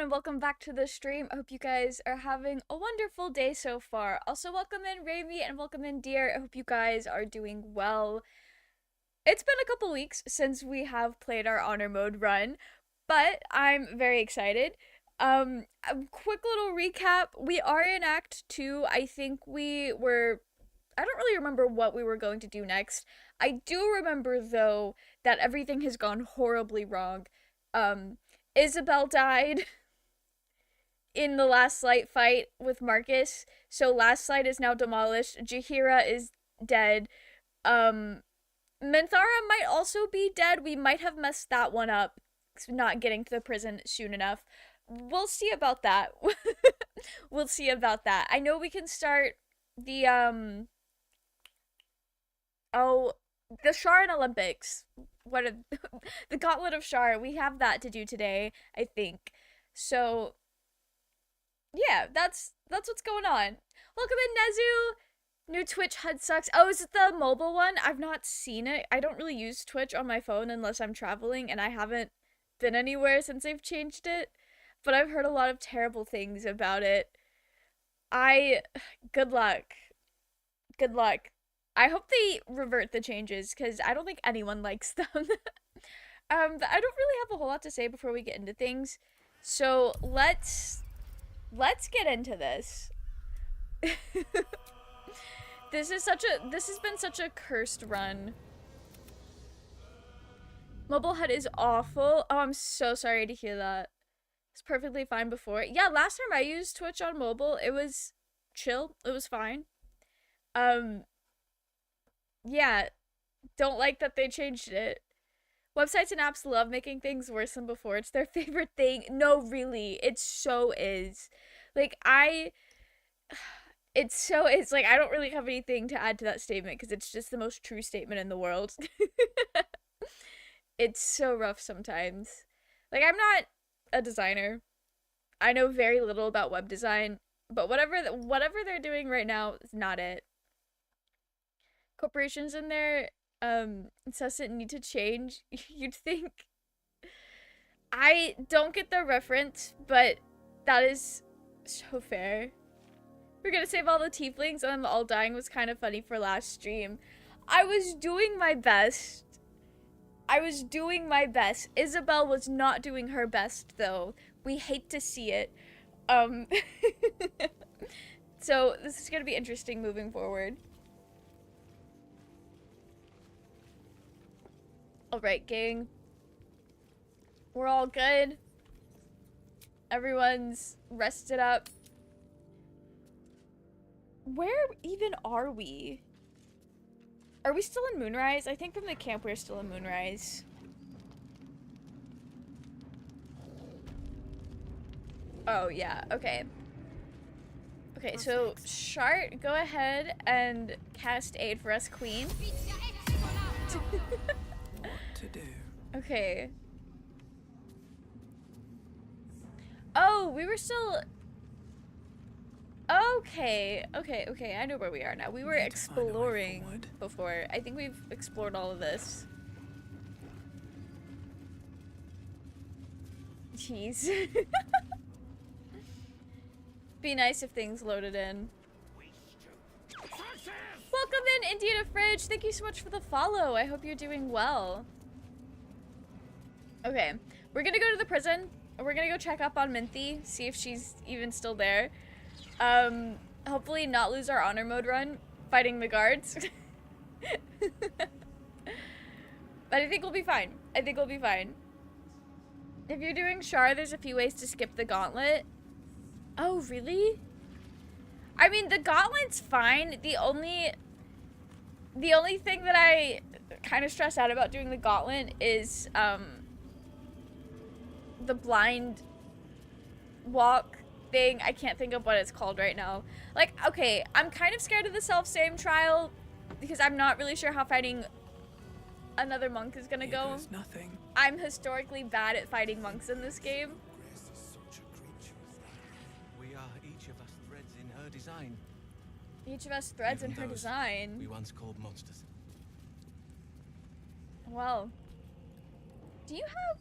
everyone, and welcome back to the stream. I hope you guys are having a wonderful day so far. Also, welcome in Raimi and welcome in Deer. I hope you guys are doing well. It's been a couple weeks since we have played our honor mode run, but I'm very excited. A quick little recap. We are in Act 2. I think I don't really remember what we were going to do next. I do remember, though, that everything has gone horribly wrong. Isabel died in the Last Light fight with Marcus, so Last Light is now demolished. Jaheira is dead. Minthara might also be dead. We might have messed that one up, not getting to the prison soon enough. We'll see about that. We'll see about that. I know we can start the the Sharan Olympics. The Gauntlet of Shar. We have that to do today, I think. So yeah, that's what's going on. Welcome in, Nezu. New Twitch HUD sucks. Oh, is it the mobile one? I've not seen it. I don't really use Twitch on my phone unless I'm traveling, and I haven't been anywhere since they've changed it. But I've heard a lot of terrible things about it. Good luck. Good luck. I hope they revert the changes, because I don't think anyone likes them. But I don't really have a whole lot to say before we get into things. So let's get into this. This has been such a cursed run. Mobile HUD is awful. Oh, I'm so sorry to hear that. It's perfectly fine before. Yeah, last time I used Twitch on mobile, it was chill. It was fine. Yeah, don't like that they changed it. Websites and apps love making things worse than before. It's their favorite thing. No, really, it so is. Like, it's like, I don't really have anything to add to that statement because it's just the most true statement in the world. It's so rough sometimes. Like, I'm not a designer. I know very little about web design, but whatever they're doing right now is not it. Corporations in their incessant need to change. You'd think. I don't get the reference, but that is so fair. We're gonna save all the tieflings and them all dying was kind of funny for last stream. I was doing my best. Isabel was not doing her best, though. We hate to see it. So this is gonna be interesting moving forward. Alright, gang. We're all good. Everyone's rested up. Where even are we? Are we still in Moonrise? I think from the camp we're still in Moonrise. Oh, yeah. Okay. Okay, so Shart, go ahead and cast aid for us, Queen. What to do? Okay. Oh, we were still... Okay, I know where we are now. We were exploring before. I think we've explored all of this. Jeez. Be nice if things loaded in. Welcome in, Indiana Fridge. Thank you so much for the follow. I hope you're doing well. Okay, we're gonna go to the prison. We're gonna go check up on Minthy, see if she's even still there. Hopefully not lose our honor mode run fighting the guards. But I think we'll be fine. If you're doing Shar, there's a few ways to skip the gauntlet. Oh, really? I mean, the gauntlet's fine. The only thing that I kind of stress out about doing the gauntlet is, the blind walk thing. I can't think of what it's called right now. Like, okay, I'm kind of scared of the self-same trial because I'm not really sure how fighting another monk is gonna go. Nothing. I'm historically bad at fighting monks in this game. We are each of us threads in her design. Each of us threads in her design. We once called monsters. Well, do you have...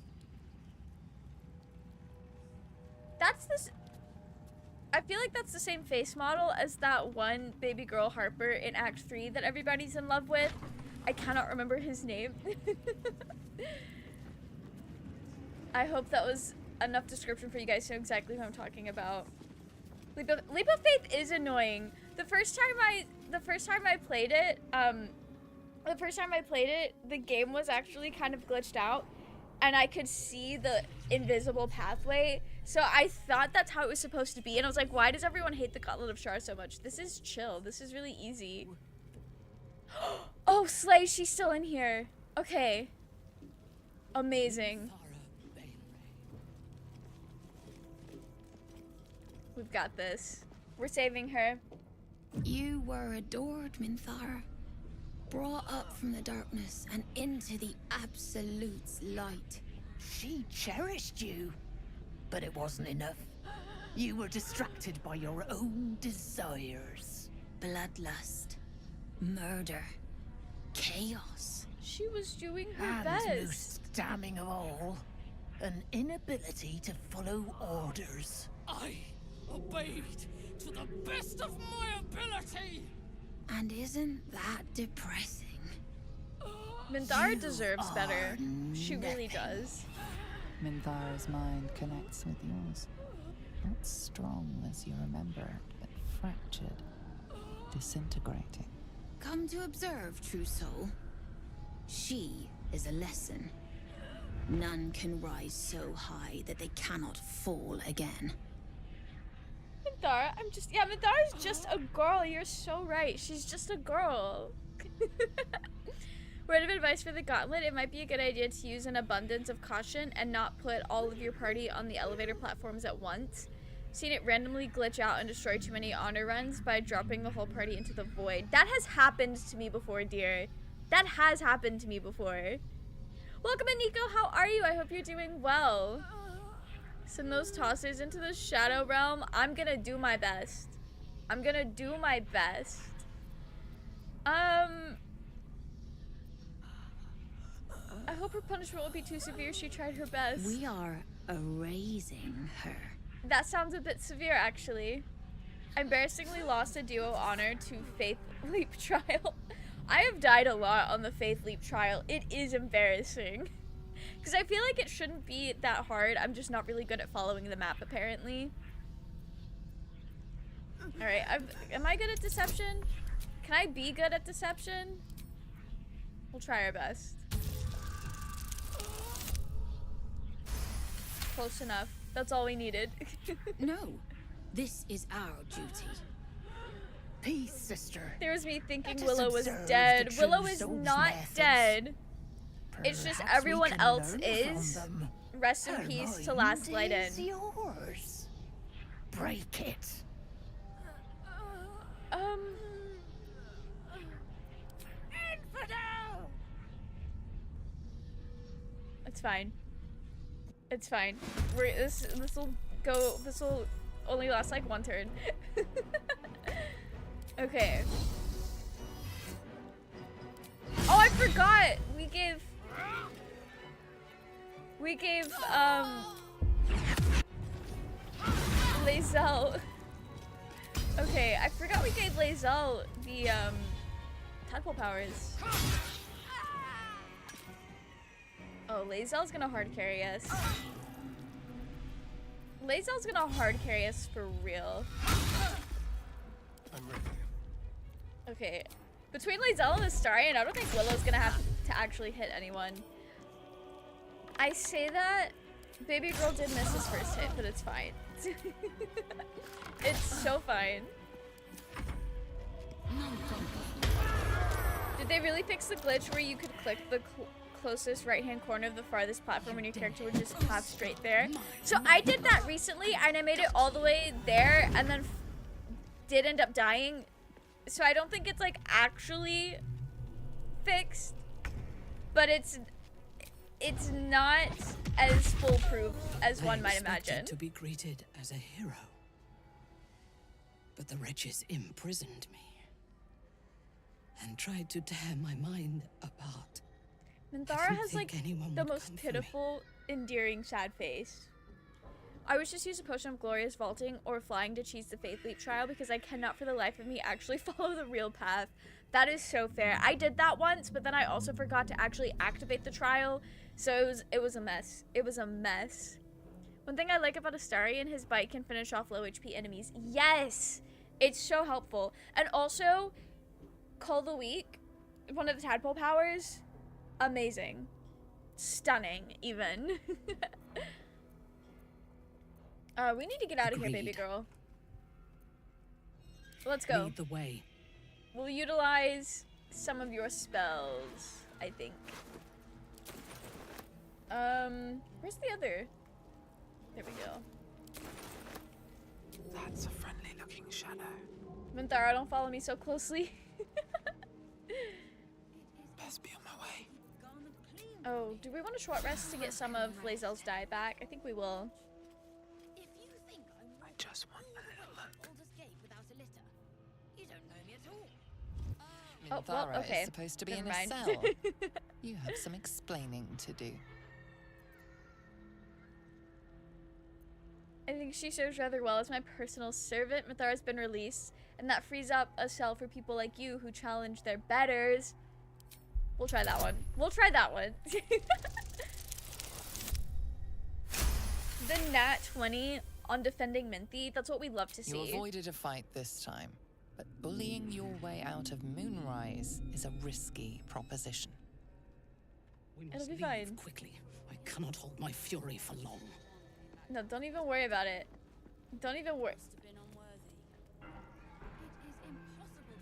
That's this. I feel like that's the same face model as that one baby girl Harper in Act 3 that everybody's in love with. I cannot remember his name. I hope that was enough description for you guys to know exactly who I'm talking about. Leap of Faith is annoying. The first time I played it, the game was actually kind of glitched out, and I could see the invisible pathway. So I thought that's how it was supposed to be, and I was like, why does everyone hate the Gauntlet of Shar so much? This is chill. This is really easy. Oh, Slay, she's still in here. Okay. Amazing. We've got this. We're saving her. You were adored, Minthara. Brought up from the darkness and into the Absolute's light. She cherished you, but it wasn't enough. You were distracted by your own desires. Bloodlust, murder, chaos. She was doing her And best. most damning of all, an inability to follow orders. I obeyed to the best of my ability! And isn't that depressing? Minthara You deserves better. are She really nothing. does. Minthara's mind connects with yours. Not strong as you remember, but fractured, disintegrating. Come to observe, true soul. She is a lesson. None can rise so high that they cannot fall again. Minthara, Minthara's just a girl. You're so right. She's just a girl. Word of advice for the Gauntlet: it might be a good idea to use an abundance of caution and not put all of your party on the elevator platforms at once. Seen it randomly glitch out and destroy too many honor runs by dropping the whole party into the void. That has happened to me before, dear. That has happened to me before. Welcome in, Nico. How are you? I hope you're doing well. Send those tossers into the Shadow Realm. I'm gonna do my best. I'm gonna do my best. I hope her punishment won't be too severe. She tried her best. We are erasing her. That sounds a bit severe, actually. I embarrassingly lost a duo honor to Faith Leap Trial. I have died a lot on the Faith Leap Trial. It is embarrassing. Because I feel like it shouldn't be that hard. I'm just not really good at following the map, apparently. Alright, am I good at deception? Can I be good at deception? We'll try our best. Close enough. That's all we needed. No, this is our duty. Peace, sister. There was me thinking Let us Willow was observe dead. the Willow true is soul's not methods. dead. It's just Perhaps we everyone can else learn is. from them. Rest in Her peace to mind Last Light is In. yours. Break it. Infidel! It's fine. It's fine. This'll only last like one turn. Okay. Oh, I forgot! We gave Lae'zel. Okay, I forgot we gave Lae'zel the tadpole powers. Oh, Lae'zel's gonna hard carry us. Lae'zel's gonna hard carry us for real. I'm ready. Okay. Between Lae'zel and Astarion, I don't think Willow's gonna have to actually hit anyone. I say that Baby Girl did miss his first hit, but it's fine. It's so fine. Did they really fix the glitch where you could click the closest right-hand corner of the farthest platform and your character would just path straight there? So I did that recently, and I made it all the way there, and then did end up dying. So I don't think it's like actually fixed, but it's not as foolproof as one might expected imagine. to be greeted as a hero, but the wretches imprisoned me and tried to tear my mind apart. Minthara didn't has like think anyone the would most come for me. pitiful, endearing, sad face. I wish just use a potion of glorious vaulting or flying to cheese the faith leap trial because I cannot for the life of me actually follow the real path. That is so fair. I did that once, but then I also forgot to actually activate the trial, so it was a mess. It was a mess. One thing I like about Astarion, his bite can finish off low HP enemies. Yes! It's so helpful. And also, Call the Weak, one of the tadpole powers, amazing. Stunning, even. We need to get out of here, baby girl. Let's go. Lead the way. We'll utilize some of your spells, I think. Where's the other? There we go. That's a friendly looking shadow. Minthara, don't follow me so closely. Best be on my way. Oh, do we want a short rest to get some of Lae'zel's dye back? I think we will. If you think I'm I just want a little look. Baldur's Gate without a litter, you don't know me at all. Oh, well, Minthara okay. is supposed to be Never in mind. a cell. You have some explaining to do. I think she serves rather well as my personal servant. Minthara's been released, and that frees up a cell for people like you who challenge their betters. We'll try that one. We'll try that one. The nat 20 on defending Minty, that's what we love to see. You avoided a fight this time, but bullying your way out of Moonrise is a risky proposition. We It'll must be leave fine. quickly. I cannot hold my fury for long. No, don't even worry about it. Don't even worry.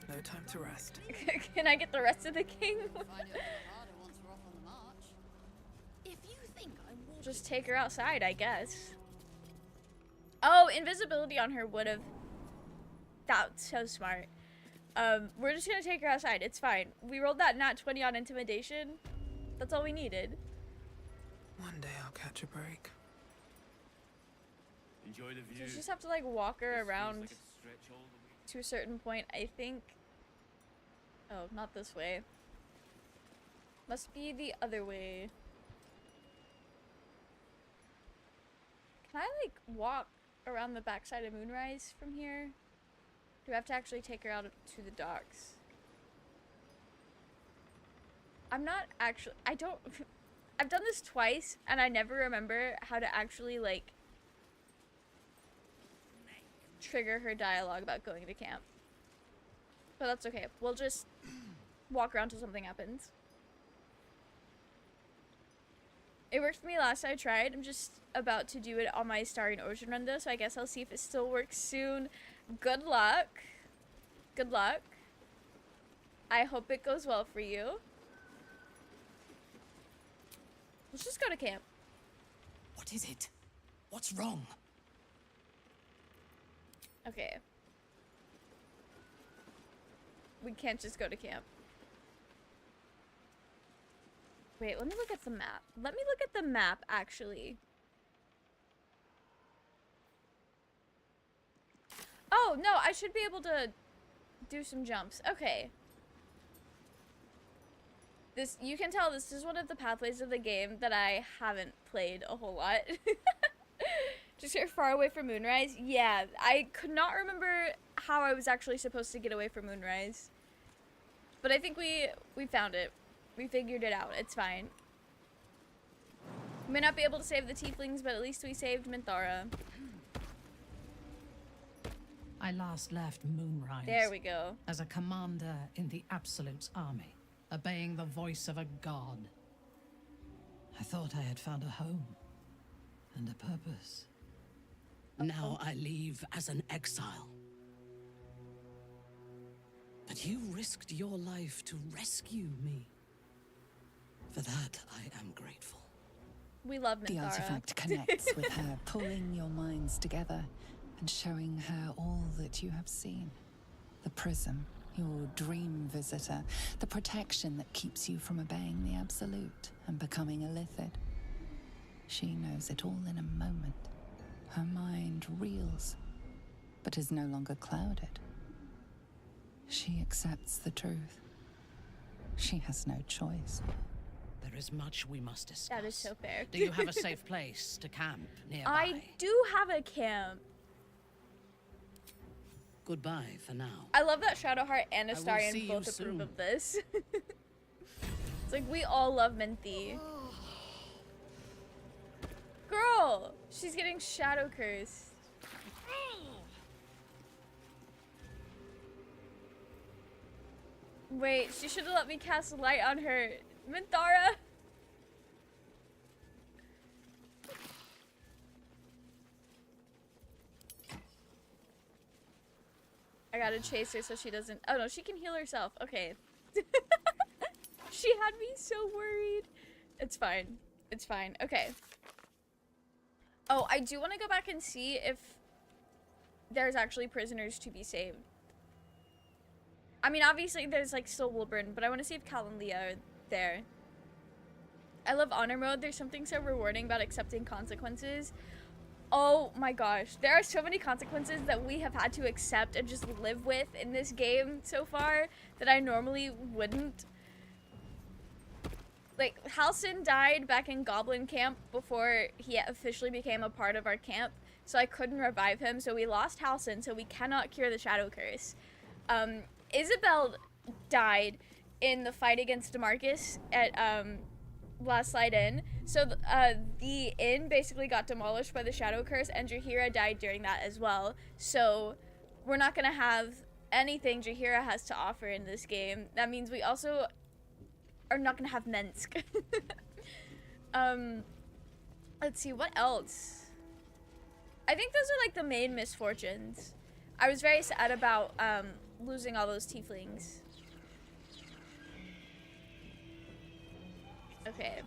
No time to rest. Can I get the rest of the king? If you think I'm walking Just take her outside, I guess. Oh, invisibility on her would have. That's so smart. We're just gonna take her outside. It's fine. We rolled that nat 20 on intimidation. That's all we needed. One day I'll catch a break. Enjoy the So view. we just have to like walk her around Like a stretch all the way. to a certain point, I think. Oh, not this way. Must be the other way. Can I like walk around the backside of Moonrise from here? Do I have to actually take her out to the docks? I'm not actually, I don't, I've done this twice and I never remember how to actually like trigger her dialogue about going to camp. But that's okay. We'll just walk around till something happens. It worked for me last time I tried. I'm just about to do it on my Starry Ocean run though, so I guess I'll see if it still works soon. Good luck. Good luck. I hope it goes well for you. Let's just go to camp. What is it? What's wrong? Okay. We can't just go to camp. Wait, let me look at the map. Let me look at the map, actually. Oh, no, I should be able to do some jumps. Okay. This, you can tell this is one of the pathways of the game that I haven't played a whole lot. Just here far away from Moonrise. Yeah, I could not remember how I was actually supposed to get away from Moonrise. But I think we found it. We figured it out. It's fine. We may not be able to save the tieflings, but at least we saved Minthara. I last left Moonrise There we go. as a commander in the Absolute's army, obeying the voice of a god. I thought I had found a home and a purpose. Now I leave as an exile. But you risked your life to rescue me. For that, I am grateful. We love The Minthara. artifact connects with her, pulling your minds together and showing her all that you have seen. The prism, your dream visitor, the protection that keeps you from obeying the Absolute and becoming a Lithid. She knows it all in a moment. Her mind reels, but is no longer clouded. She accepts the truth. She has no choice. There is much we must discuss. That is so fair. Do you have a safe place to camp nearby? I do have a camp. Goodbye for now. I love that Shadowheart and I will see Astarion you both approve soon. of this. It's like we all love Minty. Girl, she's getting shadow cursed. Wait, she should have let me cast light on her. Minthara! I gotta chase her so she doesn't. Oh no, she can heal herself. Okay. She had me so worried. It's fine. It's fine. Okay. Oh, I do want to go back and see if there's actually prisoners to be saved. I mean, obviously there's like still Wilburn, but I want to see if Cal and Leah are there. I love honor mode. There's something so rewarding about accepting consequences. Oh my gosh, there are so many consequences that we have had to accept and just live with in this game so far that I normally wouldn't. Like, Halcyon died back in Goblin Camp before he officially became a part of our camp, so I couldn't revive him, so we lost Halcyon, so we cannot cure the Shadow Curse. Isabel died in the fight against DeMarcus at Last Light Inn, so the inn basically got demolished by the Shadow Curse, and Jaheira died during that as well, so we're not going to have anything Jaheira has to offer in this game. That means we also are not gonna have Mensk. Let's see, what else? I think those are like the main misfortunes. I was very sad about losing all those tieflings. Okay.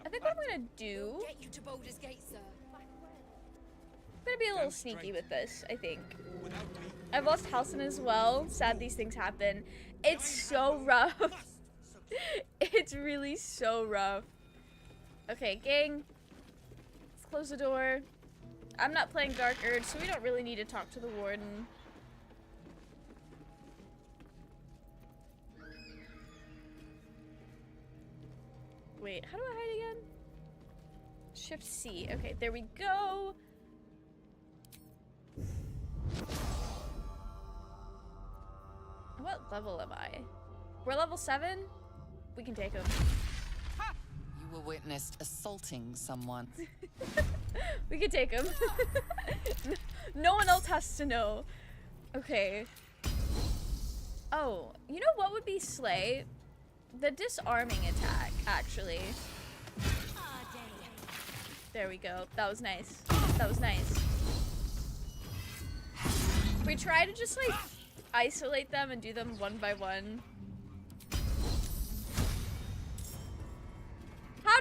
I think what I'm gonna do, Get you to Baldur's Gate, sir. I'm gonna be a little sneaky with this, I think. I've lost Halcyon as well. Sad these things happen. It's so rough. It's really so rough. Okay, gang. Let's close the door. I'm not playing Dark Urge, so we don't really need to talk to the warden. Wait, how do I hide again? Shift C. Okay, there we go. What level am I? We're level 7? We can take him. You were witnessed assaulting someone. We can take him. No one else has to know. Okay. Oh, you know what would be slay? The disarming attack, actually. There we go. That was nice. That was nice. We try to just like isolate them and do them one by one. How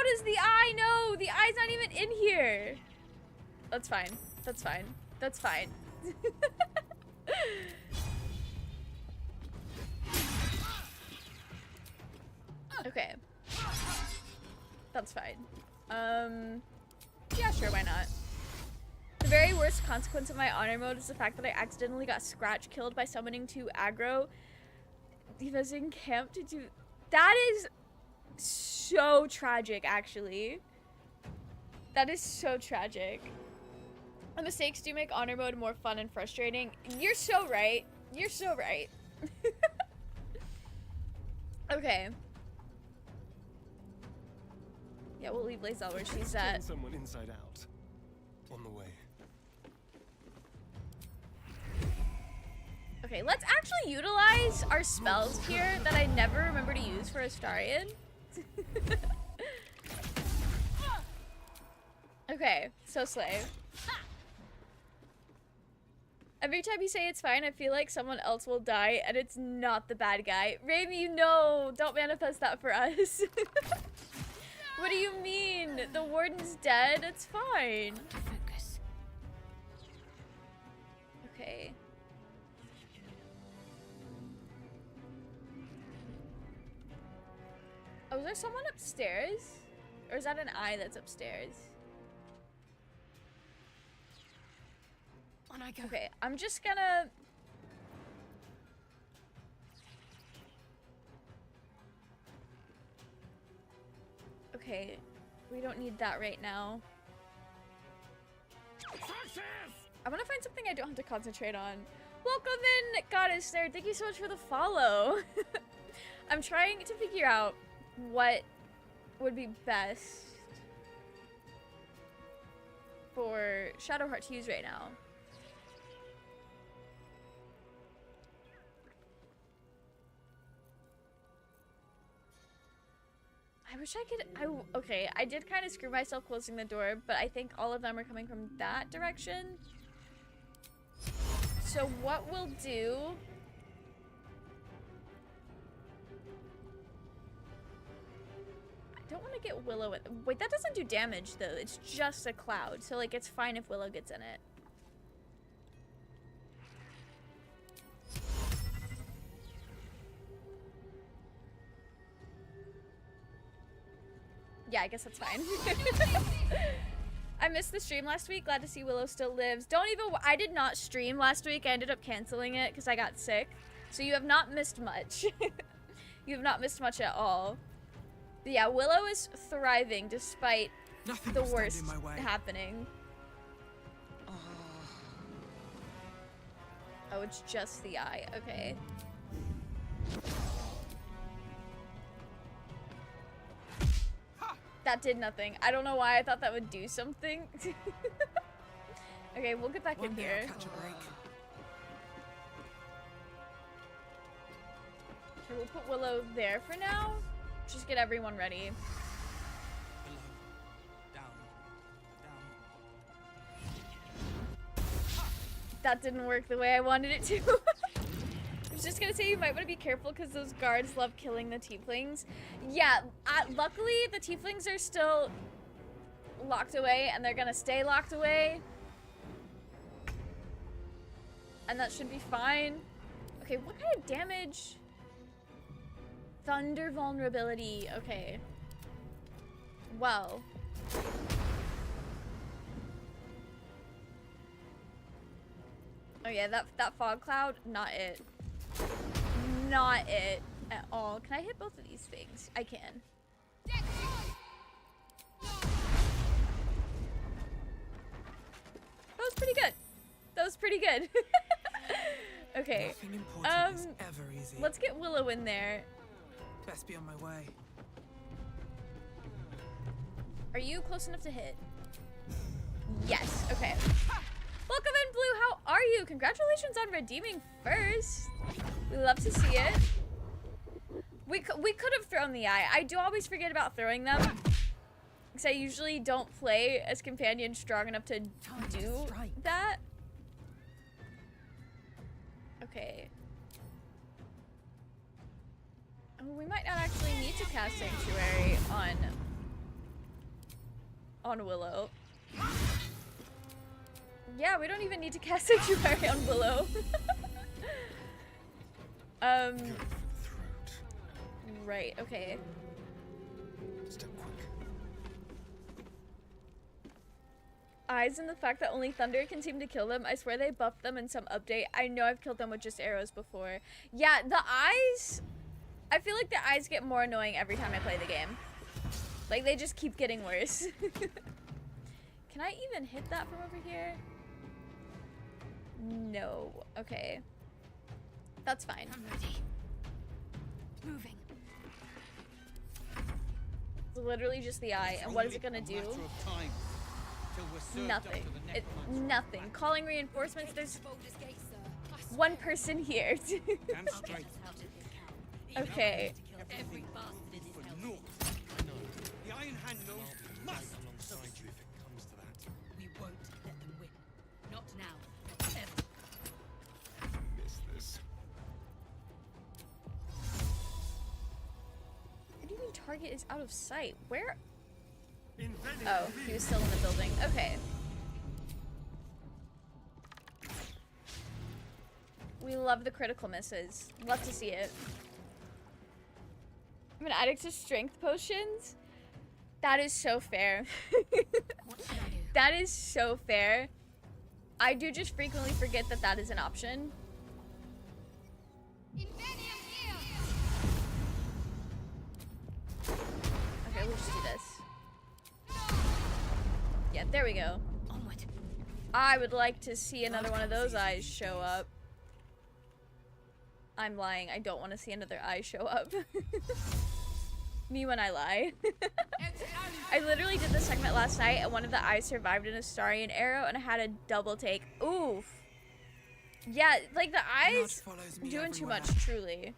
does the eye know? The eye's not even in here. That's fine. That's fine. That's fine. Okay. That's fine. Yeah, sure, why not? The very worst consequence of my honor mode is the fact that I accidentally got scratch killed by summoning 2 aggro. He was in camp to do... That is so tragic, actually. That is so tragic. The mistakes do make honor mode more fun and frustrating. You're so right. You're so right. Okay. Yeah, we'll leave Lae'zel where she's at. Turn someone inside out. On the way. Okay, let's actually utilize our spells here that I never remember to use for Astarion. Okay, so slave. Every time you say it's fine, I feel like someone else will die, and it's not the bad guy. Raimi, no! Don't manifest that for us. What do you mean? The warden's dead? It's fine. Focus. Okay. Oh, is there someone upstairs? Or is that an eye that's upstairs? On I go. Okay, I'm just gonna... Okay. We don't need that right now. I want to find something I don't have to concentrate on. Welcome in, Goddess Nerd. Thank you so much for the follow. I'm trying to figure out what would be best for Shadowheart to use right now. I wish I could. Okay, I did kind of screw myself closing the door, but I think all of them are coming from that direction. So what we'll do. I don't want to get Willow. Wait, that doesn't do damage though. It's just a cloud, so like it's fine if Willow gets in it. Yeah, I guess that's fine. I missed the stream last week. Glad to see Willow still lives. I did not stream last week. I ended up canceling it because I got sick. So you have not missed much. You have not missed much at all. But yeah, Willow is thriving despite the worst happening. Oh, it's just the eye. Okay. That did nothing. I don't know why I thought that would do something. Okay, we'll get back in here. Okay, we'll put Willow there for now. Just get everyone ready. That didn't work the way I wanted it to. I was just gonna say you might want to be careful because those guards love killing the tieflings. Yeah, luckily the tieflings are still locked away and they're gonna stay locked away. And that should be fine. Okay, what kind of damage? Thunder vulnerability. Okay. Well. Oh yeah, that fog cloud, not it. Not it at all. Can I hit both of these things? I can. That was pretty good. That was pretty good. Okay. Let's get Willow in there. Best be on my way. Are you close enough to hit? Yes. Okay. Welcome in, Blue. How are you? Congratulations on redeeming first. We love to see it. We could have thrown the eye. I do always forget about throwing them. Because I usually don't play as companion strong enough to do that. Okay. Oh, we might not actually need to cast Sanctuary on Willow. Yeah, we don't even need to cast Sanctuary on Willow. Right, okay. Step quick. Eyes and the fact that only thunder can seem to kill them. I swear they buffed them in some update. I know I've killed them with just arrows before. Yeah, the eyes... I feel like the eyes get more annoying every time I play the game. Like, they just keep getting worse. Can I even hit that from over here? No. Okay. That's fine. I'm ready. Moving. It's literally just the eye. And what is it gonna do? Nothing. Nothing. Calling reinforcements. There's one person here. Okay. The Iron Hand knows must. Alongside you if it comes to that. We won't let them win. Not now. Not ever. Miss this. What do you mean target is out of sight? Where? Oh, he was still in the building. Okay. We love the critical misses. Love to see it. I'm an addict to strength potions. That is so fair. What should I do? That is so fair. I do just frequently forget that that is an option. Okay, we'll just do this. There we go. Onward. I would like to see another one of those eyes show up. I'm lying. I don't want to see another eye show up. Me when I lie. I literally did this segment last night and one of the eyes survived an Astarian arrow and I had a double take. Oof. Yeah, like the eyes doing too much, truly.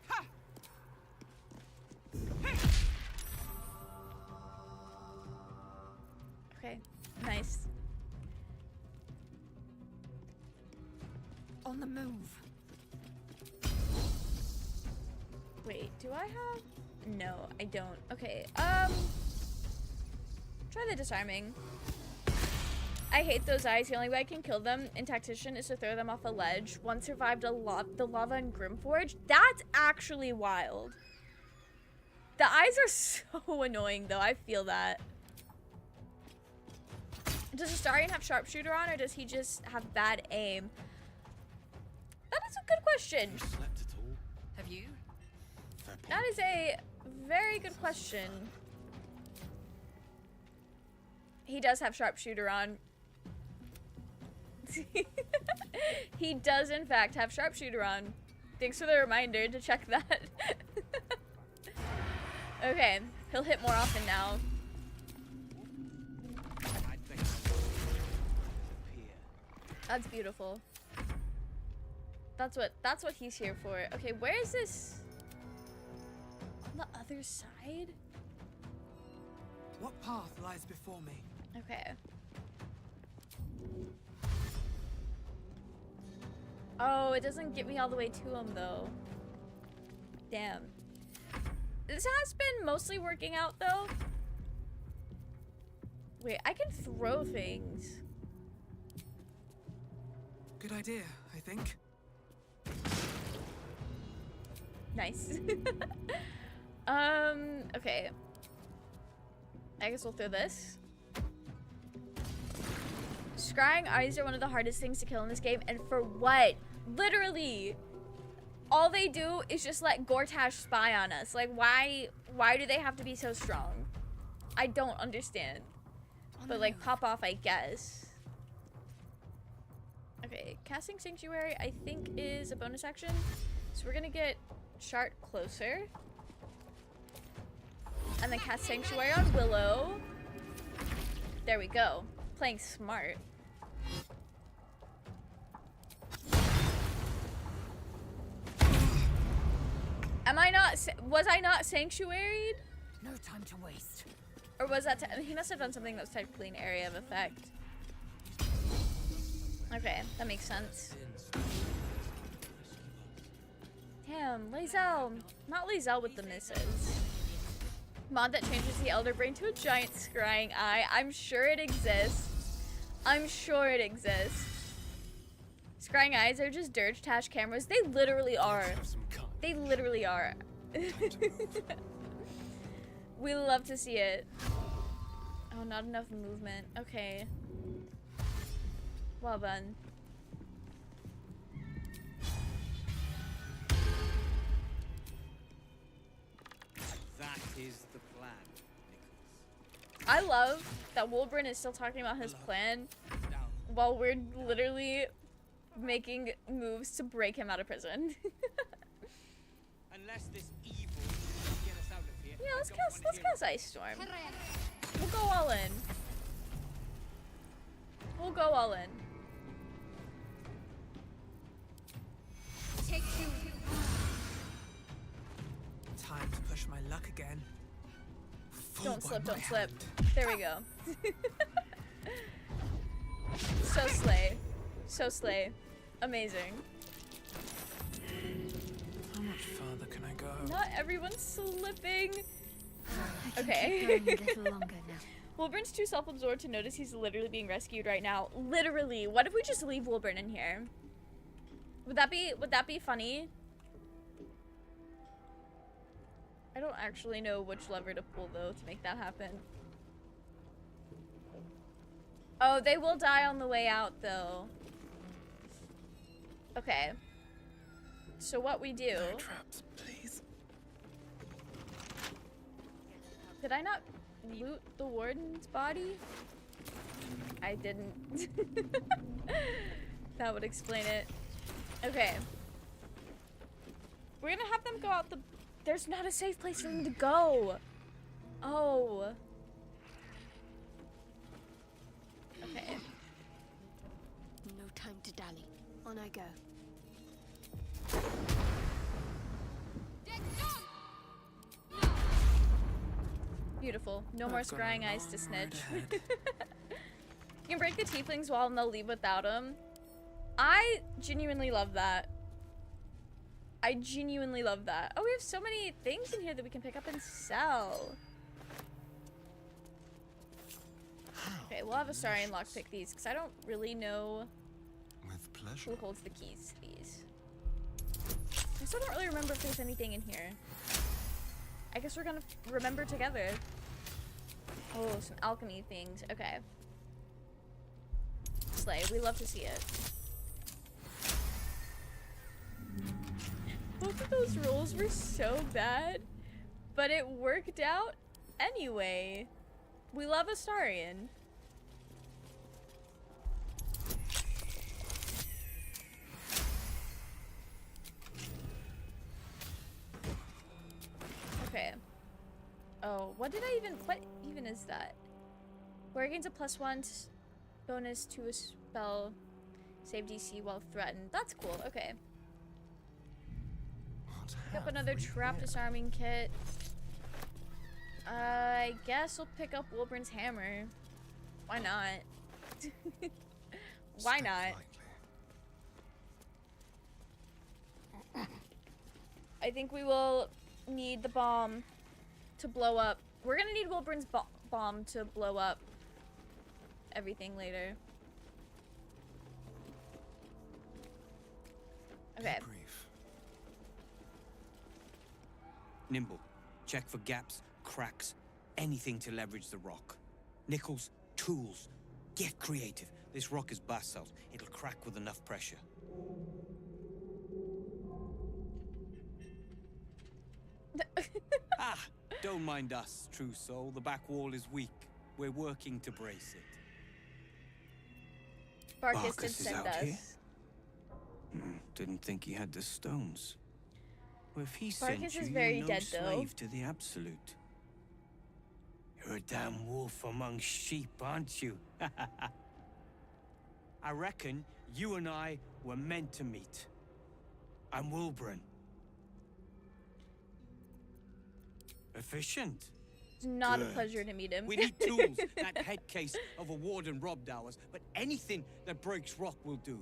Okay, nice. On the move. Wait, do I have? No, I don't. Okay, try the disarming. I hate those eyes. The only way I can kill them in Tactician is to throw them off a ledge. One survived the lava in Grimforge. That's actually wild. The eyes are so annoying, though. I feel that. Does Astarion have sharpshooter on, or does he just have bad aim? That is a good question. You slept at all? Have you? Fair point. That is a very good question. He does have sharpshooter on. He does, in fact, have sharpshooter on. Thanks for the reminder to check that. Okay, he'll hit more often now. That's beautiful. That's what he's here for. Okay, where is this? On the other side? What path lies before me? Okay. Oh, it doesn't get me all the way to him though. Damn. This has been mostly working out though. Wait, I can throw things. Good idea, I think. Nice. Okay. I guess we'll throw this. Scrying eyes are one of the hardest things to kill in this game, and for what? Literally, all they do is just let Gortash spy on us. Like, why do they have to be so strong? I don't understand. But like, pop off, I guess. Okay, casting Sanctuary, I think, is a bonus action. So we're gonna get Shart closer. And then cast Sanctuary on Willow. There we go. Playing smart. Am I not, was I not Sanctuaried? No time to waste. Or was that, he must have done something that was technically an area of effect. Okay, that makes sense. Damn, Lae'zel. Not Lae'zel with the misses. Mod that changes the Elder Brain to a giant scrying eye. I'm sure it exists. I'm sure it exists. Scrying eyes are just Dirge Tash cameras. They literally are. They literally are. We love to see it. Oh, not enough movement. Okay. Well done. That is the plan, Nicholas. I love that Wolbrin is still talking about his plan while we're literally making moves to break him out of prison. Unless this evil can get us out of here. Yeah, let's cast Ice Storm. We'll go all in. We'll go all in. Take two. Time to push my luck again. Don't slip, don't slip. There we go. So slay. So slay. Amazing. How much further can I go? Not everyone's slipping. I Okay. can keep going a little longer now. Wolburn's too self-absorbed to notice he's literally being rescued right now. Literally. What if we just leave Wolburn in here? Would that be funny? I don't actually know which lever to pull though to make that happen. Oh, they will die on the way out though. Okay. So what we do... No traps, please. Did I not loot the warden's body? I didn't. That would explain it. Okay. We're gonna have them go out the... There's not a safe place for them to go. Oh. Okay. No time to dally. On I go. Beautiful. No more I've got a scrying eyes to long snitch. ride ahead. You can break the tieflings wall and they'll leave without them. I genuinely love that. I genuinely love that. Oh, we have so many things in here that we can pick up and sell. Okay, we'll have a Saurian lockpick these because I don't really know With pleasure. who holds the keys to these. I still don't really remember if there's anything in here. I guess we're gonna remember together. Oh, some alchemy things. Okay. Slay, we love to see it. Both of those rolls were so bad, but it worked out anyway. We love Astarion. Okay. Oh, what even is that? Where gains a +1 bonus to a spell save DC while threatened. That's cool. Okay. Pick up another trap disarming kit. I guess we'll pick up Wilburn's hammer. Why not? Why Step not? lightly. I think we will need the bomb to blow up. We're gonna need Wilburn's bomb to blow up everything later. Okay. Be brief. Nimble. Check for gaps, cracks, anything to leverage the rock. Nickels, tools. Get creative. This rock is basalt. It'll crack with enough pressure. Ah, don't mind us, true soul. The back wall is weak. We're working to brace it. Barkus did Barkus is send out us. here? Didn't think he had the stones. Well, if he sent Barkus you, is very you're no dead, though. slave to the Absolute. You're a damn wolf among sheep, aren't you? I reckon you and I were meant to meet. I'm Wilburn. Efficient. It's not a Good. pleasure to meet him. We need tools. That head case of a warden robbed ours, but anything that breaks rock will do.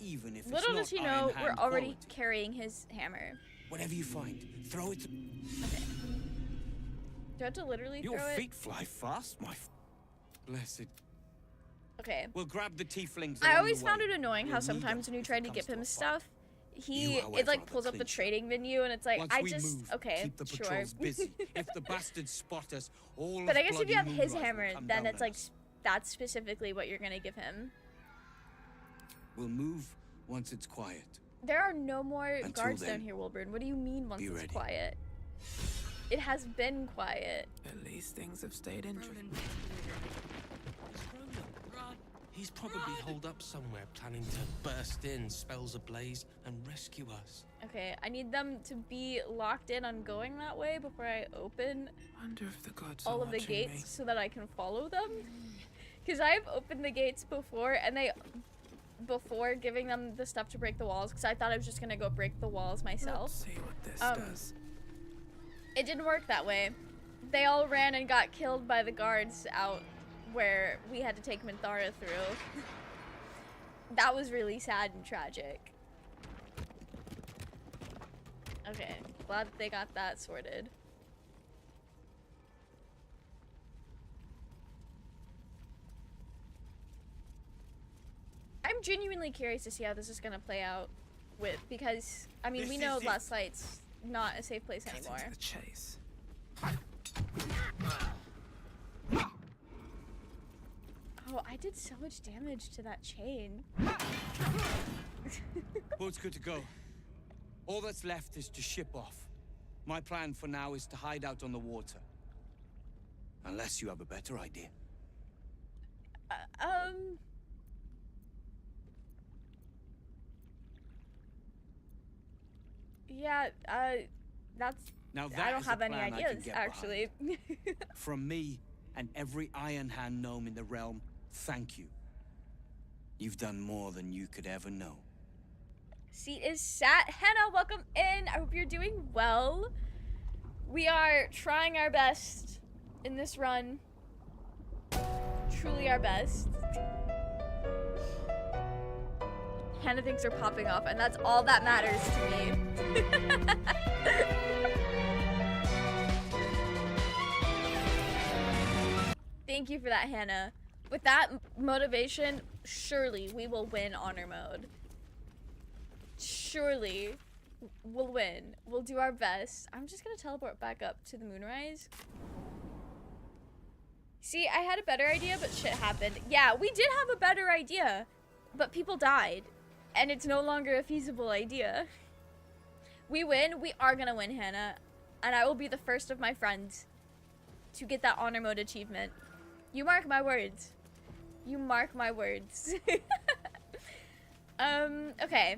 Even if Little it's does not he know iron-hand we're already quality. carrying his hammer. Whatever you find, throw it. Okay. Do I have to literally Your throw it? feet fly fast, my blessed. Okay. We'll grab the tieflings. I along always the found way. it annoying how We'll need sometimes them when you if try it to comes give him a fight. stuff, You, it however, like are the pulls up the clincher. trading menu and it's like Once I we just move, okay, keep the sure. patrols busy. If the bastards spot us, all But of I guess if bloody you have his Moonrise will hammer, come then down it's on like us. that's specifically what you're gonna give him. We'll move once it's quiet. There are no more Until guards down then, here, Wilburn. What do you mean once be it's ready. quiet? It has been quiet. At least things have stayed interesting. He's probably holed up somewhere, planning to burst in, spells ablaze, and rescue us. Okay, I need them to be locked in on going that way before I open Wonder if the gods all are of the watching gates me. so that I can follow them. Because I've opened the gates before and before giving them the stuff to break the walls, because I thought I was just gonna go break the walls myself. Let's see what this does. It didn't work that way. They all ran and got killed by the guards out where we had to take Minthara through. That was really sad and tragic. Okay, glad that they got that sorted. I'm genuinely curious to see how this is gonna play out because I mean we This know is it. Last Light's not a safe place Cut anymore. into the chase. Oh, I did so much damage to that chain. Boat's good to go. All that's left is to ship off. My plan for now is to hide out on the water. Unless you have a better idea. Yeah, that's... Now that I don't is a have any plan I can ideas, get actually. From me and every Iron Hand gnome in the realm, thank you. You've done more than you could ever know. Seat is sat. Hannah, welcome in. I hope you're doing well. We are trying our best in this run. Truly our best. Hannah thinks they're popping off, and that's all that matters to me. Thank you for that, Hannah. With that motivation, surely we will win honor mode. Surely we'll win. We'll do our best. I'm just gonna teleport back up to the moonrise. See, I had a better idea, but shit happened. Yeah, we did have a better idea, but people died, and it's no longer a feasible idea. We win. We are gonna win, Hannah, and I will be the first of my friends to get that honor mode achievement. You mark my words. You mark my words. Okay.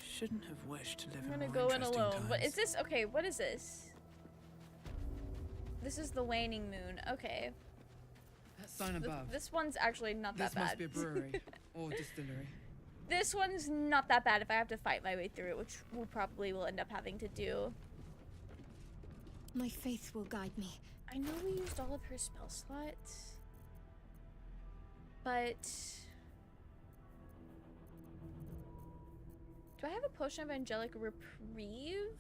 Shouldn't have wished to live I'm in gonna more go in interesting alone. times. What is this? Okay, what is this? This is the waning moon. Okay. That sign above. This one's actually not that This bad. must be a brewery or distillery. This one's not that bad if I have to fight my way through it, which we'll probably will end up having to do. My faith will guide me. I know we used all of her spell slots, but do I have a potion of angelic reprieve?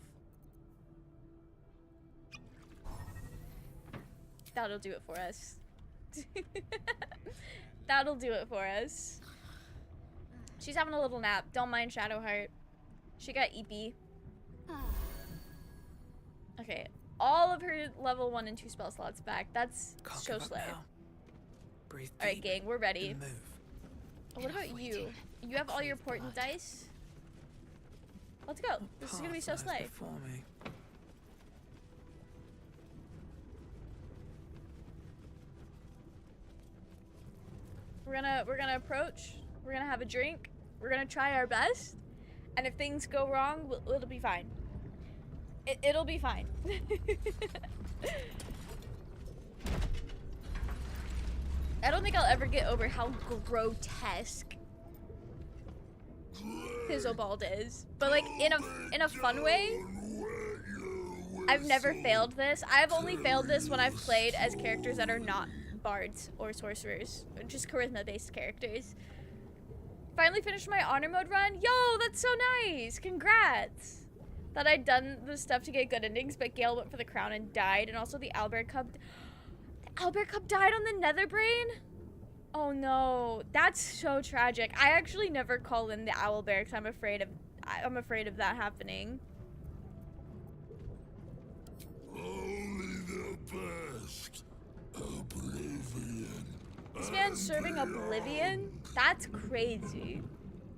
That'll do it for us. That'll do it for us. She's having a little nap. Don't mind Shadowheart. She got EP. Okay, all of her level 1 and 2 spell slots back. That's so slow. Breathe deep. Alright, gang, we're ready. And move. What about you? You have all your portent dice? Let's go. This is gonna be so Path lies slay. before me. We're gonna approach. We're gonna have a drink. We're gonna try our best. And if things go wrong, it'll be fine. It'll be fine. I don't think I'll ever get over how grotesque Fizzlebald is, but like in a fun way. I've never failed this. I've only failed this when I've played as characters that are not bards or sorcerers, just charisma-based characters. Finally finished my honor mode run. Yo, that's so nice. Congrats. Thought I'd done the stuff to get good endings, but Gale went for the crown and died, and also the Owlbear Cub. The Owlbear Cub died on the Netherbrain? Oh no, that's so tragic. I actually never call in the Owlbear because I'm afraid of that happening. Only the best. Oblivion. This man's serving Oblivion? That's crazy.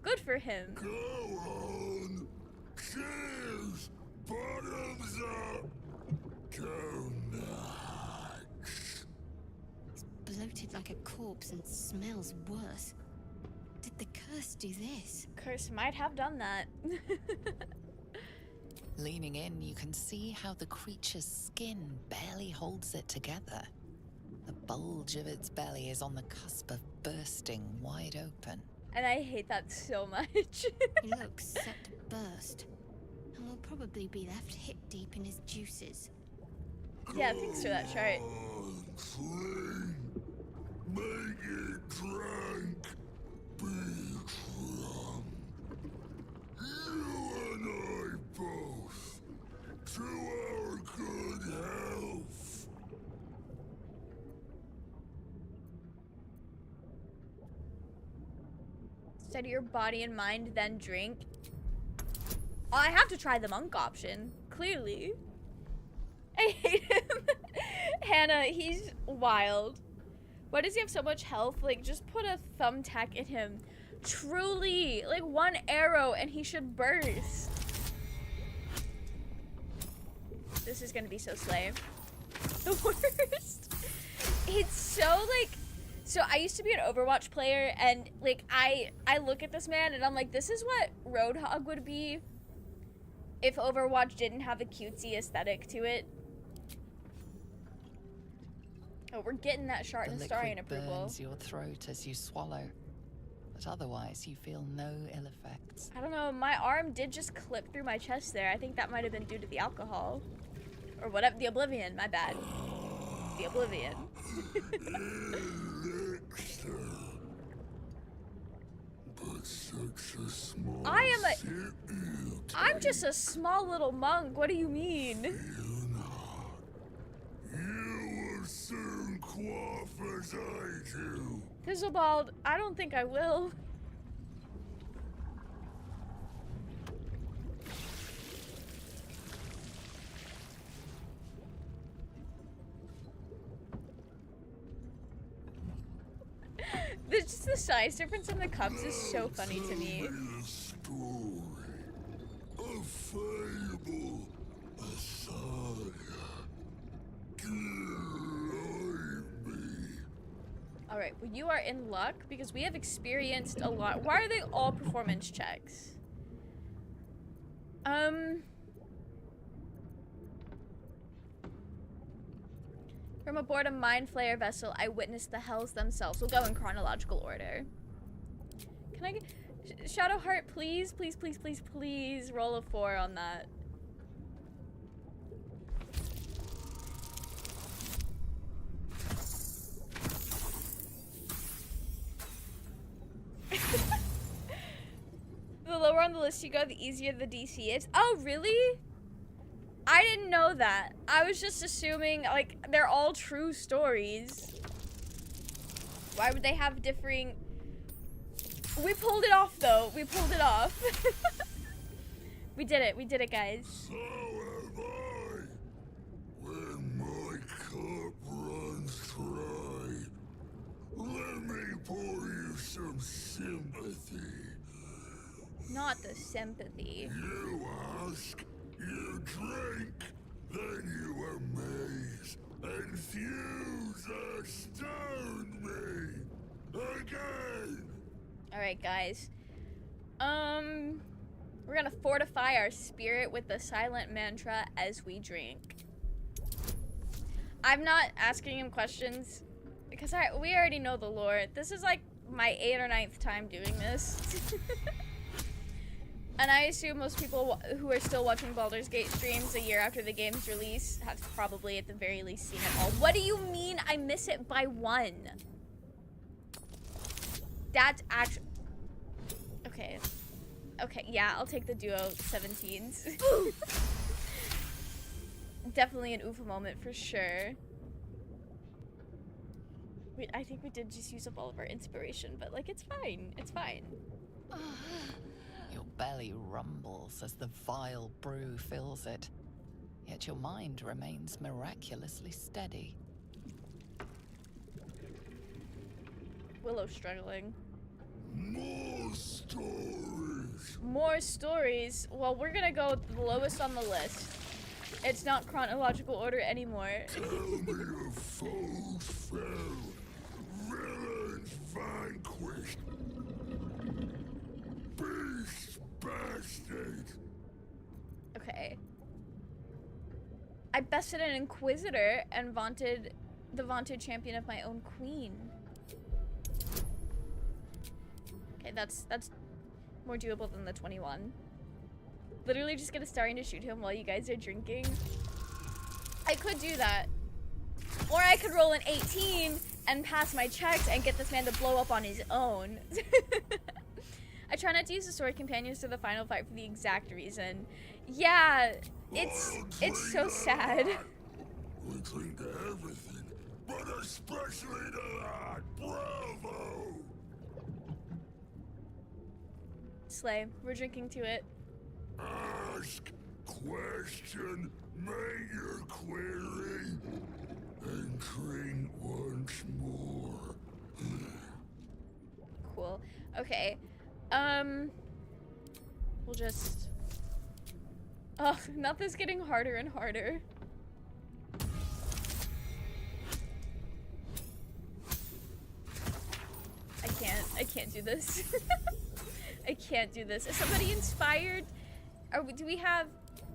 Good for him. Go on. Cheers. Bottoms up. Go nuts. He's bloated like a corpse and smells worse. Did the curse do this? Curse might have done that. Leaning in, you can see how the creature's skin barely holds it together. The bulge of its belly is on the cusp of bursting wide open. And I hate that so much. He looks set to burst, and will probably be left hip deep in his juices. Yeah, thanks for that chart. Clean. Make it drink. Be drunk. You and I both. To our good health. Steady your body and mind, then drink. Oh, I have to try the monk option. Clearly. I hate him. Hannah, he's wild. Why does he have so much health? Like, just put a thumbtack in him. Truly. Like, one arrow and he should burst. This is gonna be so slay. The worst. It's so like, so I used to be an Overwatch player, and like I look at this man and I'm like, this is what Roadhog would be if Overwatch didn't have a cutesy aesthetic to it. Oh, we're getting that Shard and Starion approval. Burns your throat as you swallow, but otherwise you feel no ill effects. I don't know, my arm did just clip through my chest there. I think that might have been due to the alcohol. Or whatever, the Oblivion, my bad. The Oblivion. I'm just a small little monk. What do you mean? You will soon quaff as I do. Fizzlebald, I don't think I will. Just the size difference in the cups is so funny to me. A fable, a saga. Alright, well you are in luck because we have experienced a lot. Why are they all performance checks? From aboard a Mind Flayer vessel, I witnessed the hells themselves. We'll go in chronological order. Can I get... Shadowheart, please, please, please, please, please roll a 4 on that. The lower on the list you go, the easier the DC is. Oh, really? I didn't know that. I was just assuming, like, they're all true stories. Why would they have differing... We pulled it off, though. We pulled it off. We did it, guys. So have I. When my cup runs dry, let me pour you some sympathy. Not the sympathy. You ask, you drink, then you amaze, infuse, astound me again. All right, guys. We're gonna fortify our spirit with the silent mantra as we drink. I'm not asking him questions because we already know the lore. This is like my 8th or 9th time doing this. And I assume most people who are still watching Baldur's Gate streams a year after the game's release have probably at the very least seen it all. What do you mean I miss it by 1? That's actually... Okay. Okay, yeah, I'll take the duo 17s. Definitely an oofa moment for sure. I think we did just use up all of our inspiration, but like, it's fine. It's fine. Your belly rumbles as the vile brew fills it, yet your mind remains miraculously steady. Willow struggling. More stories. More stories? Well, we're gonna go with the lowest on the list. It's not chronological order anymore. Tell me of foes fell, villains vanquished, beasts bastard. Okay. I bested an inquisitor and vaunted the vaunted champion of my own queen. Okay, that's more doable than the 21. Literally just get a Starion to shoot him while you guys are drinking. I could do that. Or I could roll an 18 and pass my checks and get this man to blow up on his own. I try not to use the sword companions to the final fight for the exact reason. Yeah, it's so sad. We cling to everything, but especially to that. Bravo! Slay, we're drinking to it. Ask, question, make your query, and drink once more. Cool. Okay. We'll just... Oh, nothing's getting harder and harder. do this. I can't do this. Is somebody inspired? Or do we have...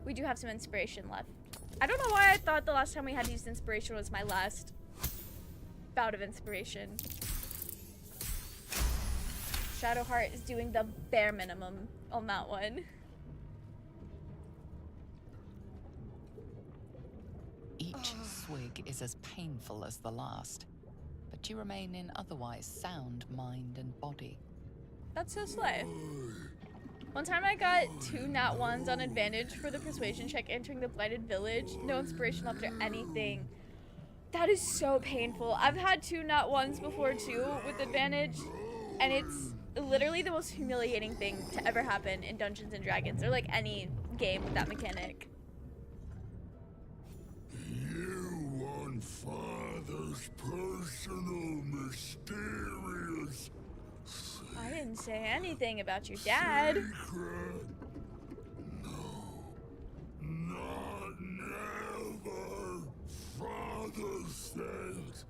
We do have some inspiration left. I don't know why I thought the last time we had used inspiration was my last bout of inspiration. Shadowheart is doing the bare minimum on that one. Each swig is as painful as the last, but you remain in otherwise sound mind and body. That's so slay. One time I got 2 nat 1s on advantage for the persuasion check entering the blighted village. No inspiration left or anything. That is so painful. I've had 2 nat 1s before too with advantage, and it's literally the most humiliating thing to ever happen in Dungeons and Dragons, or like any game with that mechanic. You want Father's personal mysterious I didn't say anything about your dad. secret? No, not never. Father says,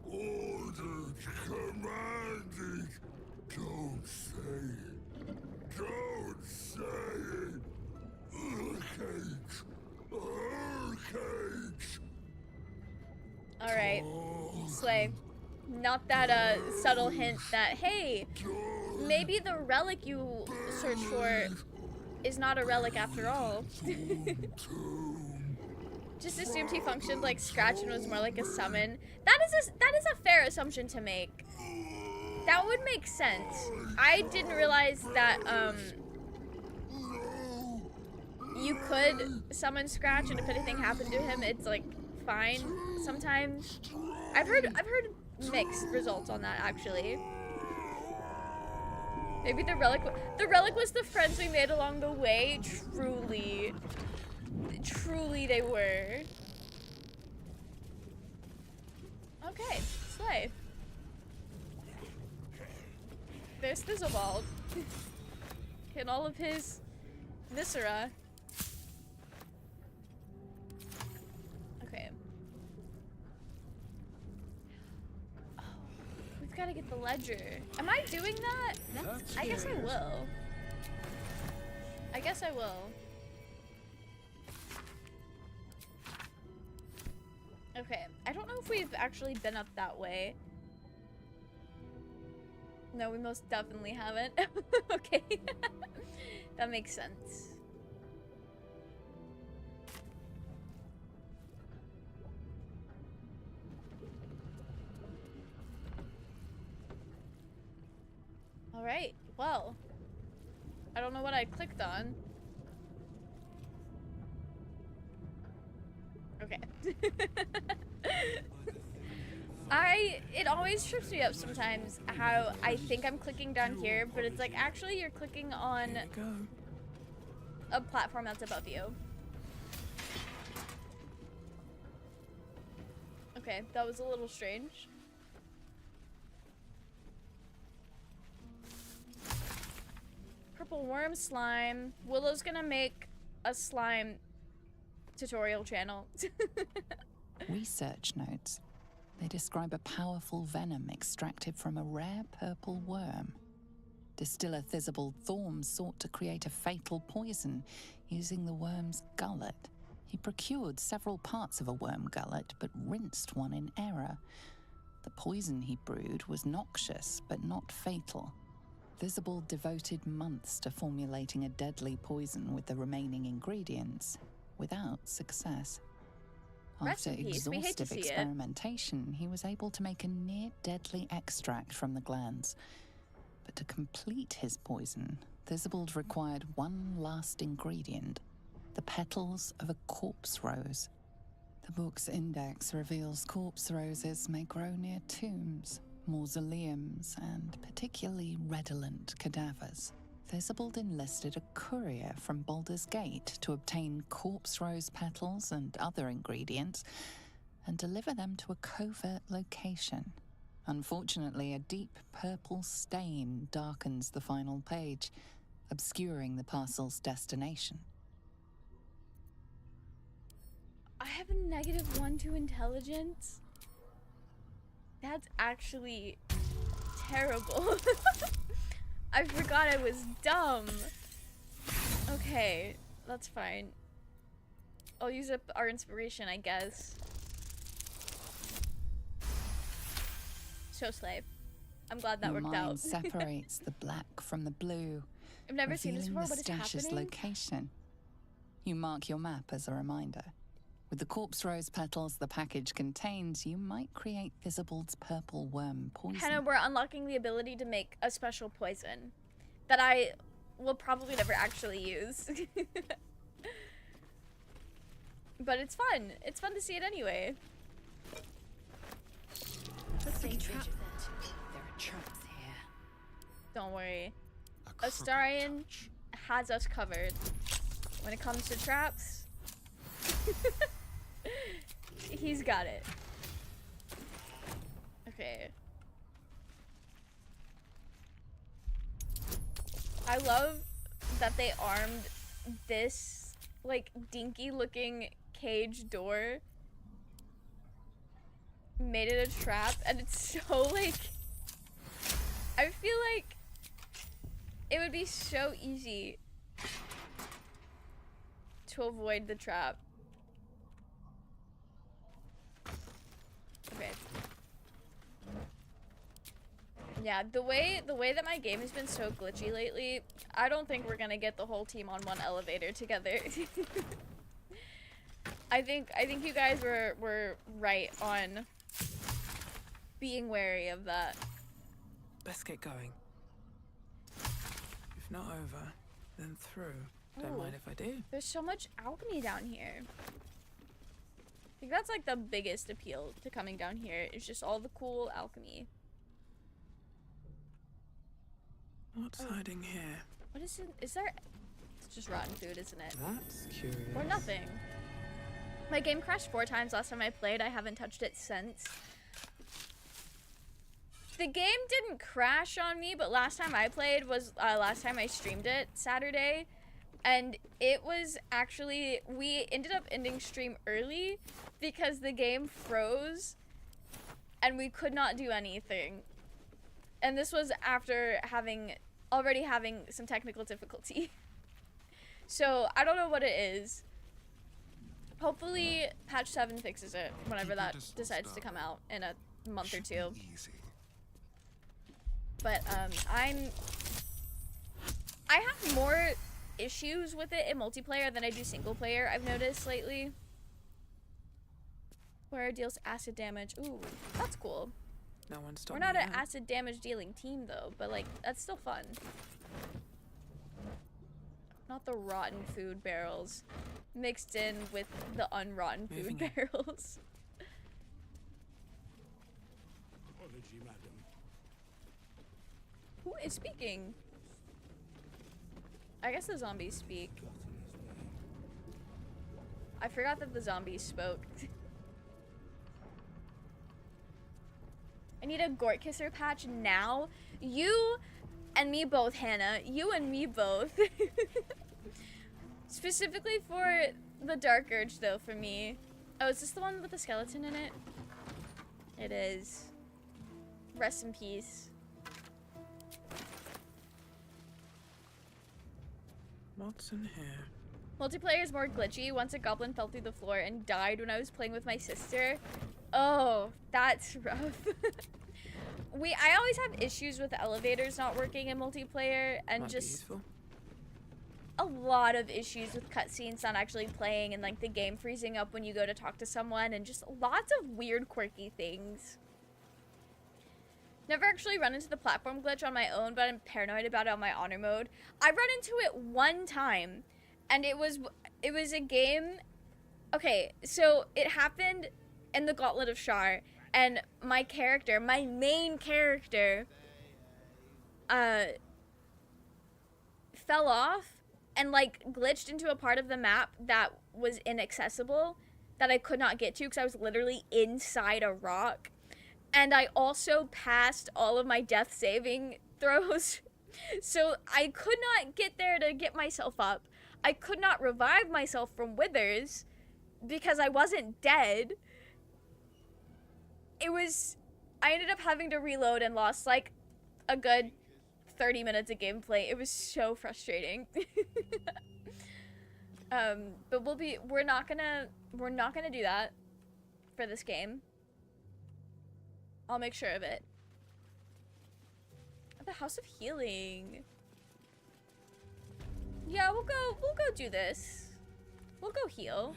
ordered, commanded. Don't say it. Don't say it. Earthquakes. Earthquakes. Alright. Slay. Not that subtle hint that, hey, maybe the relic you search for is not a relic after all. Just assumed he functioned like Scratch and was more like a summon. That is a fair assumption to make. That would make sense. I didn't realize that you could summon Scratch, and if anything happened to him, it's like fine. Sometimes I've heard mixed results on that, actually. Maybe the relic was the friends we made along the way. Truly they were. Okay, slay. There's Thizzlebald. In all of his viscera. Okay. Oh, we've got to get the ledger. Am I doing that? I guess I will. I guess I will. Okay, I don't know if we've actually been up that way. No, we most definitely haven't. Okay. That makes sense. Alright, well. I don't know what I clicked on. Okay. It always trips me up sometimes how I think I'm clicking down here, but it's like actually you're clicking on a platform that's above you. Okay, that was a little strange. Purple worm slime. Willow's gonna make a slime tutorial channel. Research notes. They describe a powerful venom extracted from a rare purple worm. Distiller Thizzlebald Thorm sought to create a fatal poison using the worm's gullet. He procured several parts of a worm gullet, but rinsed one in error. The poison he brewed was noxious, but not fatal. Thizzlebald devoted months to formulating a deadly poison with the remaining ingredients, without success. Rest After in peace. We hate to exhaustive see it. experimentation, he was able to make a near-deadly extract from the glands. But to complete his poison, Thizzlebald required one last ingredient, the petals of a corpse rose. The book's index reveals corpse roses may grow near tombs, mausoleums, and particularly redolent cadavers. Thizzlebald enlisted a courier from Baldur's Gate to obtain corpse rose petals and other ingredients and deliver them to a covert location. Unfortunately, a deep purple stain darkens the final page, obscuring the parcel's destination. I have a -1 to intelligence. That's actually terrible. I forgot I was dumb. Okay, that's fine. I'll use up our inspiration, I guess. So slay. I'm glad that Your worked mind out. separates the black from the blue, I've never seen this revealing before. the What is stash's happening? location. You mark your map as a reminder. With the corpse rose petals the package contains, you might create Visible's purple worm poison. Hannah, we're unlocking the ability to make a special poison that I will probably never actually use. But it's fun. It's fun to see it anyway. Let's take a trap. There are traps here. Don't worry. A Astarion has us covered. When it comes to traps, he's got it. Okay. I love that they armed this, like, dinky looking cage door. Made it a trap, and it's so, like, I feel like it would be so easy to avoid the trap. Okay. Yeah, the way that my game has been so glitchy lately, I don't think we're gonna get the whole team on one elevator together. I think you guys were right on being wary of that. Best get going. If not over, then through. Don't Ooh. mind if I do. There's so much alchemy down here. I think that's like the biggest appeal to coming down here, is just all the cool alchemy. What's hiding here? What is it? Is there... It's just rotten food, isn't it? That's curious. Or nothing. My game crashed 4 times last time I played. I haven't touched it since. The game didn't crash on me, but last time I played was last time I streamed it Saturday. And it was actually... We ended up ending stream early because the game froze and we could not do anything. And this was after already having some technical difficulty. So I don't know what it is. Hopefully patch 7 fixes it whenever that decides to come out in a month or two. But I have more issues with it in multiplayer than I do single player, I've noticed lately. Where it deals acid damage. Ooh, that's cool. No one stopped We're not me an now. acid damage dealing team though, but like that's still fun. Not the rotten food barrels mixed in with the unrotten food Moving in. barrels. Apology, madam. Who is speaking? I guess the zombies speak. I forgot that the zombies spoke. I need a Gort Kisser patch now. You and me both, Hannah. You and me both. Specifically for the Dark Urge, though, for me. Oh, is this the one with the skeleton in it? It is. Rest in peace. What's in here? Multiplayer is more glitchy. Once a goblin fell through the floor and died when I was playing with my sister. Oh, that's rough. I always have issues with elevators not working in multiplayer, and Might be just useful. a lot of issues with cutscenes not actually playing, and like the game freezing up when you go to talk to someone, and just lots of weird, quirky things. Never actually run into the platform glitch on my own, but I'm paranoid about it on my honor mode. I run into it one time, and it was a game. Okay, so it happened in the Gauntlet of Shar, and my main character, fell off and like glitched into a part of the map that was inaccessible, that I could not get to because I was literally inside a rock. And I also passed all of my death saving throws. So I could not get there to get myself up. I could not revive myself from withers because I wasn't dead. I ended up having to reload and lost like a good 30 minutes of gameplay. It was so frustrating. But we're not gonna do that for this game. I'll make sure of it. The House of Healing. Yeah, we'll go do this. We'll go heal.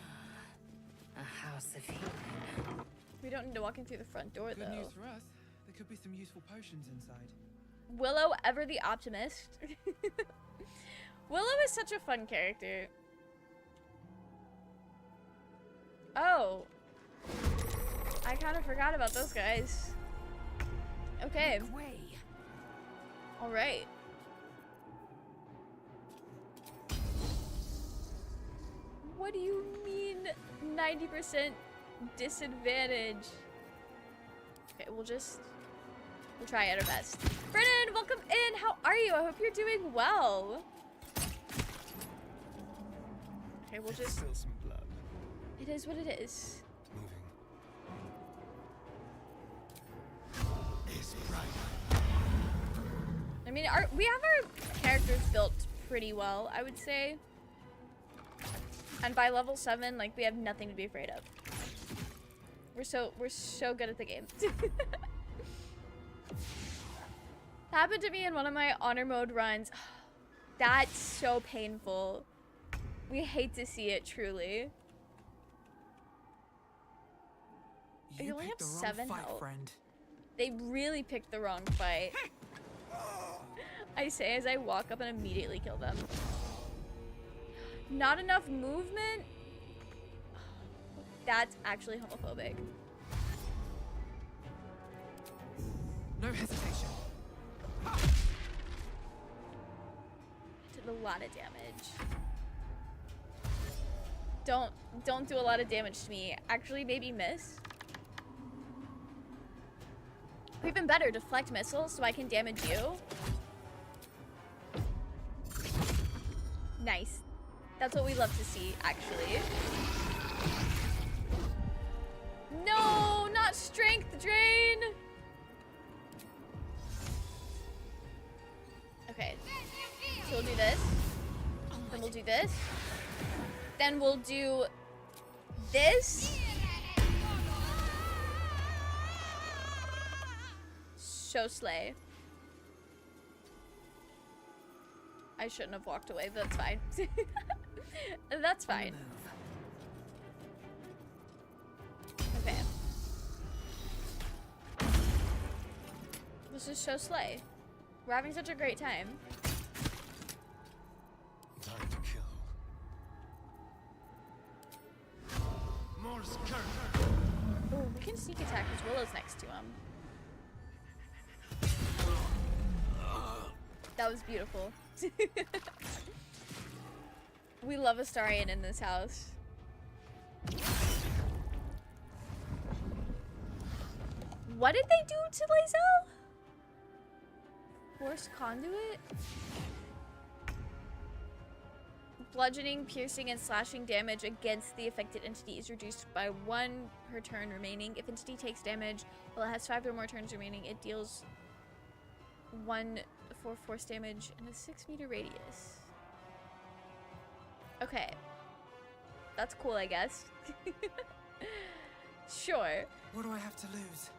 A house of healing. We don't need to walk in through the front door, Good though. news for us. There could be some useful potions inside. Willow, ever the optimist. Willow is such a fun character. Oh. I kind of forgot about those guys. Okay. Alright. What do you mean 90% disadvantage? Okay, we'll try at our best. Brennan, welcome in. How are you? I hope you're doing well. Okay, we'll just... Still some blood. It is what it is. Moving. It's bright. I mean, we have our characters built pretty well, I would say. And by level 7, like, we have nothing to be afraid of. We're so good at the game. Happened to me in one of my honor mode runs. That's so painful. We hate to see it, truly. You only have 7 health. Friend. They really picked the wrong fight. I say as I walk up and immediately kill them. Not enough movement? That's actually homophobic. No hesitation. Did a lot of damage. Don't do a lot of damage to me. Actually, maybe miss. Or even better, deflect missiles so I can damage you. Nice. That's what we love to see, actually. No, not strength drain. Okay. So we'll do this. Then we'll do this. Then we'll do this. So slay. I shouldn't have walked away, but that's fine. That's fine. Okay. This is so slay. We're having such a great time. Time to kill. More skirt. Oh, we can sneak attack because Willow's next to him. That was beautiful. We love Astarion in this house. What did they do to Lae'zel? Force conduit? Bludgeoning, piercing, and slashing damage against the affected entity is reduced by 1 per turn remaining. If entity takes damage while it has 5 or more turns remaining, it deals 1 for force damage in a 6-meter radius. Okay. That's cool, I guess. Sure. What do I have to lose?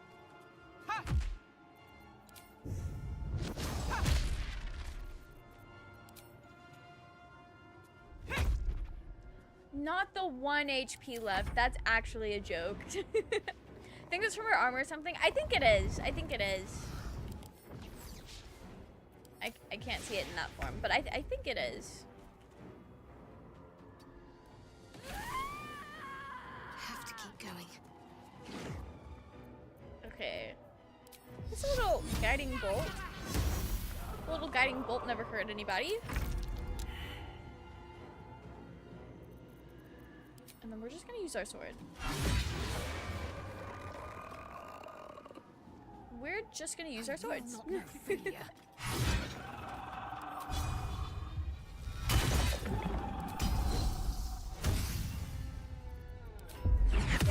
Not the 1 HP left. That's actually a joke. Think it's from her armor or something? I think it is. I think it is. I can't see it in that form, but I think it is. Have to keep going. Okay. This little guiding bolt. A little guiding bolt never hurt anybody. And then we're just gonna use our sword. We're just gonna use our swords. Yeah,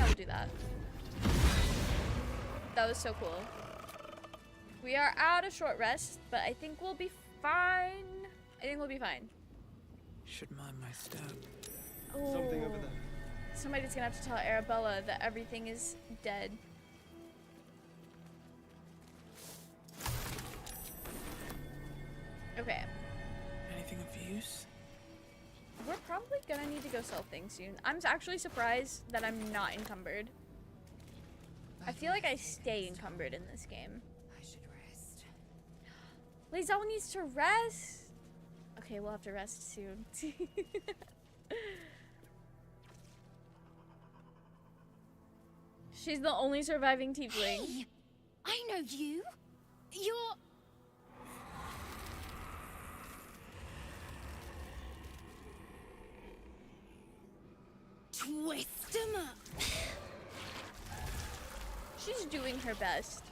we'll do that. That was so cool. We are out of short rest, but I think we'll be fine. I think we'll be fine. Should mind my step. Oh. Something over there. Somebody's gonna have to tell Arabella that everything is dead. Okay. Anything of use? We're probably gonna need to go sell things soon. I'm actually surprised that I'm not encumbered. I feel like I stay encumbered in this game. I should rest. Lae'zel needs to rest. Okay, we'll have to rest soon. She's the only surviving tiefling. Hey, I know you. You're... Twist 'em up. She's doing her best.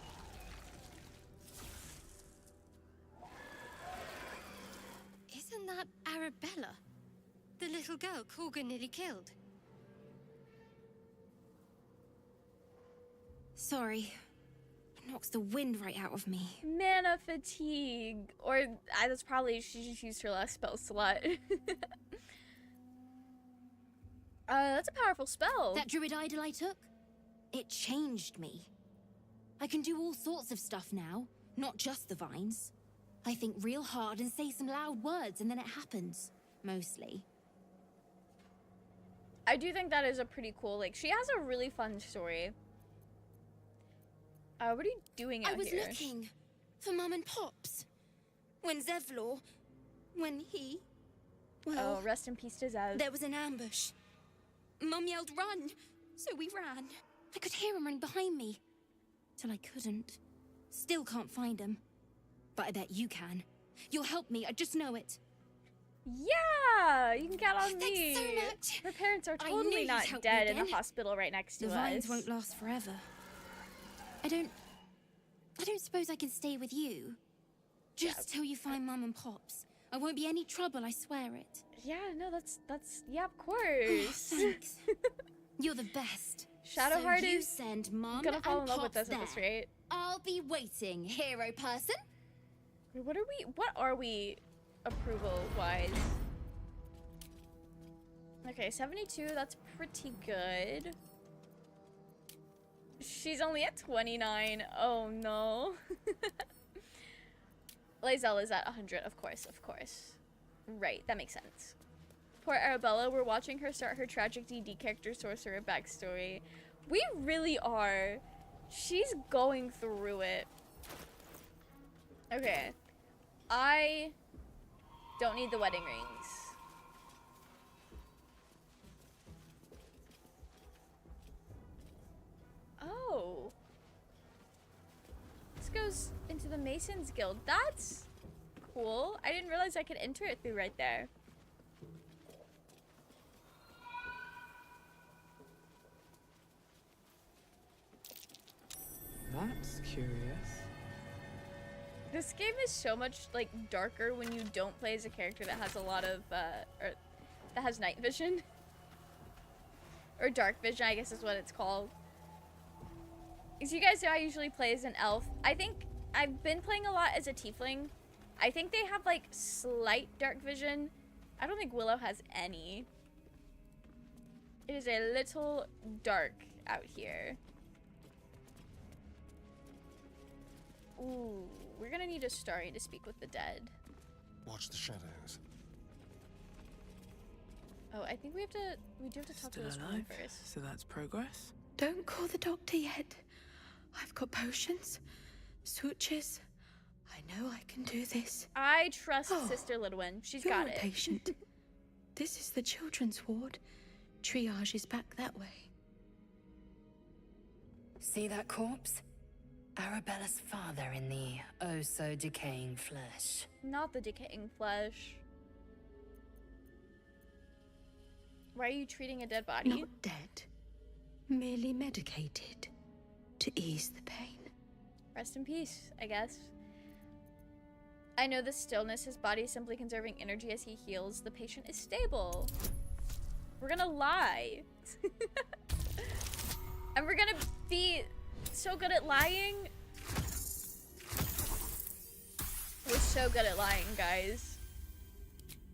Isn't that Arabella? The little girl Corgan nearly killed. Sorry. It knocks the wind right out of me. Mana fatigue. Or that's probably she just used her last spell slot. That's a powerful spell. That druid idol I took? It changed me. I can do all sorts of stuff now, not just the vines. I think real hard and say some loud words and then it happens. Mostly. I do think that is a pretty cool, like, she has a really fun story. What are you doing out here? I was looking for Mum and Pops. When Zevlor... When he... Well... Oh, rest in peace to Zev. There was an ambush. Mum yelled, run! So we ran. I could hear him running behind me. Till I couldn't. Still can't find him. But I bet you can. You'll help me, I just know it. Yeah! You can count on Thanks me. so much. Her parents are I knew totally you'd not help me dead in the again. hospital right next to The us. vines won't last forever. I don't suppose I can stay with you. Just till you find Mum and Pops. I won't be any trouble, I swear it. Yeah, no, that's yeah, of course. Thanks. You're the best. Shadowheart so you is send Mum gonna fall in and love with Pops us at this there. rate. I'll be waiting, hero person. Wait, what are we approval wise? Okay, 72, that's pretty good. She's only at 29. Oh no. Lae'zel is at 100, of course. Right, that makes sense. Poor Arabella, we're watching her start her tragic DD character sorcerer backstory. We really are. She's going through it. Okay. I don't need the wedding rings. Oh. This goes into the Masons Guild. That's cool. I didn't realize I could enter it through right there. That's curious. This game is so much like darker when you don't play as a character that has a lot of or that has night vision. Or dark vision, I guess is what it's called. As you guys know, I usually play as an elf. I think I've been playing a lot as a tiefling. I think they have like slight dark vision. I don't think Willow has any. It is a little dark out here. Ooh, we're gonna need a Stari to speak with the dead. Watch the shadows. Oh, I think we do have to talk to Still this woman alive, first. so that's progress. Don't call the doctor yet. I've got potions, sutures. I know I can do this. I trust Oh, Sister Lidwin. She's You're got a it. patient. This is the children's ward. Triage is back that way. See that corpse? Arabella's father in the oh-so-decaying flesh. Not the decaying flesh. Why are you treating a dead body? Not dead. Merely medicated. To ease the pain. Rest in peace, I guess. I know the stillness, his body is simply conserving energy as he heals. The patient is stable. We're gonna lie. And we're gonna be so good at lying. We're so good at lying, guys.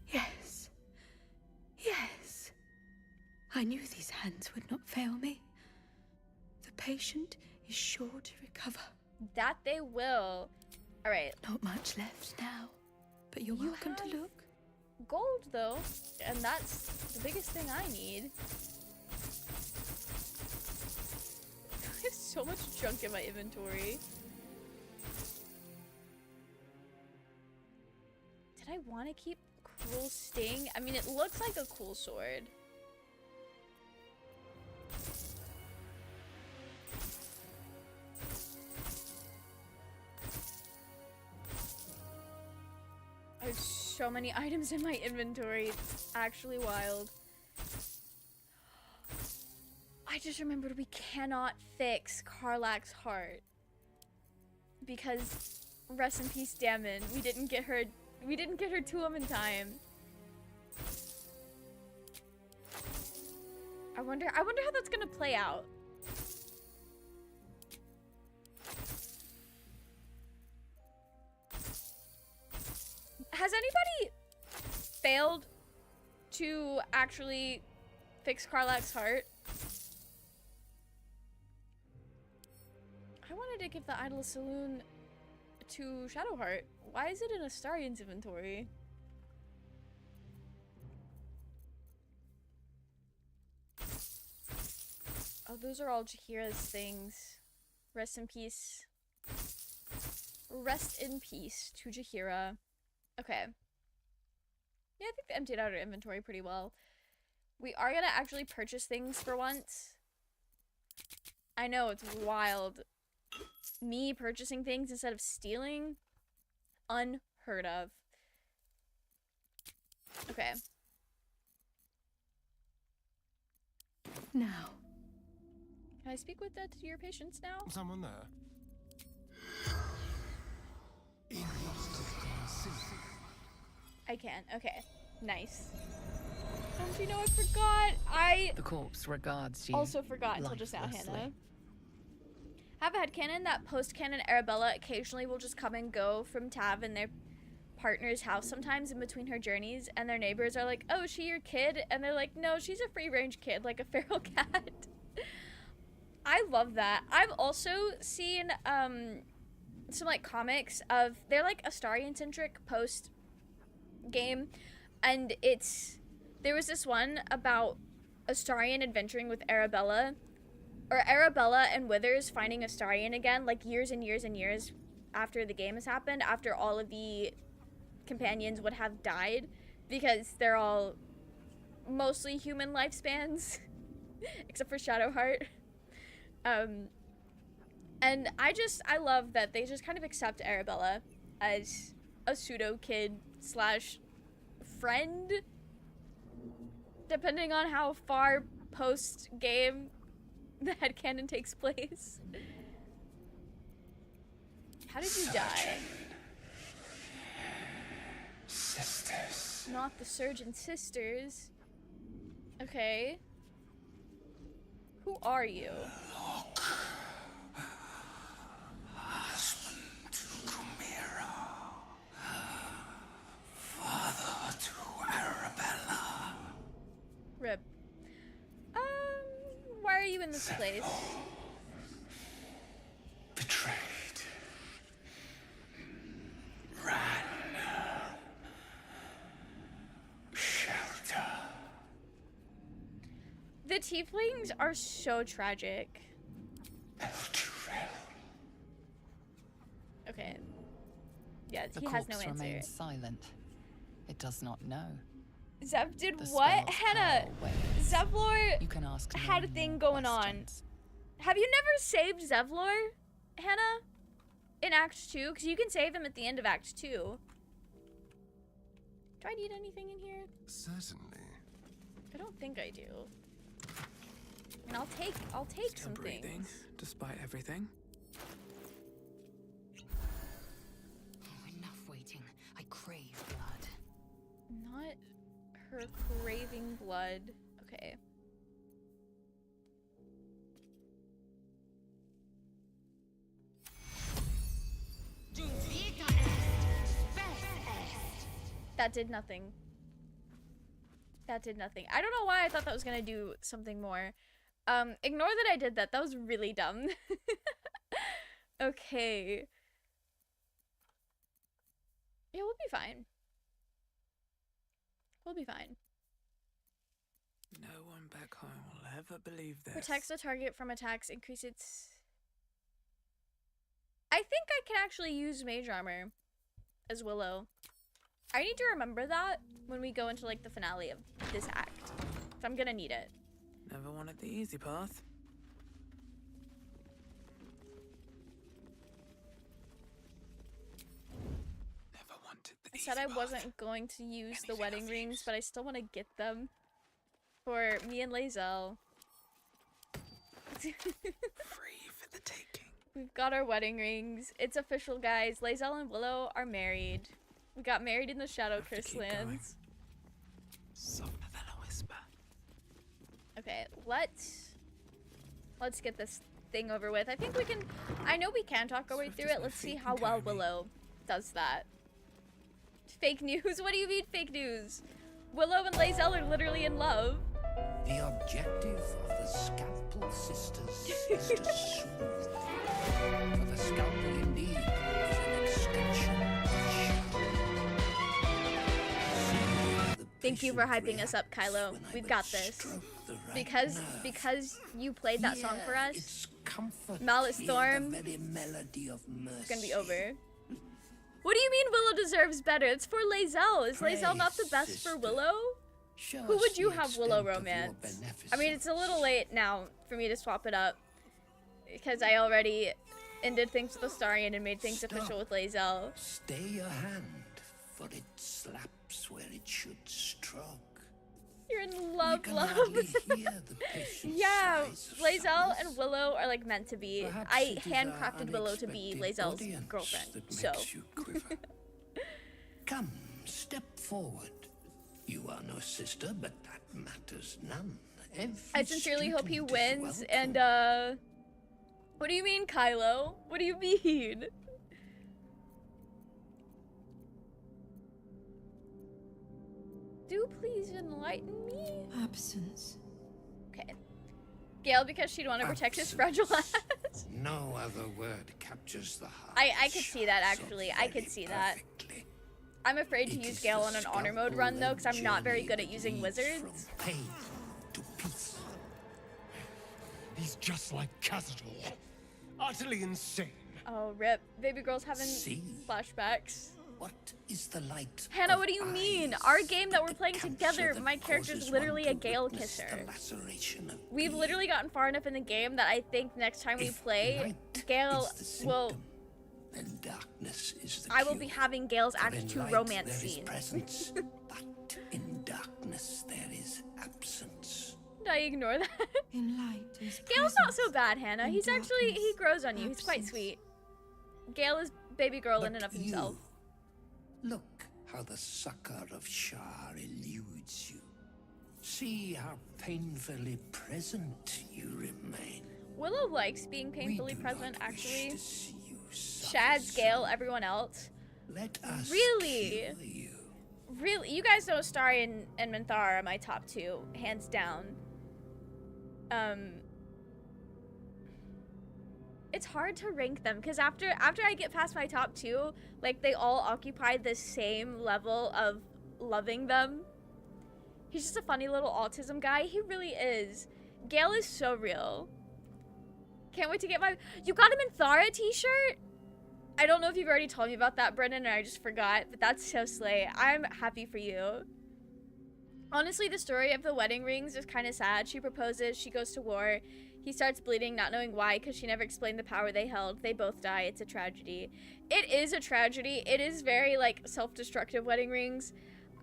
Yes. Yes. I knew these hands would not fail me. The patient is sure to recover. That they will. All right. Not much left now, but you're welcome to look. Gold, though, and that's the biggest thing I need. I have so much junk in my inventory. Did I want to keep Cruel Sting? I mean, it looks like a cool sword. I have so many items in my inventory. It's actually wild. I just remembered we cannot fix Karlach's heart. Because rest in peace, Damon. We didn't get her to him in time. I wonder how that's gonna play out. Has anybody failed to actually fix Karlach's heart? I wanted to give the Idol Saloon to Shadowheart. Why is it in Astarion's inventory? Oh, those are all Jaheira's things. Rest in peace. Rest in peace to Jaheira. Okay. Yeah, I think they emptied out our inventory pretty well. We are gonna actually purchase things for once. I know, it's wild. Me purchasing things instead of stealing? Unheard of. Okay. Now. Can I speak with that to your patients now? Someone there? I can. Okay. Nice. Don't you know I forgot? The corpse regards you. Also forgot until just now, lifelessly. Hannah. Have a headcanon that post-canon Arabella occasionally will just come and go from Tav and their partner's house sometimes in between her journeys, and their neighbors are like, oh, is she your kid? And they're like, no, she's a free-range kid, like a feral cat. I love that. I've also seen some like comics of, they're like Astarion-centric post-game, and there was this one about Astarion adventuring with Arabella, or Arabella and Withers finding Astarion again, like years and years and years after the game has happened, after all of the companions would have died, because they're all mostly human lifespans, except for Shadowheart. And I love that they just kind of accept Arabella as a pseudo kid / friend, depending on how far post game the headcanon takes place. How did you die? Sisters. Not the surgeon sisters. Okay. Who are you? Look. Husband to Chimera. Father to Arabella. Rip. Why are you in this place? Betrayed. Ran. Shelter. The tieflings are so tragic. Okay. Yeah, The he has no corpse answer. remains silent. It does not know. Zev did The what? spell's Hannah, power wanes. Zevlor You can ask had no a thing more going on. questions. Have you never saved Zevlor, Hannah? In Act 2? Because you can save him at the end of Act 2. Do I need anything in here? Certainly. I don't think I do. And I'll take some breathing, things. despite everything. Enough waiting. I crave blood. Not her craving blood. Okay. That did nothing. That did nothing. I don't know why I thought that was gonna do something more. Ignore that I did that. That was really dumb. Okay. Yeah, we'll be fine. We'll be fine. No one back home will ever believe this. Protects the target from attacks, increase its... I think I can actually use mage armor as Willow. I need to remember that when we go into like the finale of this act. So I'm gonna need it. Never wanted the easy path. Never wanted the I said I wasn't going to use the wedding rings, but I still want to get them for me and Lae'zel. Free for the taking. We've got our wedding rings. It's official, guys. Lae'zel and Willow are married. We got married in the Shadow Curse lands. Softer than a whisper. Okay, let's get this thing over with. I think we can. I know we can talk our way through it. Let's see how well Willow does that. Fake news? What do you mean fake news? Willow and Lae'zel are literally in love. The objective of the Scalpel Sisters is to soothe. For the scalpel indeed is an extension of shadow. Thank you for hyping us up, Kylo. We've got this. Because you played that song for us, Malice Storm is gonna be over. What do you mean Willow deserves better? It's for Lae'zel. Is Lae'zel not the best for Willow? Who would you have Willow romance? I mean, it's a little late now for me to swap it up, because I already ended things with Astarion and made things official with Lae'zel. Stay your hand, for it slaps where it should stroke. You're in love. Yeah, Lae'zel and Willow are like meant to be. I handcrafted Willow to be Lae'zel's girlfriend, so. Come, step forward. You are no sister, but that matters none. I sincerely hope he wins, and what do you mean, Kylo? What do you mean? Do please enlighten me? Absence. Okay. Gale, because she'd want to protect his fragile ass. No other word captures the heart. I could see that, actually. I could see that. I'm afraid to use Gale on an honor mode run, though, because I'm not very good at using wizards. Pain to peace. He's just like Cassidy. Utterly insane. Oh, rip. Baby girl's having flashbacks. What is the light? Hannah, what do you mean? Our game that we're playing together, my character's literally a Gale kisser. We've literally gotten far enough in the game that I think next time we play, Gale will... Then darkness is the I will be having Gale's Act 2 romance scene. But in darkness there is absence. Did I ignore that? In light is Gale's not so bad, Hannah. He's actually, he grows on you. He's quite sweet. Gale is baby girl in and of himself. Look how the succor of Shar eludes you. See how painfully present you remain. Willow likes being painfully present, actually. Shad, Gale, everyone else. Let us really? Really? You guys know Astarion and Minthara are my top two, hands down. It's hard to rank them because after I get past my top two, like they all occupy the same level of loving them. He's just a funny little autism guy. He really is. Gale is so real. Can't wait to get my... You got a Minthara t-shirt? I don't know if you've already told me about that, Brennan, and I just forgot, but that's so slay. I'm happy for you. Honestly, the story of the wedding rings is kind of sad. She proposes, she goes to war. He starts bleeding, not knowing why, because she never explained the power they held. They both die. It's a tragedy. It is a tragedy. It is very, like, self-destructive wedding rings.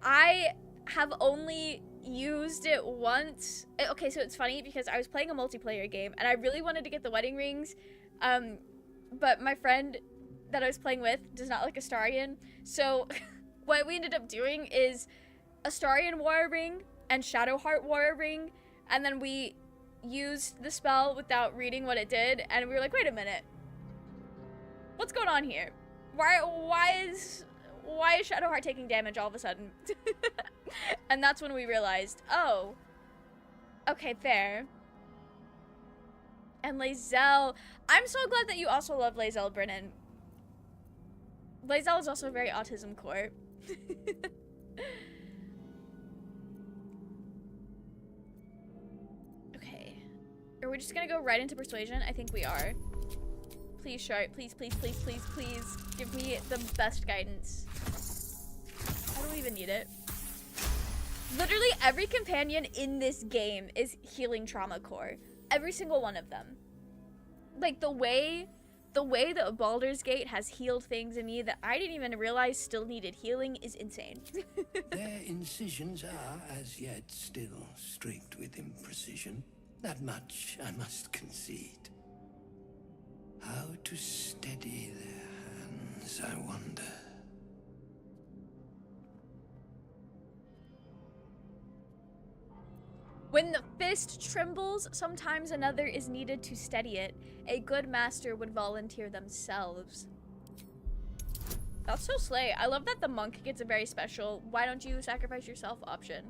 I have only used it once. Okay, so it's funny because I was playing a multiplayer game, and I really wanted to get the wedding rings, but my friend that I was playing with does not like Astarion. So what we ended up doing is Astarion wore a ring and Shadowheart wore a ring, and then we used the spell without reading what it did, and we were like, wait a minute, what's going on here? Why why is Shadowheart taking damage all of a sudden? And that's when we realized, oh, okay, fair. And Lae'zel, I'm so glad that you also love Lae'zel, Brennan. Lae'zel is also very autism core. Okay. Are we just gonna go right into persuasion? I think we are. Please, Sharp. Please, please, please, please, please. Give me the best guidance. I don't even need it. Literally every companion in this game is healing trauma core. Every single one of them. Like the way that Baldur's Gate has healed things in me that I didn't even realize still needed healing is insane. Their incisions are, as yet, still streaked with imprecision. That much I must concede. How to steady their hands, I wonder. When the fist trembles, sometimes another is needed to steady it. A good master would volunteer themselves. That's so slay. I love that the monk gets a very special, why don't you sacrifice yourself option.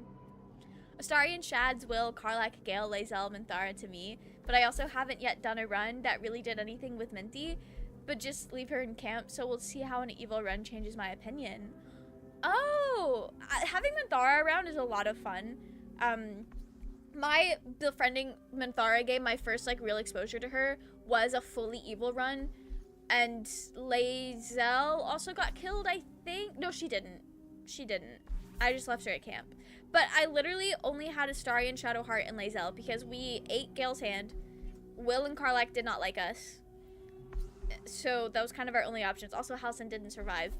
Astarion, Shads, Will, Karlach, Gale, Lae'zel, Minthara to me, but I also haven't yet done a run that really did anything with Minty, but just leave her in camp, so we'll see how an evil run changes my opinion. Oh, having Minthara around is a lot of fun. My befriending Minthara game, my first like real exposure to her was a fully evil run, and Lae'zel also got killed, I think. No, she didn't. She didn't. I just left her at camp. But I literally only had Astarion, Shadowheart, and Lae'zel because we ate Gale's hand. Will and Karlach did not like us, so that was kind of our only options. Also, Halsin didn't survive.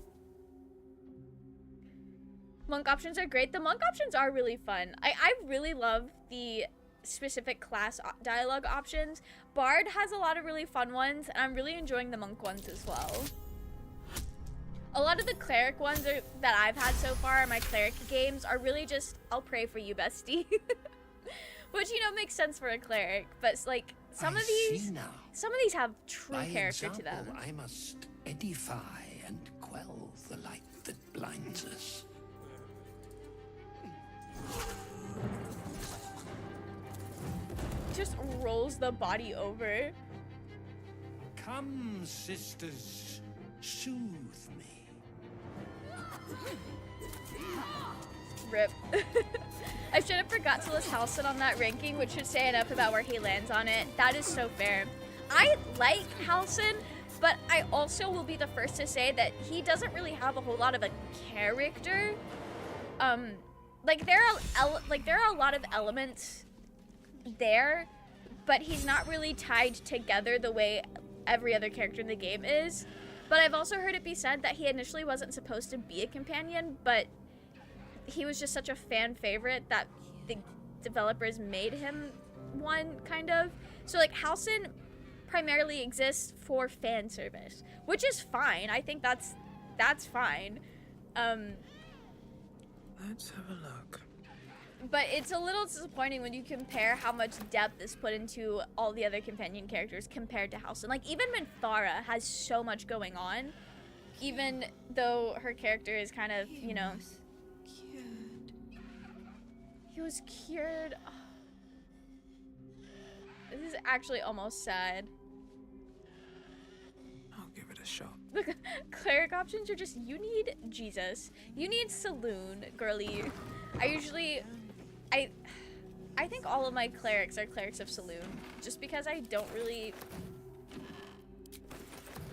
Monk options are great. The monk options are really fun. I really love the specific class dialogue options. Bard has a lot of really fun ones, and I'm really enjoying the monk ones as well. A lot of the cleric ones that I've had so far, my cleric games, are really just, I'll pray for you, bestie. Which, you know, makes sense for a cleric, but like, some of these have true character to them. I must edify and quell the light that blinds us. Just rolls the body over. Come, sisters, soothe me. Rip. I should have forgot to list Halsin on that ranking, which should say enough about where he lands on it. That is so fair. I like Halsin, but I also will be the first to say that he doesn't really have a whole lot of a character. Like there are a lot of elements there, but he's not really tied together the way every other character in the game is. But I've also heard it be said that he initially wasn't supposed to be a companion, but he was just such a fan favorite that the developers made him one, kind of. So like Halsin primarily exists for fan service, which is fine. I think that's fine. Let's have a look. But it's a little disappointing when you compare how much depth is put into all the other companion characters compared to Halsin. Like, even Minthara has so much going on, even though her character is kind of, you know... He was cured. Oh. This is actually almost sad. I'll give it a shot. Look, cleric options are just, you need Jesus. You need Saloon, girly. I think all of my clerics are clerics of Saloon, just because I don't really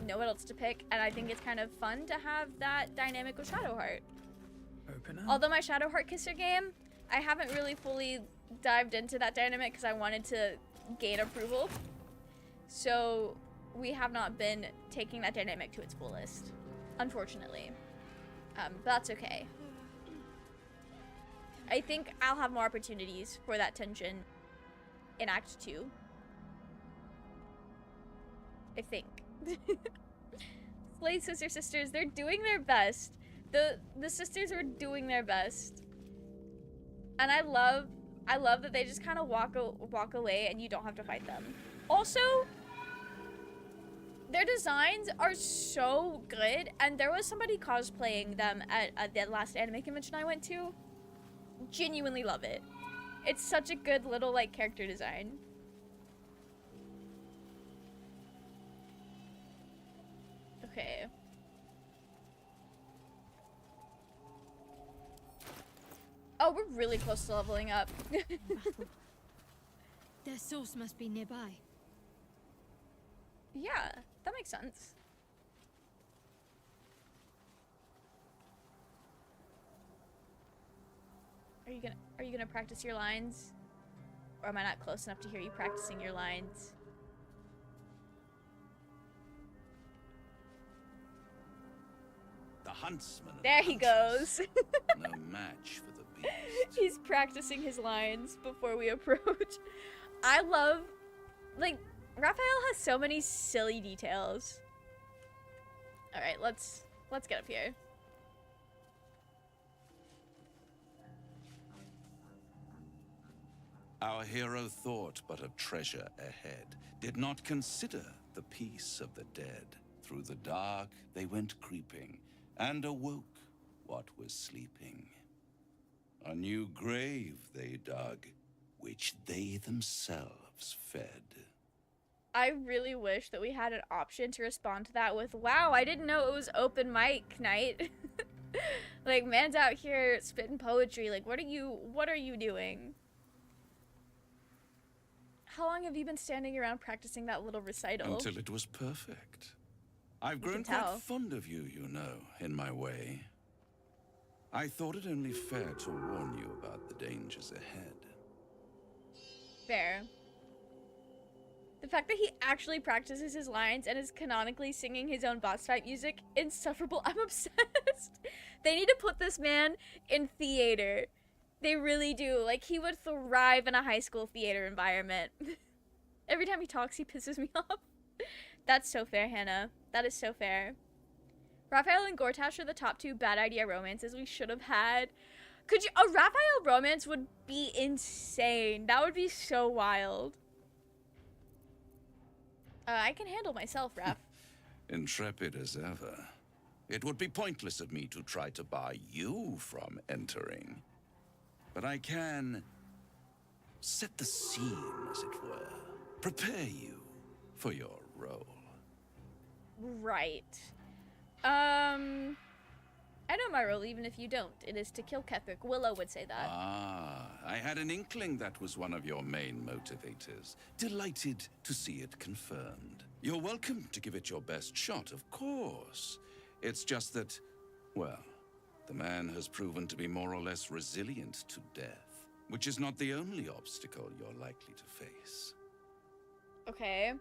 know what else to pick, and I think it's kind of fun to have that dynamic with Shadowheart. Although my Shadowheart Kisser game, I haven't really fully dived into that dynamic because I wanted to gain approval. So we have not been taking that dynamic to its fullest, unfortunately. But that's okay. I think I'll have more opportunities for that tension in Act 2. I think. Slay sisters, they're doing their best. The sisters are doing their best. And I love that they just kind of walk away and you don't have to fight them. Also, Their designs are so good, and there was somebody cosplaying them at the last anime convention I went to. Genuinely love it. It's such a good little, like, character design. Okay. Oh, we're really close to leveling up. Their source must be nearby. Yeah, that makes sense. Are you gonna practice your lines? Or am I not close enough to hear you practicing your lines? The huntsman. There he goes. No match for the beast. He's practicing his lines before we approach. I love, like, Raphael has so many silly details. All right, let's get up here. Our hero thought but of treasure ahead, did not consider the peace of the dead. Through the dark they went creeping, and awoke what was sleeping. A new grave they dug, which they themselves fed. I really wish that we had an option to respond to that with, wow, I didn't know it was open mic night. Like, man's out here spitting poetry. Like, what are you doing? How long have you been standing around practicing that little recital? Until it was perfect. I've You grown can quite tell. fond of you, you know, in my way. I thought it only fair to warn you about the dangers ahead. Fair. The fact that he actually practices his lines and is canonically singing his own boss fight music, insufferable. I'm obsessed. They need to put this man in theater. They really do. Like, he would thrive in a high school theater environment. Every time he talks, he pisses me off. That's so fair, Hannah. That is so fair. Raphael and Gortash are the top 2 bad idea romances we should have had. Could you... A Raphael romance would be insane. That would be so wild. I can handle myself, Raph. Intrepid as ever. It would be pointless of me to try to bar you from entering. But I can set the scene, as it were. Prepare you for your role. Right. I know my role, even if you don't. It is to kill Ketherick. Willow would say that. Ah, I had an inkling that was one of your main motivators. Delighted to see it confirmed. You're welcome to give it your best shot, of course. It's just that, well, the man has proven to be more or less resilient to death, which is not the only obstacle you're likely to face. Okay.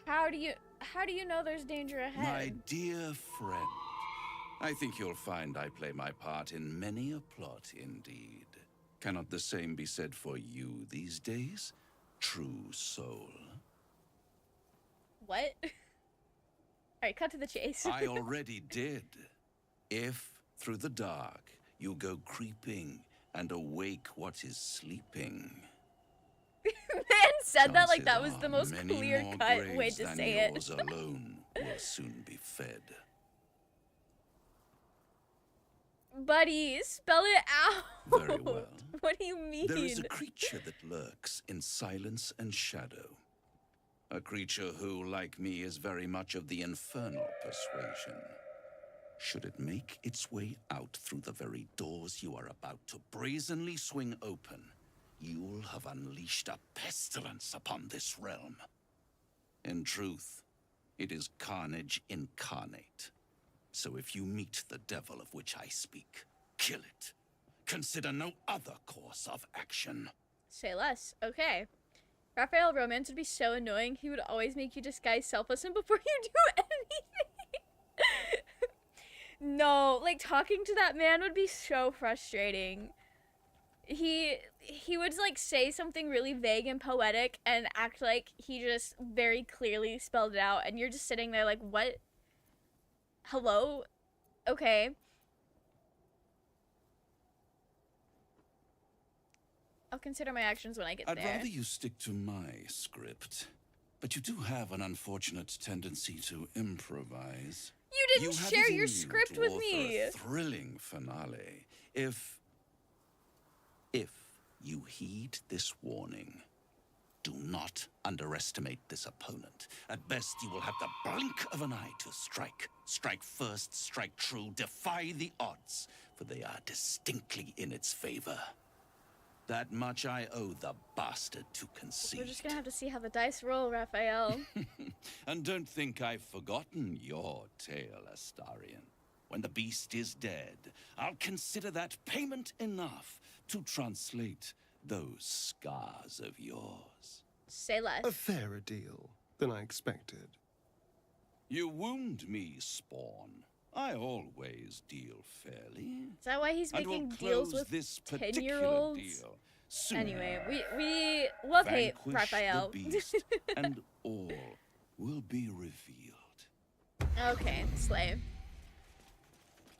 How do you know there's danger ahead? My dear friend, I think you'll find I play my part in many a plot indeed. Cannot the same be said for you these days, true soul? What? Alright, cut to the chase. I already did. If, through the dark, you go creeping and awake what is sleeping. Man said that like that chances was the are most many clear-cut more way graves to than say it. yours alone will soon be fed. Buddy, spell it out. Very well. What do you mean? There is a creature that lurks in silence and shadow. A creature who, like me, is very much of the infernal persuasion. Should it make its way out through the very doors you are about to brazenly swing open, you'll have unleashed a pestilence upon this realm. In truth, it is carnage incarnate. So if you meet the devil of which I speak, kill it. Consider no other course of action. Say less. Okay. Raphael romance would be so annoying. He would always make you disguise selflessness before you do anything. No, like, talking to that man would be so frustrating. He would, like, say something really vague and poetic and act like he just very clearly spelled it out, and you're just sitting there like, what? Hello? Okay. I'll consider my actions when I get I'd there. rather you stick to my script. But you do have an unfortunate tendency to improvise. You didn't have share it in your you script to with author me. a thrilling finale. If you heed this warning, do not underestimate this opponent. At best, you will have the blink of an eye to strike. Strike first, strike true, defy the odds, for they are distinctly in its favor. That much I owe the bastard to concede. We're just gonna have to see how the dice roll, Raphael. And don't think I've forgotten your tale, Astarion. When the beast is dead, I'll consider that payment enough to translate those scars of yours. Say less. A fairer deal than I expected. You wound me, Spawn. I always deal fairly. Is that why he's And making we'll deals close with this particular 10-year-olds? deal soon. Anyway, we love hate Vanquish Raphael. the beast, and all will be revealed. Okay, slay.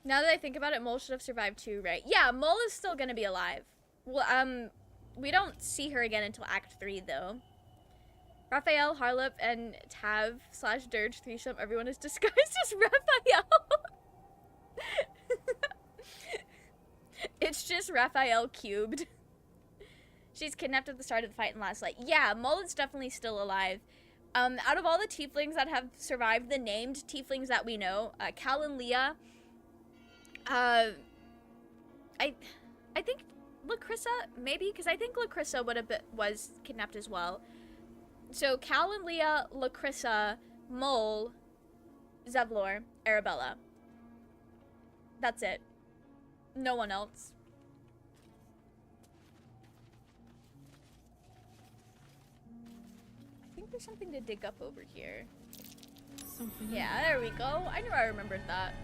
Now that I think about it, Mole should have survived too, right? Yeah, Mole is still gonna be alive. Well, we don't see her again until Act 3, though. Raphael, Harlop, and Tav/Dirge threesome. Everyone is disguised as Raphael. It's just Raphael cubed. She's kidnapped at the start of the fight in Last Light. Yeah, Mullet's definitely still alive. Out of all the tieflings that have survived, the named tieflings that we know, Cal and Leah, I think Lacrissa, maybe, because I think Lacrissa was kidnapped as well. So Cal and Leah, Lacrissa, Mole, Zevlor, Arabella. That's it. No one else. I think there's something to dig up over here. Something. Yeah, there we go. I knew I remembered that.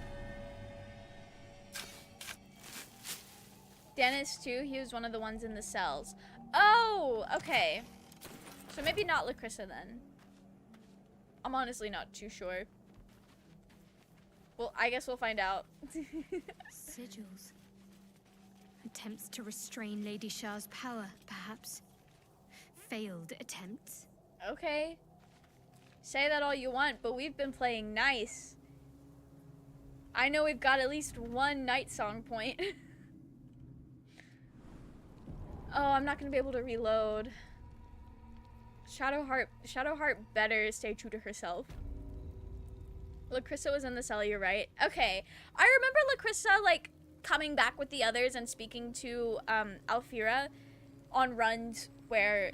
Dennis, too. He was one of the ones in the cells. Oh, okay. So maybe not Lacrissa then. I'm honestly not too sure. Well, I guess we'll find out. Sigils. Attempts to restrain Lady Shah's power, perhaps. Failed attempts. Okay. Say that all you want, but we've been playing nice. I know we've got at least one night song point. Oh, I'm not gonna be able to reload. Shadowheart better stay true to herself. Lacrissa was in the cell, you're right. Okay. I remember Lacrissa, like, coming back with the others and speaking to, Alfira on runs where,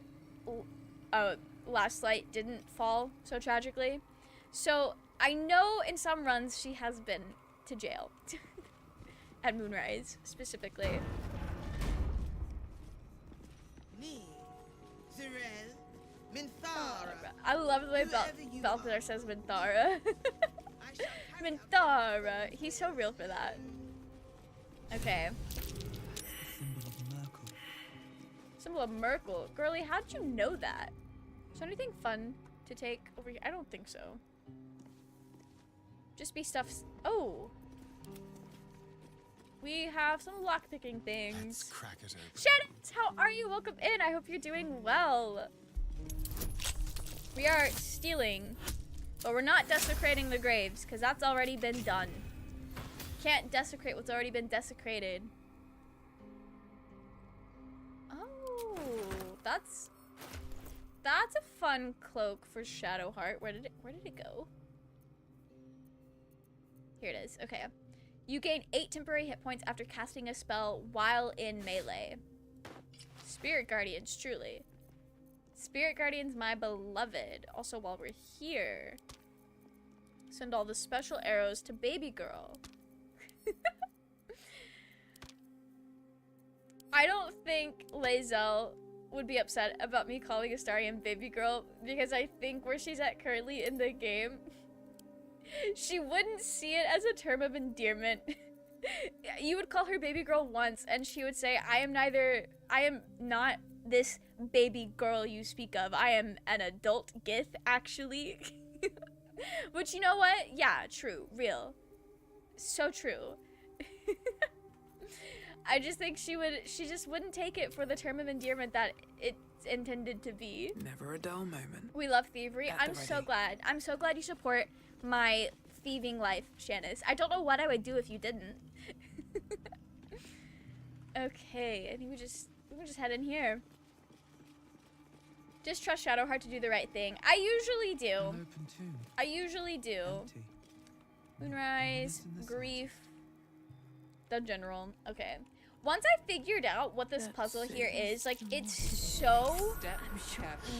Last Light didn't fall so tragically. So, I know in some runs she has been to jail. At Moonrise, specifically. Me, Zerel, Minthara. I love the way Balthazar says Minthara. Minthara. He's so real for that. Okay. Symbol of Merkel. Girly, how'd you know that? Is there anything fun to take over here? I don't think so. Just be stuff. Oh. We have some lockpicking things. Let's crack it open. Shannon, how are you? Welcome in. I hope you're doing well. We are stealing, but we're not desecrating the graves, because that's already been done. Can't desecrate what's already been desecrated. Oh, that's a fun cloak for Shadowheart. Where did it go? Here it is. Okay. You gain 8 temporary hit points after casting a spell while in melee. Spirit Guardians, truly. Spirit Guardians, my beloved. Also, while we're here, send all the special arrows to Baby Girl. I don't think Lae'zel would be upset about me calling Astarion Baby Girl, because I think where she's at currently in the game, she wouldn't see it as a term of endearment. You would call her Baby Girl once, and she would say, I am not this baby girl you speak of. I am an adult Gith, actually. Which, you know what? Yeah, true. Real. So true. I just think she just wouldn't take it for the term of endearment that it's intended to be. Never a dull moment. We love thievery. At the I'm so ready. glad. I'm so glad you support my thieving life, Shanice. I don't know what I would do if you didn't. Okay, I think we can just head in here. Just trust Shadowheart to do the right thing. I usually do. An open tomb. I usually do. Empty. Moonrise, grief, dungeon roll. Okay. Once I figured out what this puzzle here is, like, it's so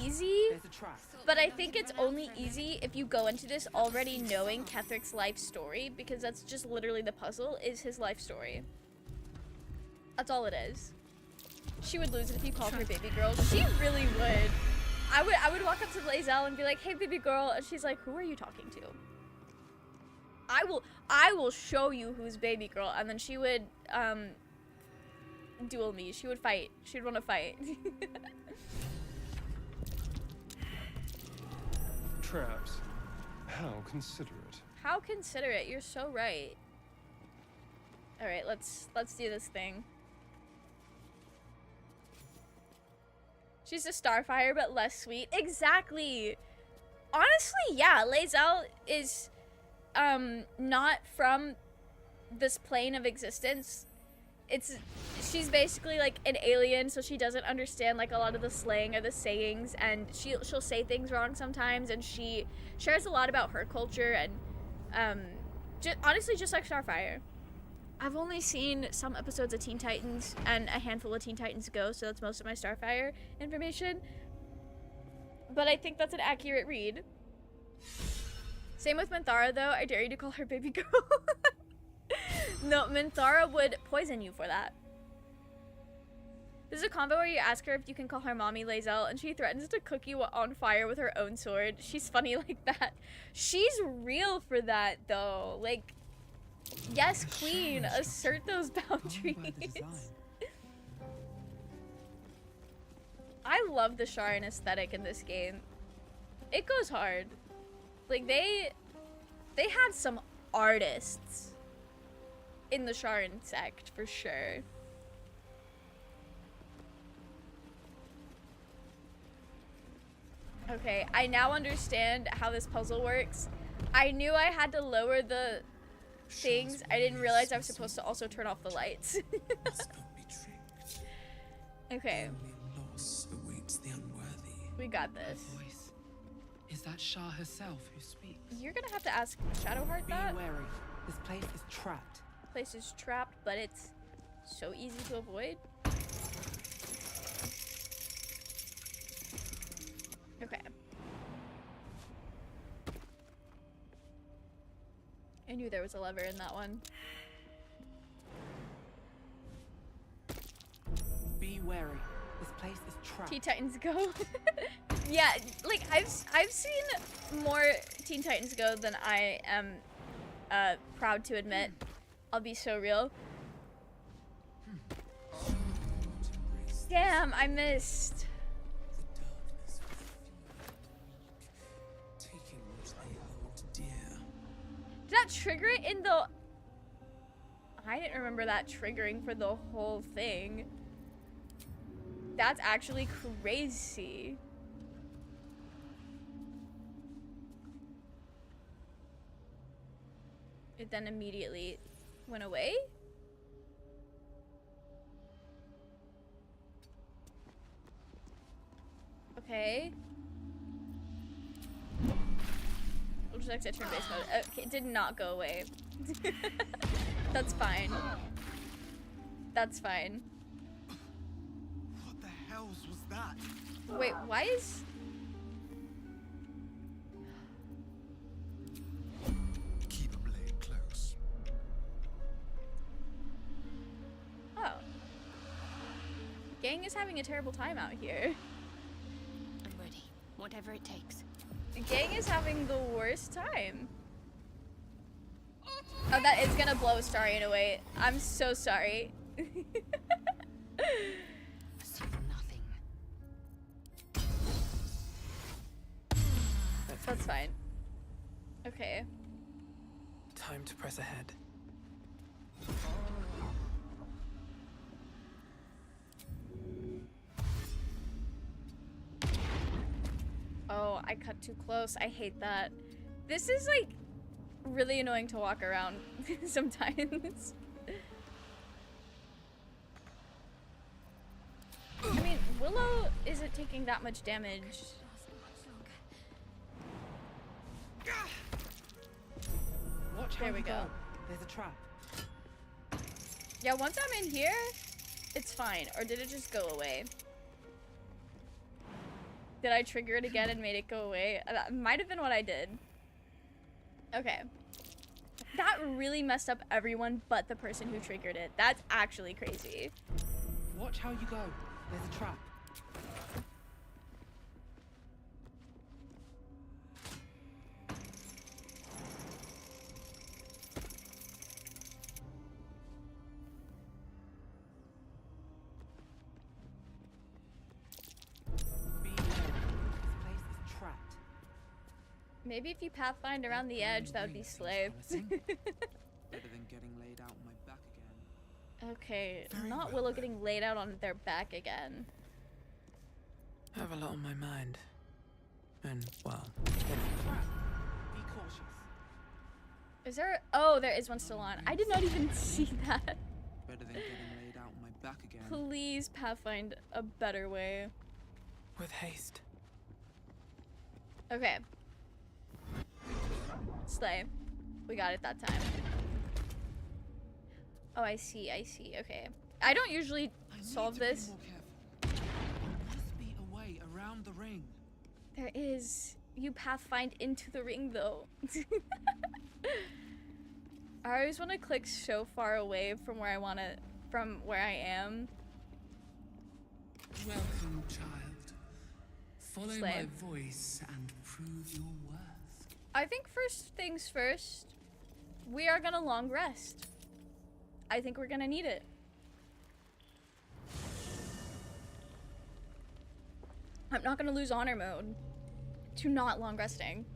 easy. But I think it's only easy if you go into this already knowing Kethric's life story, because that's just literally the puzzle, is his life story. That's all it is. She would lose it if you called her baby girl. She really would. I would walk up to Lae'zel and be like, "Hey, baby girl," and she's like, "Who are you talking to?" I will show you who's baby girl, and then she would duel me. She would fight. She'd want to fight. Traps. How considerate. How considerate. You're so right. All right, let's do this thing. She's a Starfire, but less sweet. Exactly. Honestly, yeah, Lae'zel is not from this plane of existence. She's basically like an alien, so she doesn't understand like a lot of the slang or the sayings, and she'll say things wrong sometimes, and she shares a lot about her culture, and honestly just like Starfire. I've only seen some episodes of Teen Titans and a handful of Teen Titans Go, so that's most of my Starfire information. But I think that's an accurate read. Same with Minthara, though. I dare you to call her baby girl. No, Minthara would poison you for that. There's a combo where you ask her if you can call her mommy Lae'zel, and she threatens to cook you on fire with her own sword. She's funny like that. She's real for that, though. Like, yes, queen, assert those boundaries. I love the Sharan aesthetic in this game. It goes hard. Like, they had some artists in the Sharan sect, for sure. Okay, I now understand how this puzzle works. I knew I had to lower the things. I didn't realize I was supposed to also turn off the lights. Okay. Loss awaits the unworthy. We got this. Voice. Is that Shah herself who speaks? You're gonna have to ask Shadowheart that. Be wary. This place is trapped. Place is trapped, but it's so easy to avoid. Okay. I knew there was a lever in that one. Be wary. This place is trapped. Teen Titans Go. Yeah, like I've seen more Teen Titans Go than I am proud to admit. I'll be so real. Damn, I missed. Taking what they hold dear. Did that trigger it in the... I didn't remember that triggering for the whole thing. That's actually crazy. It then immediately went away? Okay. We'll just exit turn-based mode. Okay, it did not go away. That's fine. That's fine. What the hells was that? Wait, why is... Keep a blade close. Oh. Gang is having a terrible time out here. I'm ready. Whatever it takes. Gang is having the worst time. Oh, that is gonna blow Astarion away. I'm so sorry. That's fine. Okay. Time to press ahead. Oh, I cut too close. I hate that. This is like really annoying to walk around sometimes. I mean, Willow isn't taking that much damage. Watch There how we you go. There's a trap. Yeah, once I'm in here, it's fine. Or did it just go away? Did I trigger it again and made it go away? That might have been what I did. Okay. That really messed up everyone but the person who triggered it. That's actually crazy. Watch how you go. There's a trap. Maybe if you pathfind around the edge, that would be slay. Better than getting laid out on my back again. Okay, not Willow getting laid out on their back again. I have a lot on my mind. And, well, be cautious. Is there? Oh, there is one still on. I did not even see that. Better than getting laid out on my back again. Please pathfind a better way. With haste. Okay. Slay. We got it that time. Oh, I see, okay. I don't usually solve this. There must be a way around the ring. There is. You pathfind into the ring, though. I always want to click so far away from where I am. Welcome, child. Follow Slay. my voice and prove your worth. I think first things first, we are gonna long rest. I think we're gonna need it. I'm not gonna lose honor mode to not long resting.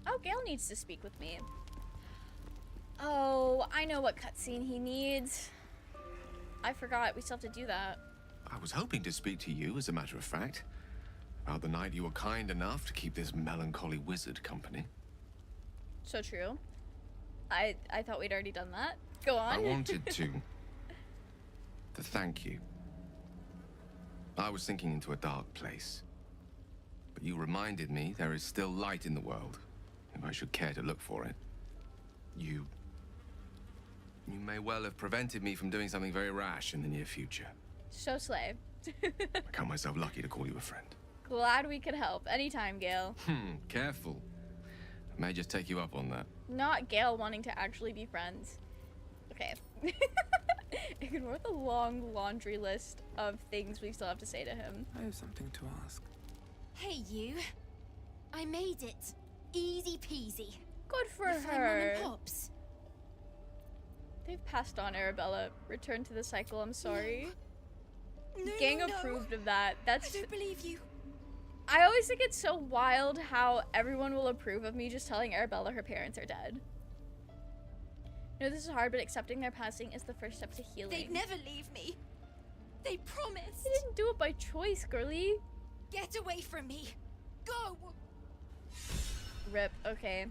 Oh, Gale needs to speak with me. Oh, I know what cutscene he needs. I forgot, we still have to do that. I was hoping to speak to you, as a matter of fact, about the night you were kind enough to keep this melancholy wizard company. So true. I thought we'd already done that. Go on. I wanted to thank you. I was sinking into a dark place, but you reminded me there is still light in the world, if I should care to look for it. You may well have prevented me from doing something very rash in the near future. So slay. I count myself lucky to call you a friend. Glad we could help. Anytime, Gale. Careful. I may just take you up on that. Not Gale wanting to actually be friends. Okay. Ignore the long laundry list of things we still have to say to him. I have something to ask. Hey, you. I made it. Easy peasy. Good for You find Mum her. and Pops? They've passed on Arabella. Return to the cycle, I'm sorry. No, Gang no, no. approved of that. That's. I don't believe you. I always think it's so wild how everyone will approve of me just telling Arabella her parents are dead. No, this is hard, but accepting their passing is the first step to healing. They'd never leave me. They promised. They didn't do it by choice, girly. Get away from me. Go. Rip, okay.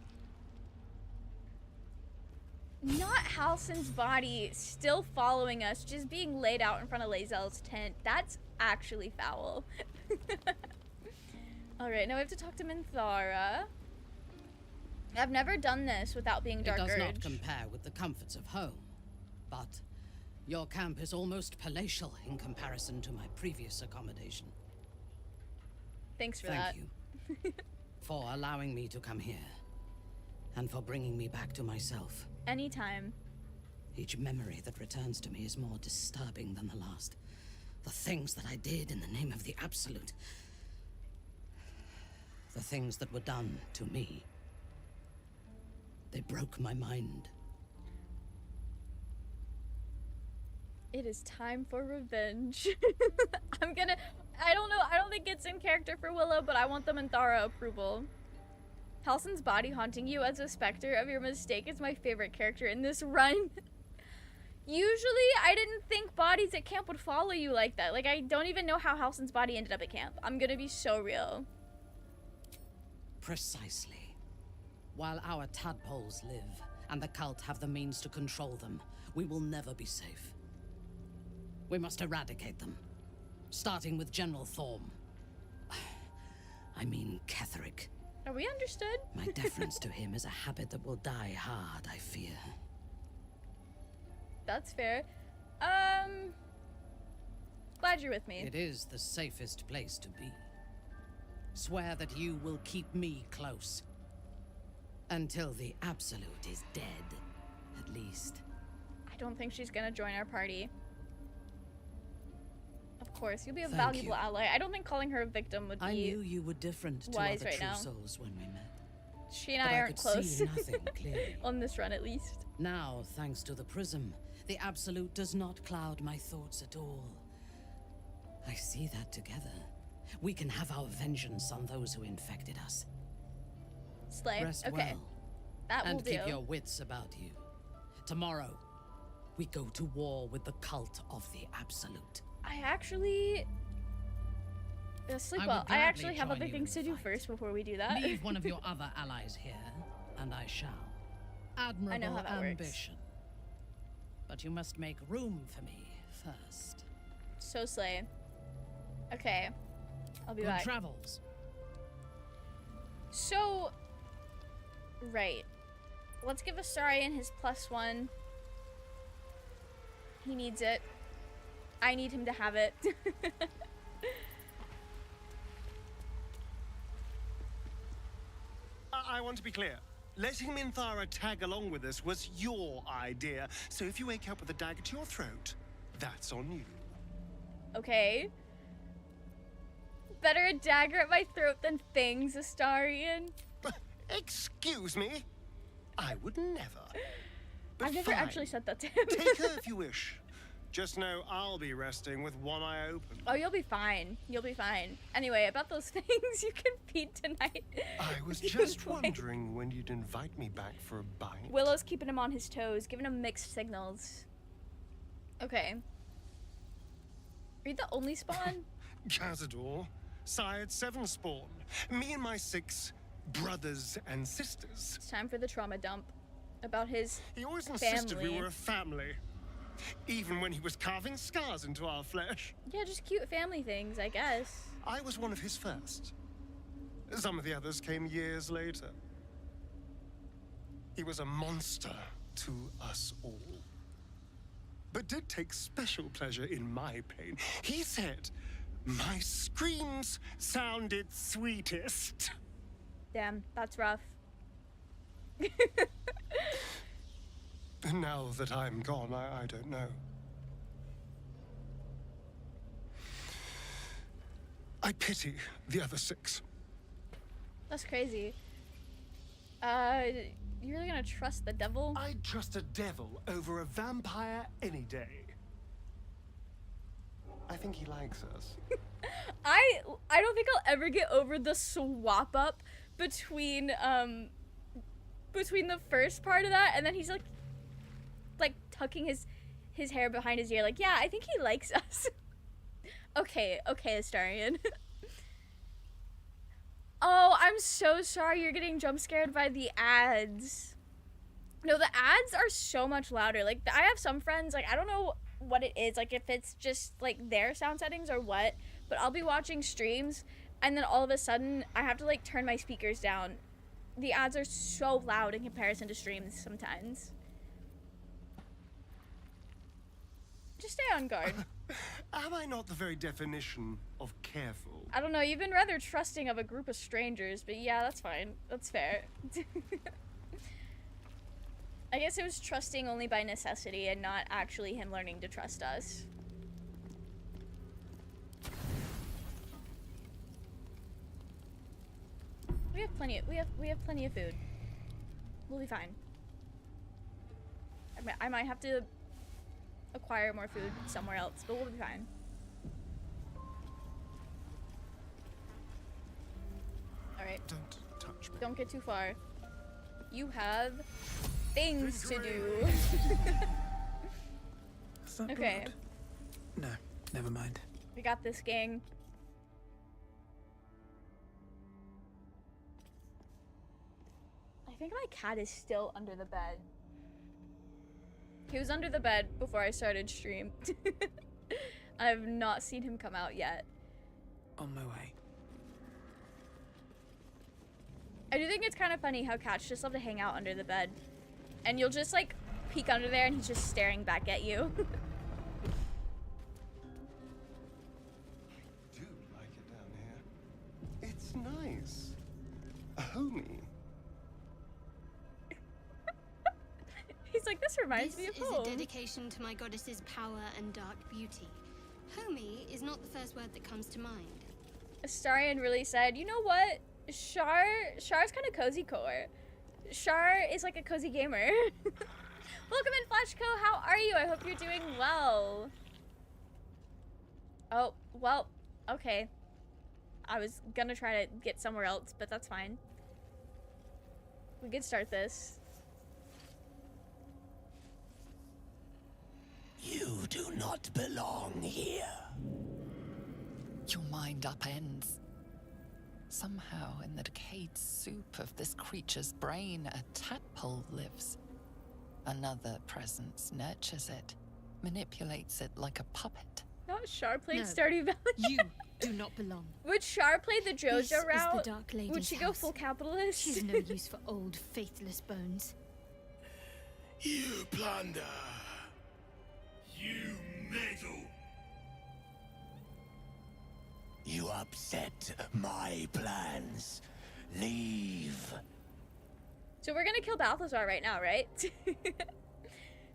Not Halsin's body still following us, just being laid out in front of Lae'zel's tent. That's actually foul. Alright, now we have to talk to Minthara. I've never done this without being Dark It does Urge. not compare with the comforts of home, but your camp is almost palatial in comparison to my previous accommodation. Thanks for that. Thank you for allowing me to come here, and for bringing me back to myself. Anytime. Each memory that returns to me is more disturbing than the last. The things that I did in the name of the Absolute. The things that were done to me. They broke my mind. It is time for revenge. I don't know, I don't think it's in character for Willow, but I want the Minthara approval. Halsin's body haunting you as a specter of your mistake is my favorite character in this run. Usually, I didn't think bodies at camp would follow you like that. Like, I don't even know how Halsin's body ended up at camp. I'm gonna be so real. Precisely. While our tadpoles live, and the cult have the means to control them, we will never be safe. We must eradicate them. Starting with General Thorm. I mean, Ketherick. Are we understood? My deference to him is a habit that will die hard, I fear. That's fair. Glad you're with me. It is the safest place to be. Swear that you will keep me close. Until the Absolute is dead, at least. I don't think she's gonna join our party. Of course, you'll be a Thank valuable you. ally. I don't think calling her a victim would be I knew you were different to wise other right true now. souls when we met. She and But I aren't could close. see nothing clearly. On this run, at least. Now, thanks to the prism, the Absolute does not cloud my thoughts at all. I see that together, we can have our vengeance on those who infected us. Slay. Rest Okay. well, That will and do. keep your wits about you. Tomorrow, we go to war with the cult of the Absolute. I actually... sleep I well. would I gladly actually have join other you things to in do the first before we do that. Leave one of your other allies here, and I shall. Admirable how that works. ambition. But you must make room for me first. So slay. Okay. I'll be Good back. travels. So... Right. Let's give Astarion his +1. He needs it. I need him to have it. I want to be clear. Letting Minthara tag along with us was your idea, so if you wake up with a dagger to your throat, that's on you. Okay. Better a dagger at my throat than things, Astarion. Excuse me? I would never. But I've never fine. actually said that to him. Take her if you wish. Just know I'll be resting with one eye open. Oh, you'll be fine. You'll be fine. Anyway, about those things you can feed tonight. I was just wondering when you'd invite me back for a bite. Willow's keeping him on his toes, giving him mixed signals. Okay. Are you the only spawn? Cazador, sired 7 spawn. Me and my 6 brothers and sisters. It's time for the trauma dump. About his He always insisted family. we were a family. Even when he was carving scars into our flesh. Yeah, just cute family things, I guess. I was one of his first. Some of the others came years later. He was a monster to us all. But did take special pleasure in my pain. He said, my screams sounded sweetest. Damn, that's rough. Now that I'm gone, I don't know. I pity the other 6. That's crazy. You're really gonna trust the devil? I'd trust a devil over a vampire any day. I think he likes us. I don't think I'll ever get over the swap up between the first part of that and then he's like tucking his hair behind his ear like, yeah, I think he likes us. okay, Astarion. Oh, I'm so sorry you're getting jump scared by the ads. No, the ads are so much louder. Like, I have some friends, like, I don't know what it is, like, if it's just, like, their sound settings or what, but I'll be watching streams, and then all of a sudden, I have to, like, turn my speakers down. The ads are so loud in comparison to streams sometimes. Just stay on guard. Am I not the very definition of careful? I don't know, you've been rather trusting of a group of strangers, but yeah, that's fine. That's fair. I guess it was trusting only by necessity and not actually him learning to trust us. We have plenty of food. We'll be fine. I might have to acquire more food somewhere else, but we'll be fine. Alright. Don't touch me. Don't get too far. You have things to do. What's that Okay. blood? No, never mind. We got this, gang. I think my cat is still under the bed. He was under the bed before I started stream. I've not seen him come out yet. On my way. I do think it's kind of funny how cats just love to hang out under the bed. And you'll just like peek under there and he's just staring back at you. I do like it down here. It's nice. Homey. He's like, this reminds me of This is home. a dedication to my goddess's power and dark beauty. Homey is not the first word that comes to mind. Astarion really said, you know what? Shar's kind of cozy core. Shar is like a cozy gamer. Welcome in, Flashco. How are you? I hope you're doing well. Oh, well, okay. I was gonna try to get somewhere else, but that's fine. We could start this. You do not belong here. Your mind upends. Somehow, in the decayed soup of this creature's brain, a tadpole lives. Another presence nurtures it, manipulates it like a puppet. Not Shar played No. Stardew Valley. You do not belong. Would Shar play the This JoJo is route? the Dark Lady's Would she go house. full capitalist? She's no use for old, faithless bones. You plunder. You meddle. You upset my plans. Leave. So we're gonna kill Balthazar right now, right?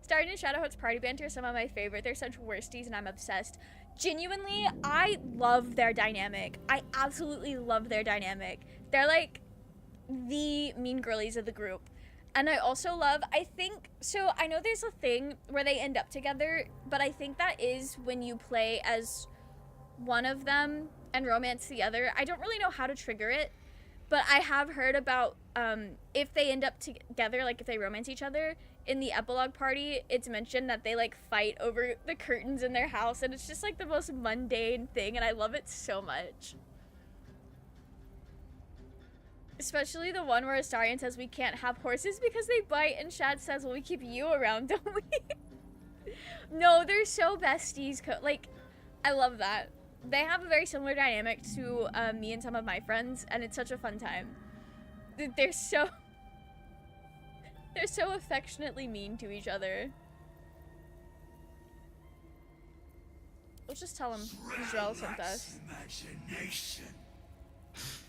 Starting in Shadowheart's party banter is some of my favorite. They're such worsties and I'm obsessed. Genuinely, I love their dynamic. I absolutely love their dynamic. They're like the mean girlies of the group. And I also love, I think, so I know there's a thing where they end up together, but I think that is when you play as one of them and romance the other. I don't really know how to trigger it, but I have heard about if they end up together, like if they romance each other, in the epilogue party, it's mentioned that they like fight over the curtains in their house, and it's just like the most mundane thing, and I love it so much. Especially the one where Astarion says we can't have horses because they bite, and Shad says, well, we keep you around, don't we? No, they're so besties. Like, I love that. They have a very similar dynamic to me and some of my friends, and it's such a fun time. They're so affectionately mean to each other. Let's just tell him Israel sent us.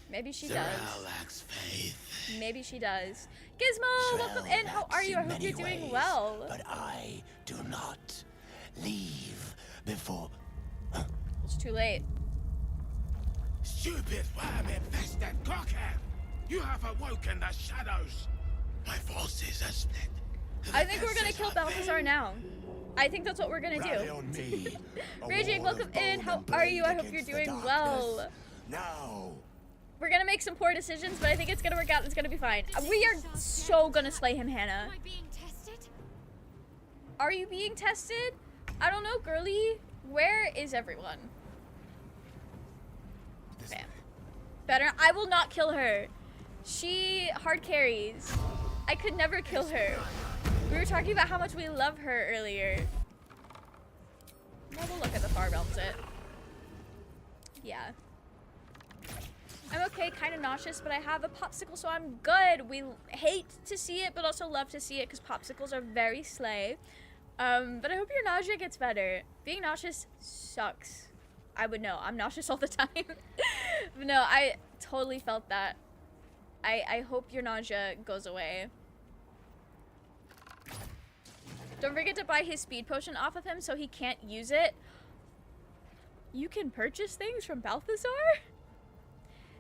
Maybe she does. lacks faith. Maybe she does. Gizmo, welcome in. How are you? I hope you're doing well. But I do not. Leave before. It's too late. Stupid worm-infested cockhead! You have awoken the shadows. My forces are split. I think we're gonna kill Balthazar now. I think that's what we're gonna Rally do. on me. Raging, welcome in. How are you? I hope you're doing well. Now. We're gonna make some poor decisions, but I think it's gonna work out. It's gonna be fine. We are so gonna slay him, Hannah. Am I being tested? Are you being tested? I don't know, girly. Where is everyone? Bam. Better. I will not kill her. She hard carries. I could never kill her. We were talking about how much we love her earlier. Well, we'll look at the far realms it. Yeah. I'm okay, kind of nauseous, but I have a popsicle, so I'm good. We hate to see it, but also love to see it because popsicles are very slay. But I hope your nausea gets better. Being nauseous sucks. I would know. I'm nauseous all the time. But no, I totally felt that. I hope your nausea goes away. Don't forget to buy his speed potion off of him so he can't use it. You can purchase things from Balthazar?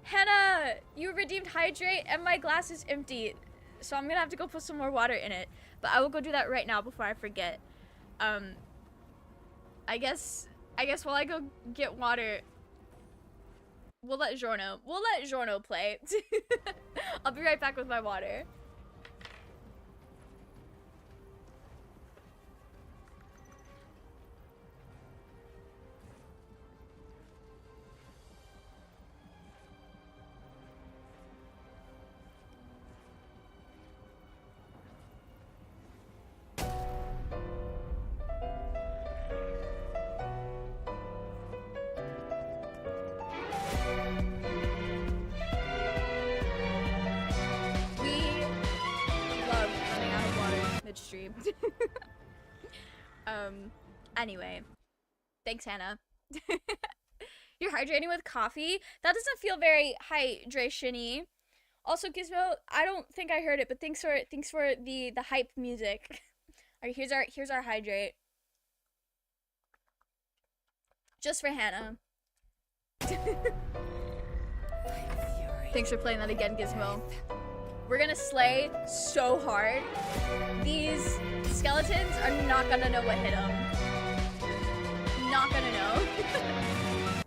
Hannah, you redeemed hydrate and my glass is empty. So I'm gonna have to go put some more water in it. But I will go do that right now before I forget. I guess while I go get water, we'll let Giorno play. I'll be right back with my water. Anyway. Thanks, Hannah. You're hydrating with coffee? That doesn't feel very hydration-y. Also, Gizmo, I don't think I heard it, but thanks for the hype music. Alright, here's our hydrate. Just for Hannah. Thanks for playing that again, Gizmo. We're gonna slay so hard. These skeletons are not gonna know what hit them. Not gonna know.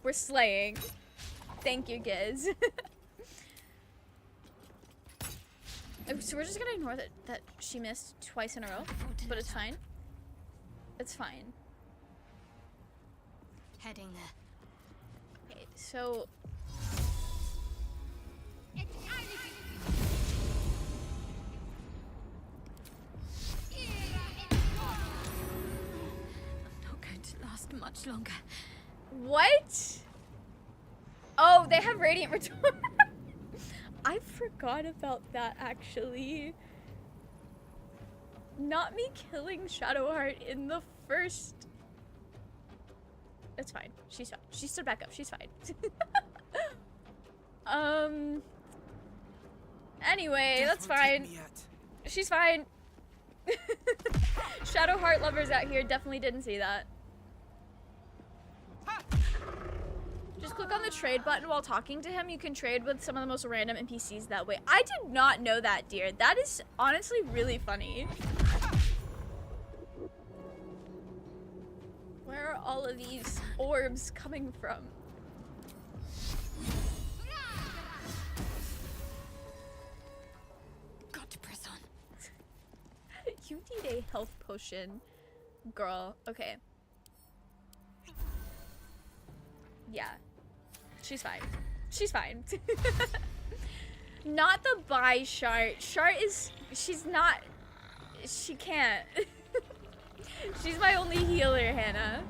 We're slaying. Thank you, Giz. So we're just gonna ignore that she missed twice in a row, but it's fine. It's fine. Heading there. Okay, so Not going to last much longer. what? Oh, they have radiant retort. I forgot about that, actually. Not me killing Shadowheart in the first. It's fine. She's fine. She stood back up. She's fine. Anyway, that's fine. She's fine. Shadowheart lovers out here definitely didn't see that. Just click on the trade button while talking to him. You can trade with some of the most random NPCs that way. I did not know that, dear. That is honestly really funny. Where are all of these orbs coming from? Got to press on. You need a health potion, girl. Okay. Yeah. She's fine. She's fine. Not the buy Shart. Shart is... She's not... She can't. She's my only healer, Hannah.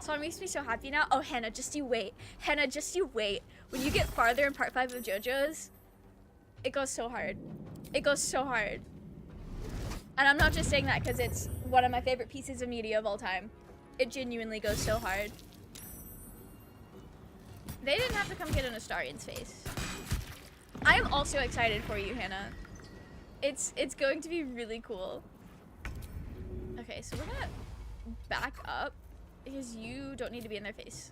So it makes me so happy now. Oh, Hannah, just you wait. Hannah, just you wait. When you get farther in part 5 of JoJo's, it goes so hard. It goes so hard. And I'm not just saying that because it's one of my favorite pieces of media of all time. It genuinely goes so hard. They didn't have to come get an Astarian's face. I am also excited for you, Hannah. It's going to be really cool. Okay, so we're gonna back up because you don't need to be in their face.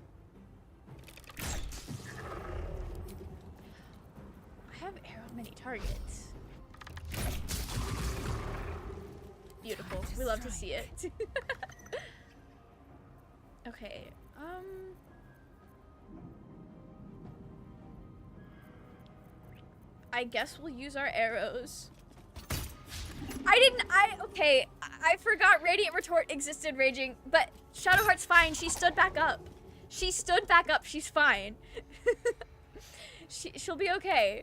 I have arrow many targets. Beautiful. We love to see it. Okay, I guess we'll use our arrows. Okay, I forgot Radiant Retort existed raging, but Shadowheart's fine. She stood back up. She stood back up. She's fine. She'll be okay.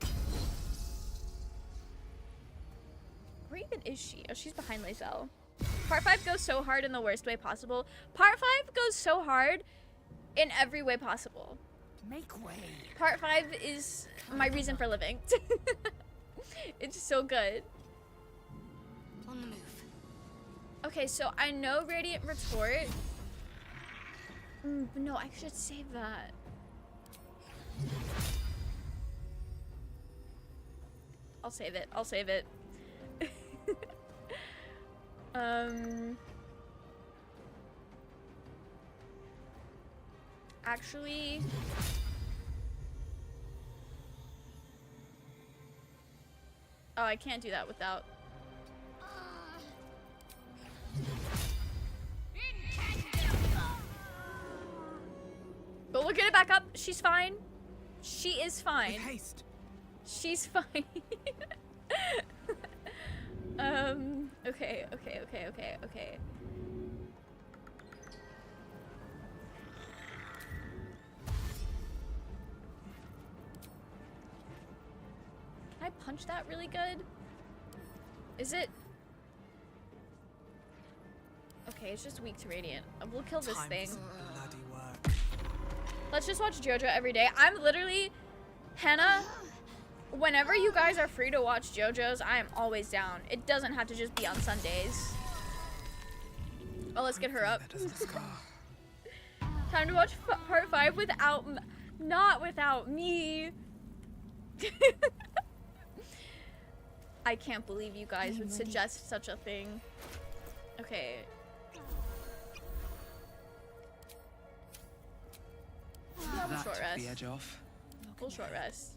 Where even is she? Oh, she's behind Lysel. Part 5 goes so hard in the worst way possible. Part 5 goes so hard in every way possible. Make way. Part 5 is my reason for living. It's so good. On the move. Okay, so I know Radiant Retort. But no, I should save that. I'll save it. I'll save it. Actually, oh, I can't do that without. But we'll get it back up. She's fine. She is fine. With haste. She's fine. Okay. Can I punch that really good? Is it? Okay, it's just weak to radiant. We'll kill this thing. Bloody work. Let's just watch JoJo every day. I'm literally, Hannah, whenever you guys are free to watch JoJo's, I am always down. It doesn't have to just be on Sundays. Oh, let's get her up. Time to watch part 5 without not without me. I can't believe you guys would suggest such a thing. Okay. Have a short rest. The edge off. Full short rest.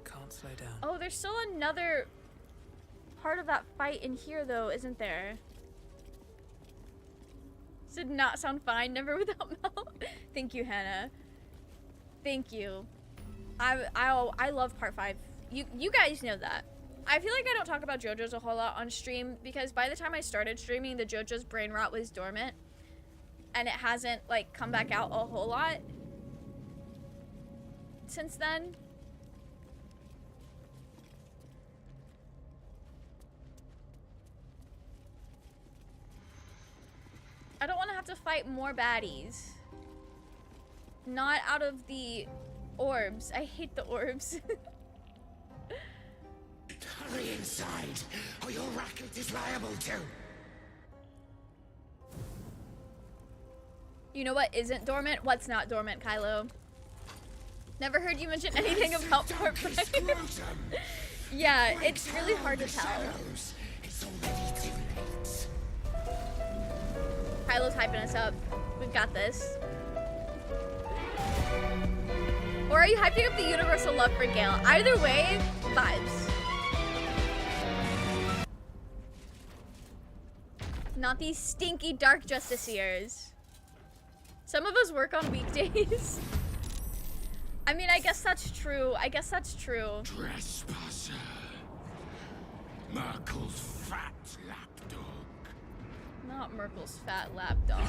Can't slow down. Oh, there's still another part of that fight in here, though, isn't there? This did not sound fine. Never without Mel. Thank you, Hannah. Thank you. I love part 5. You guys know that. I feel like I don't talk about JoJo's a whole lot on stream because by the time I started streaming, the JoJo's brain rot was dormant, and it hasn't like come back out a whole lot since then. I don't want to have to fight more baddies. Not out of the orbs. I hate the orbs. Hurry inside, or your racket is liable to. You know what isn't dormant? What's not dormant, Kylo? Never heard you mention anything about Port Blair. Yeah, it's really hard to tell. It's already too late. Kylo's hyping us up. We've got this. Or are you hyping up the universal love for Gale? Either way, vibes. Not these stinky dark justiciars. Some of us work on weekdays. I mean, I guess that's true. I guess that's true. Trespasser. Merkel's fat lapdog. Not Merkel's fat lapdog.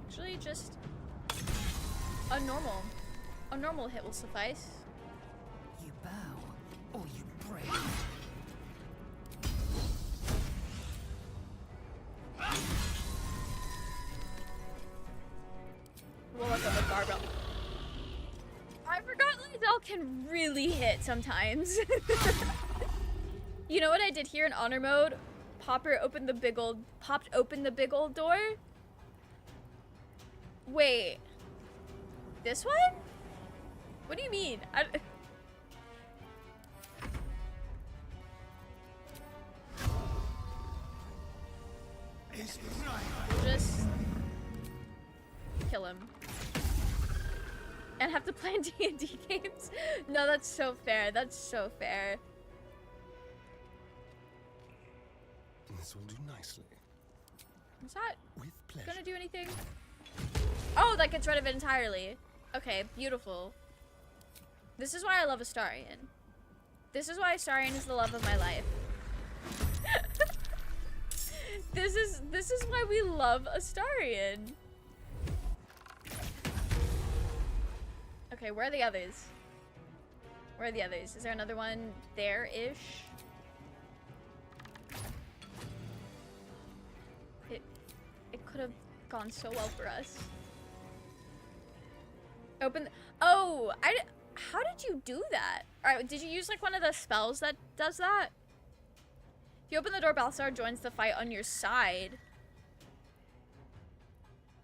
Actually, just a normal hit will suffice. You bow, or you break. We'll look up the barbell. I forgot Lizelle can really hit sometimes. You know what I did here in honor mode? Popped open the big old door. Wait. This one? What do you mean? Just kill him. And have to play D&D games? No, that's so fair. That's so fair. This will do nicely. Is that With pleasure. gonna do anything? Oh, that gets rid of it entirely. Okay, beautiful. This is why I love Astarion. This is why Astarion is the love of my life. This is why we love Astarion. Okay, where are the others? Where are the others? Is there another one there-ish? It could have gone so well for us. Open. Oh, how did you do that? All right, did you use like one of the spells that does that? If you open the door, Balthazar joins the fight on your side.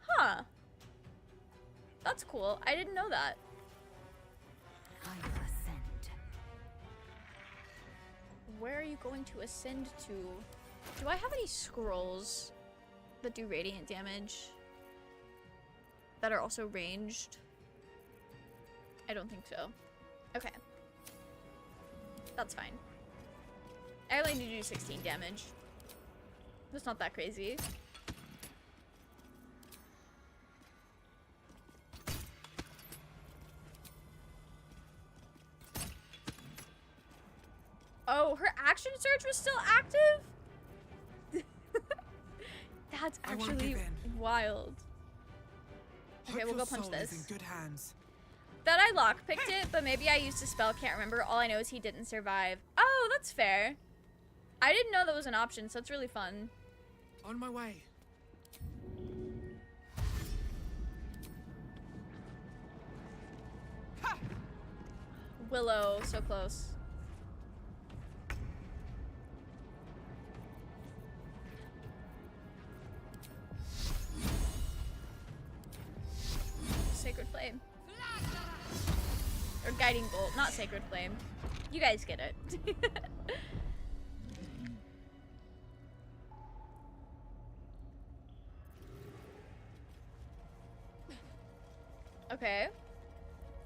Huh. That's cool. I didn't know that. Where are you going to ascend to? Do I have any scrolls that do radiant damage that are also ranged? I don't think so. Okay. That's fine. I only need to do 16 damage. That's not that crazy. Oh, her action surge was still active? That's actually wild. Okay, we'll go punch this. In good hands. That I lockpicked it, but maybe I used a spell, can't remember. All I know is he didn't survive. Oh, that's fair. I didn't know that was an option, so it's really fun. On my way. Willow, so close. Flame. Or Guiding Bolt, not Sacred Flame. You guys get it. Okay.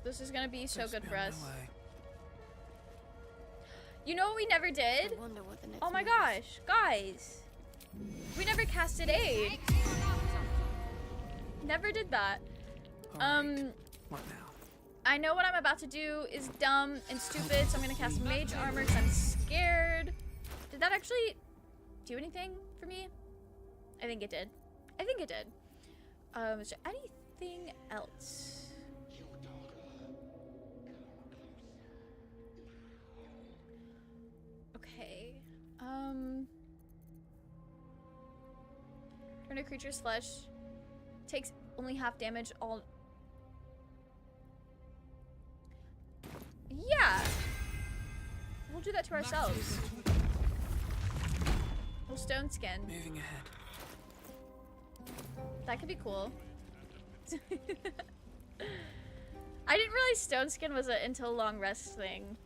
This is gonna be so good for us. You know what we never did? Oh my gosh, guys. We never casted aid. Never did that. What now? I know what I'm about to do is dumb and stupid, so I'm gonna cast Mage Armor because I'm scared. Did that actually do anything for me? I think it did. I think it did. Is there anything else? Okay. Turn a creature's flesh. Takes only half damage all. Yeah. We'll do that to ourselves. We'll stone skin. Moving ahead. That could be cool. I didn't realize stone skin was a until long rest thing.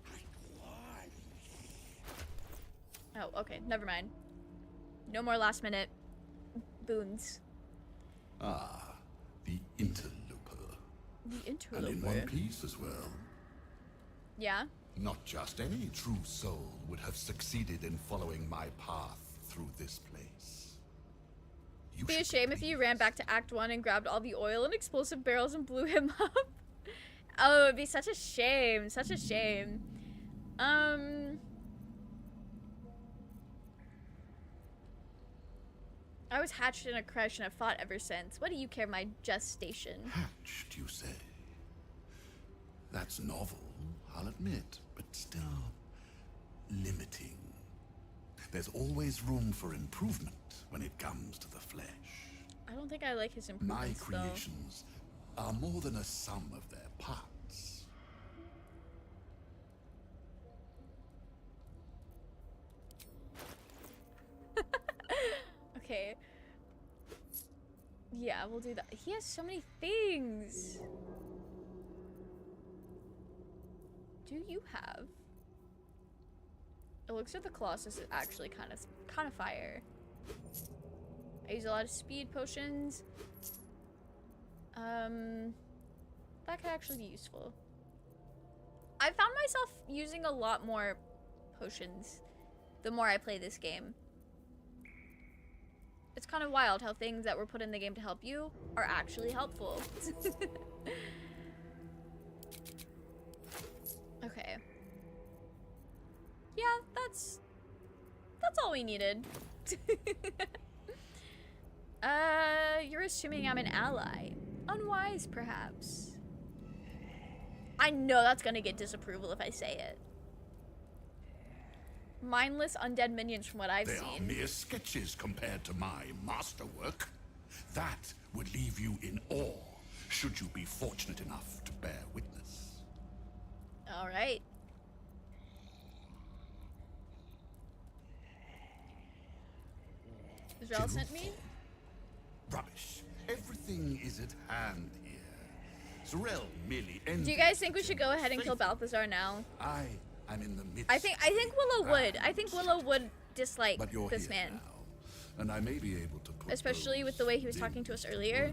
Oh, okay. Never mind. No more last minute boons. Ah, the interloper. The interloper. And in one piece as well. Yeah? Not just any true soul would have succeeded in following my path through this place. It'd be a shame if you ran back to Act 1 and grabbed all the oil and explosive barrels and blew him up. Oh, it'd be such a shame. Such a shame. I was hatched in a crush and I've fought ever since. What do you care, my gestation? Hatched, you say? That's novel, I'll admit, but still limiting. There's always room for improvement when it comes to the flesh. I don't think I like his My improvements, creations are more than a sum of their parts. Okay. Yeah, we'll do that. He has so many things. Do you have? Elixir of the Colossus is actually kind of fire. I use a lot of speed potions. That could actually be useful. I found myself using a lot more potions the more I play this game. It's kind of wild how things that were put in the game to help you are actually helpful. Okay. Yeah, that's all we needed. You're assuming I'm an ally. Unwise, perhaps. I know that's gonna get disapproval if I say it. Mindless undead minions from what I've They seen. are mere sketches compared to my masterwork. That would leave you in awe, should you be fortunate enough to bear witness. All right. Israel sent me? Rubbish. Everything is at hand here. Zorel merely envies. Do you guys think we should go ahead and kill Balthazar now? I am in the midst. I think Willow would. I think Willow would dislike But you're this here man. now, and I may be able to put Especially with the way he was talking to us earlier.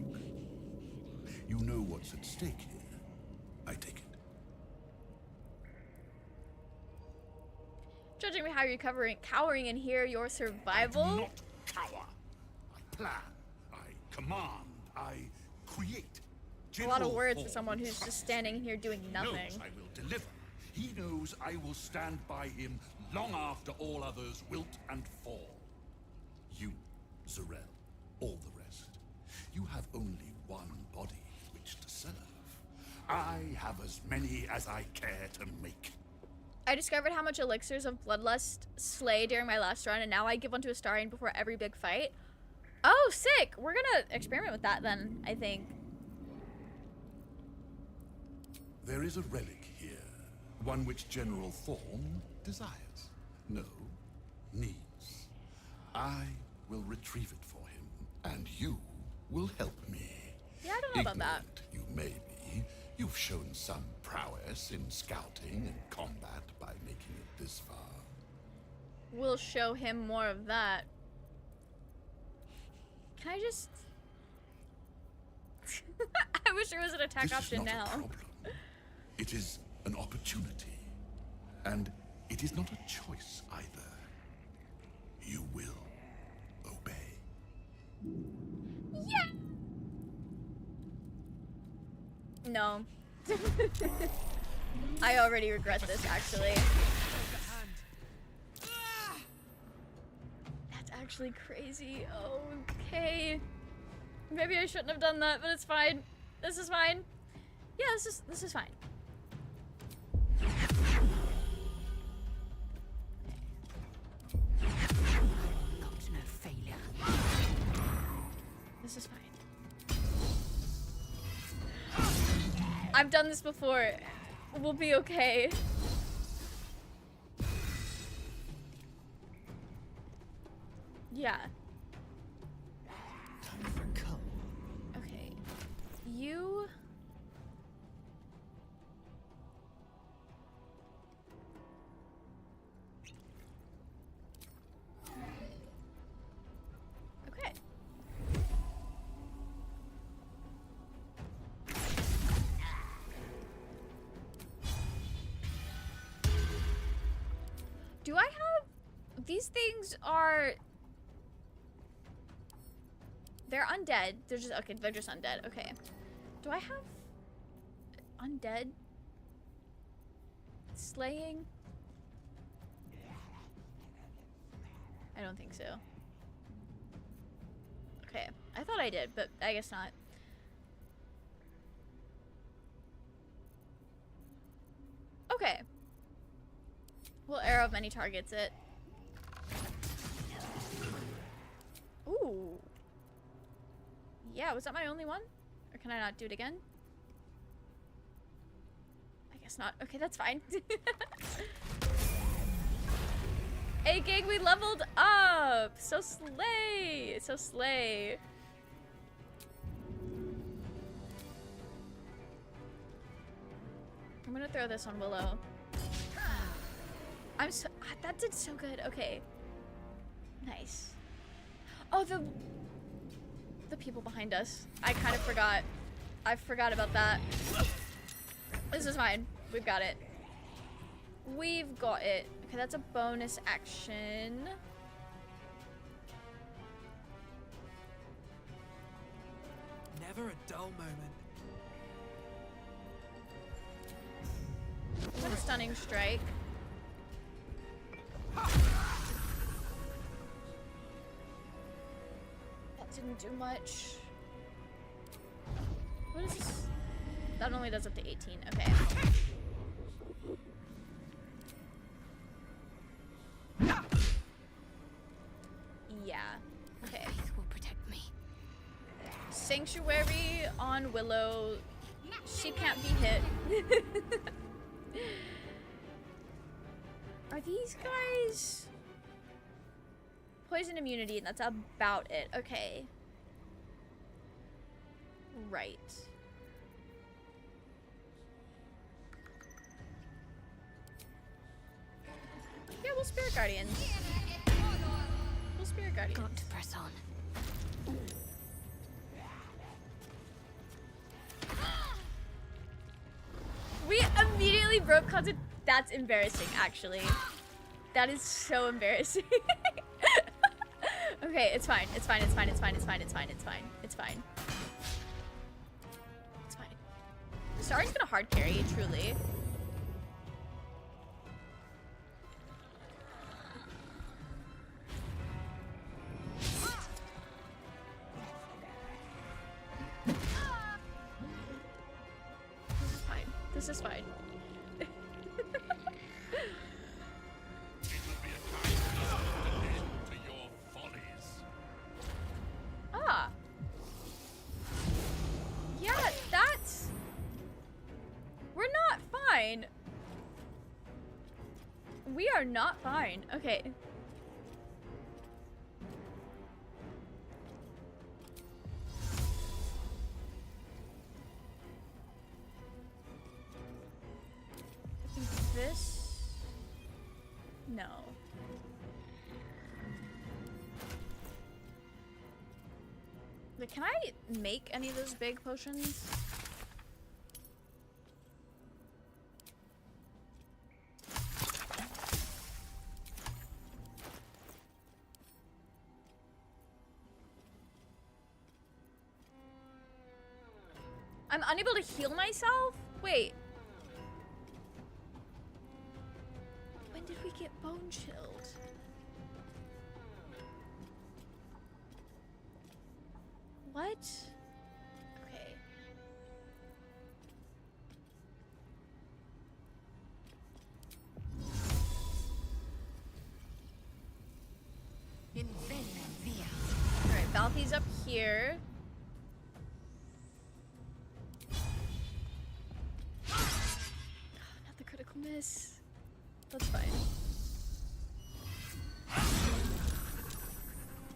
You know what's at stake here. I take it. Judging by how you're cowering in here, your survival. Not cower. I plan. I command. I create. A lot of General words for form someone who's just standing here doing nothing. Knows I will deliver. He knows I will stand by him long after all others wilt and fall. You, Zorel, all the rest. You have only one body which to serve. I have as many as I care to make. I discovered how much elixirs of bloodlust slay during my last run, and now I give one to Astarion before every big fight. Oh, sick! We're gonna experiment with that then, I think. There is a relic here, one which General Thorm desires. No, needs. I will retrieve it for him, and you will help me. Yeah, I don't know about that. You may be, You've shown some prowess in scouting and combat by making it this far. We'll show him more of that. Can I just... I wish there was an attack This option is not now. a problem. It is an opportunity. And it is not a choice either. You will obey. Yeah! No. I already regret this, actually. That's actually crazy. Okay. Maybe I shouldn't have done that, but it's fine. This is fine. Yeah, this is fine. Got no failure. This is fine. I've done this before. We'll be okay. Yeah. Okay. You... Okay. Do I have... These things are... They're undead. They're just... Okay, they're just undead. Okay. Do I have... Undead? Slaying? I don't think so. Okay. I thought I did, but I guess not. Okay. We'll arrow of many targets it. Ooh. Yeah, was that my only one? Or can I not do it again? I guess not. Okay, that's fine. Hey gang, we leveled up! So slay! So slay. I'm gonna throw this on Willow. I'm so... That did so good. Okay. Nice. Oh, the people behind us. I kind of forgot. I forgot about that. This is fine. We've got it. We've got it. Okay, that's a bonus action. Never a dull moment. What a stunning strike. That didn't do much. What is this? That only does up to 18. Okay. Yeah. Okay. Will protect me. Sanctuary on Willow. She can't be hit. Are these guys... Poison immunity, and that's about it. Okay. Right. Yeah, we'll Spirit Guardians. We'll Spirit Guardians. Got to press on. We immediately broke content. That's embarrassing, actually. That is so embarrassing. Okay, it's fine. It's fine. It's fine. It's fine. It's fine. It's fine. It's fine. It's fine. It's fine. Sorry's gonna hard carry, truly. This is fine. This is fine. Ah. Yeah, that's... We're not fine. We are not fine. Okay. Okay, can I make any of those big potions? I'm unable to heal myself? Wait. When did we get bone chilled? What? Okay. Alright, Balthi's up here. Not the critical miss. That's fine.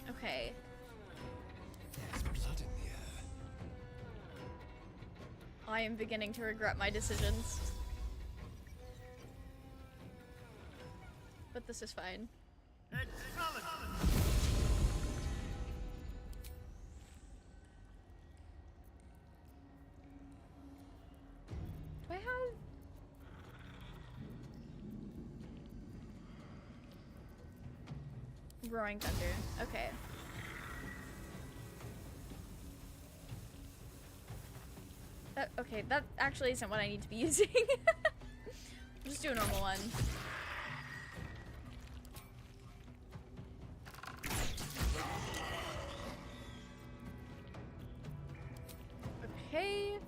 Okay. There's blood in the air. I am beginning to regret my decisions. But this is fine. Do I have... Roaring Thunder. Okay. Okay, that actually isn't what I need to be using. Just do a normal one. Okay.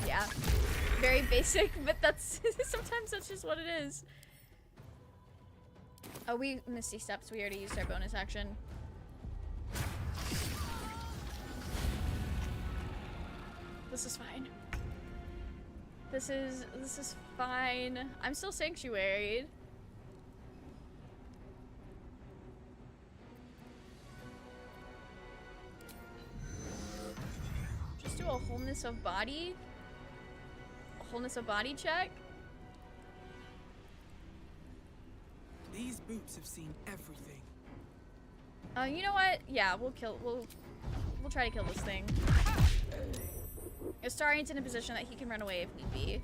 Yeah. Very basic, but that's sometimes that's just what it is. Oh, we Misty Steps. We already used our bonus action. This is fine. This is fine. I'm still sanctuaried. Just do a wholeness of body. A wholeness of body check. These boots have seen everything. You know what? Yeah, we'll try to kill this thing. Astarian's in a position that he can run away if need be.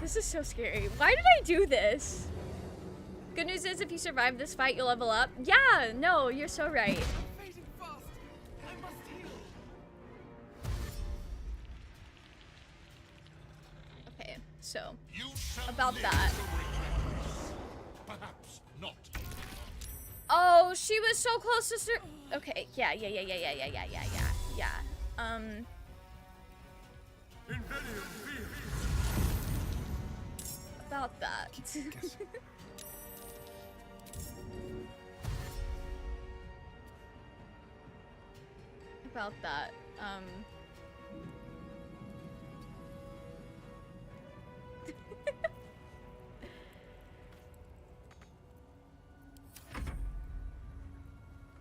This is so scary. Why did I do this? Good news is if you survive this fight, you'll level up. Yeah, no, you're so right. Okay, so about that. Perhaps not. Oh, she was so close to okay, yeah. About that. About that.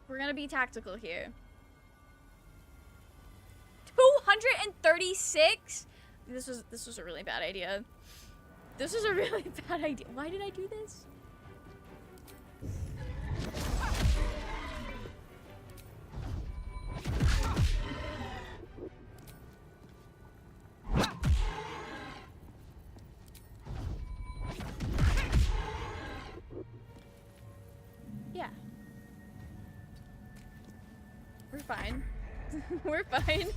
We're gonna be tactical here. 236? This was a really bad idea. This was a really bad idea. Why did I do this? Yeah. We're fine. We're fine.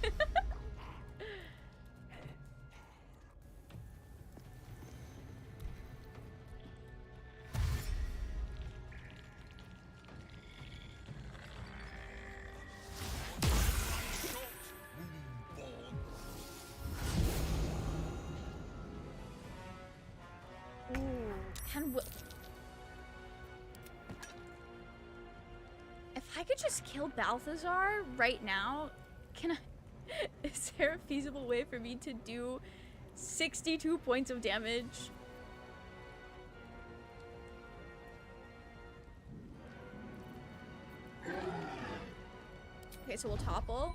If I could just kill Balthazar right now, can I? Is there a feasible way for me to do 62 points of damage? Okay, so we'll topple.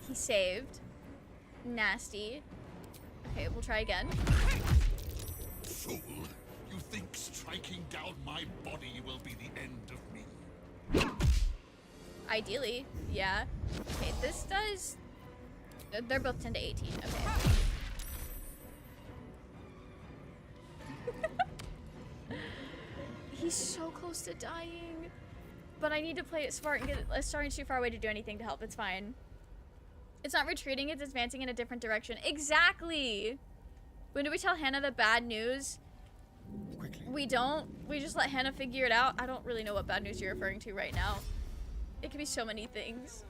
He saved. Nasty. Okay, we'll try again. Fool! You think striking down my body will be the end of me? Ideally, yeah. Okay, this does... They're both 10 to 18, okay. He's so close to dying. But I need to play it smart and get starting too far away to do anything to help. It's fine. It's not retreating, it's advancing in a different direction. Exactly! When do we tell Hannah the bad news? Quickly. We don't. We just let Hannah figure it out. I don't really know what bad news you're referring to right now. It could be so many things.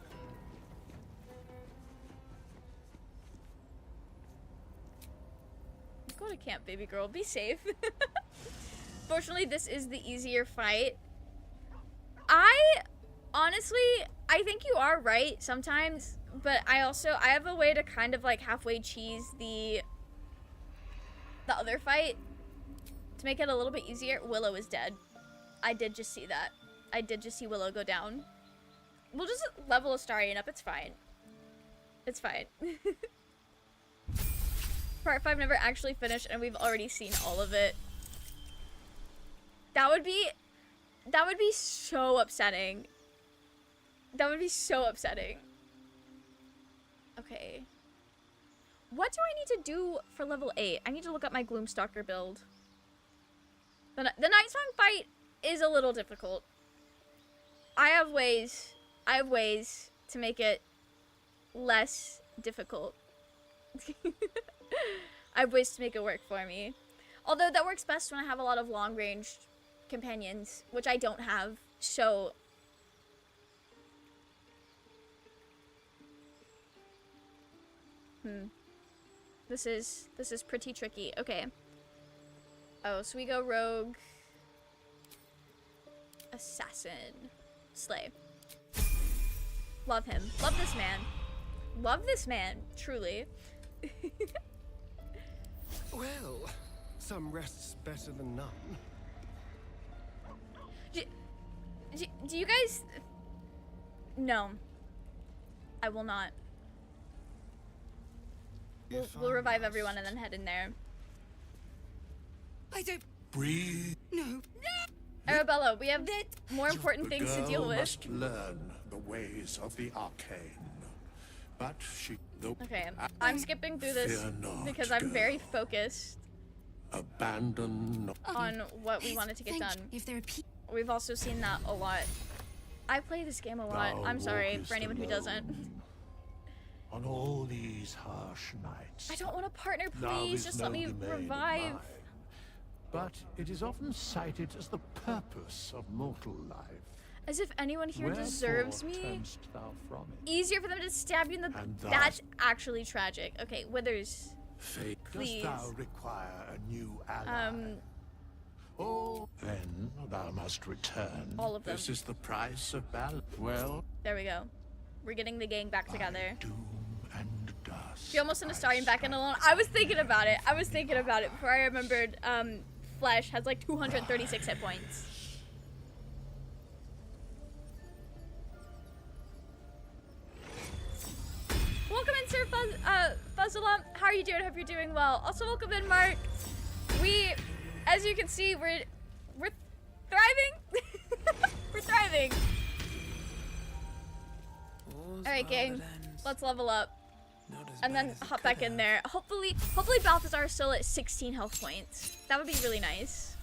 Go to camp, baby girl. Be safe. Fortunately, this is the easier fight. Honestly, I think you are right sometimes, but I have a way to kind of like halfway cheese the other fight to make it a little bit easier. Willow is dead. I did just see that. I did just see Willow go down. We'll just level Astarion up. It's fine. It's fine. Part 5 never actually finished, and we've already seen all of it. That would be so upsetting. That would be so upsetting. Okay. What do I need to do for level 8? I need to look up my Gloomstalker build. The Nightsong fight is a little difficult. I have ways to make it less difficult. I have ways to make it work for me. Although that works best when I have a lot of long-range companions, which I don't have, so... This is pretty tricky. Okay. Oh, so we go rogue, assassin, slay. Love him. Love this man. Love this man, truly. Well, some rest's better than none. Do you guys... No. I will not. We'll revive everyone and then head in there. I don't... Breathe. No. Arabella, we have more important things to deal with. Must learn the ways of the arcane. But she... Okay, I'm skipping through this because I'm very focused Abandon on what we wanted to get done. We've also seen that a lot. I play this game a lot. I'm sorry for anyone who doesn't. On all these harsh nights. I don't want a partner, please. Just let me revive. But it is often cited as the purpose of mortal life. As if anyone here deserves me. Turnst thou from it? Easier for them to stab you in the... That's actually tragic. Okay, Withers. Fate. Please. Dost thou require a new ally? Oh, then thou must return. All of them. This is the price of battle. Well, there we go. We're getting the gang back together. Doom and dust. She almost sent Astarion back in alone. I was thinking about it. Before I remembered Flesh has like 236 hit points. Welcome in, Sir Fuzzalum. How are you doing? Hope you're doing well. Also, welcome in, Mark. We, as you can see, we're thriving. We're thriving. All right, gang. Let's level up, and then hop back in there. Hopefully Balthazar is still at 16 health points. That would be really nice.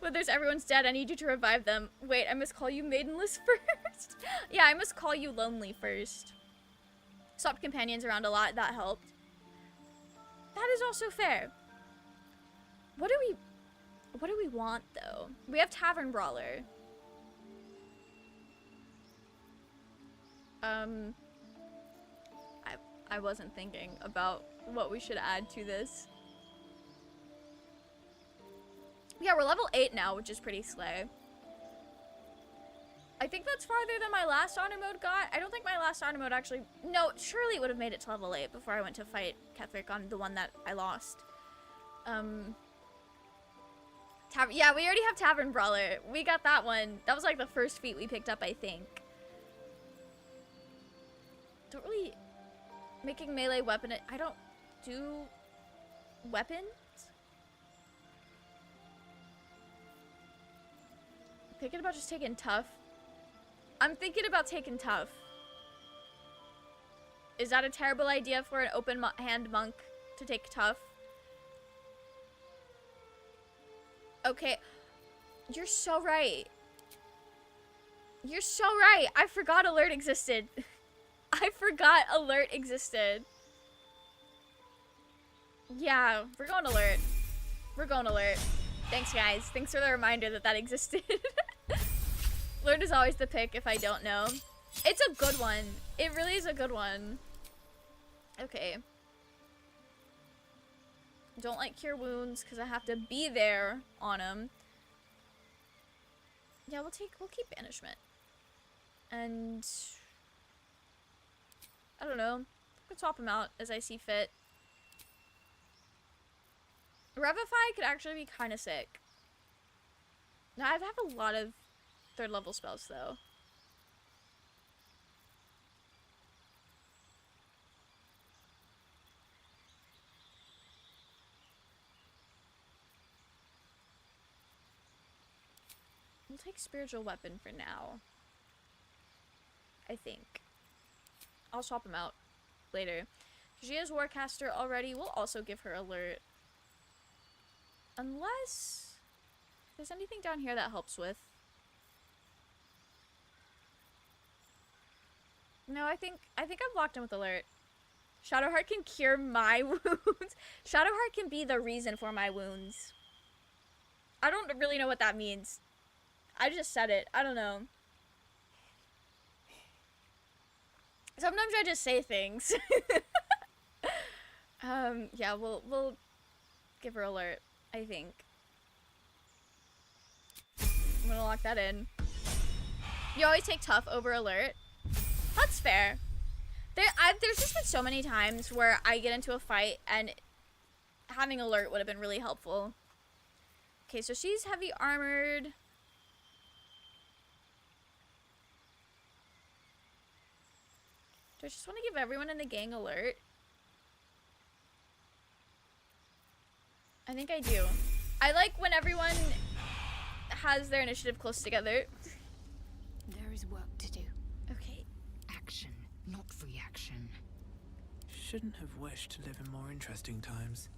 But there's everyone's dead. I need you to revive them. Wait, I must call you maidenless first. Yeah, I must call you lonely first. Swapped companions around a lot. That helped. That is also fair. What do we want though? We have Tavern Brawler. I wasn't thinking about what we should add to this. Yeah, we're level 8 now, which is pretty slay. I think that's farther than my last auto mode got. I don't think my last auto mode actually... No, surely it would have made it to level 8 before I went to fight Ketherick on the one that I lost. Yeah, we already have Tavern Brawler. We got that one. That was like the first feat we picked up, I think. Don't really... Making melee weapon... I don't do weapons? I'm thinking about just taking tough. I'm thinking about taking tough. Is that a terrible idea for an open hand monk to take tough? Okay. You're so right. You're so right. I forgot alert existed. I forgot alert existed. Yeah, we're going alert. We're going alert. Thanks, guys. Thanks for the reminder that that existed. Alert is always the pick if I don't know. It's a good one. It really is a good one. Okay. Don't like cure wounds because I have to be there on them. Yeah, we'll keep banishment. And I don't know. I could swap them out as I see fit. Revivify could actually be kind of sick. Now I'd have a lot of 3rd level spells though. We'll take spiritual weapon for now. I think. I'll swap him out later. She has Warcaster already. We'll also give her alert. Unless there's anything down here that helps with. No, I think I've locked him with alert. Shadowheart can cure my wounds. Shadowheart can be the reason for my wounds. I don't really know what that means. I just said it. I don't know. Sometimes I just say things. Yeah, we'll give her alert, I think. I'm gonna lock that in. You always take tough over alert. That's fair. There's just been so many times where I get into a fight and having alert would have been really helpful. Okay, so she's heavy armored. Do I just want to give everyone in the gang alert? I think I do. I like when everyone has their initiative close together. There is work to do. Okay. Action, not reaction. Shouldn't have wished to live in more interesting times.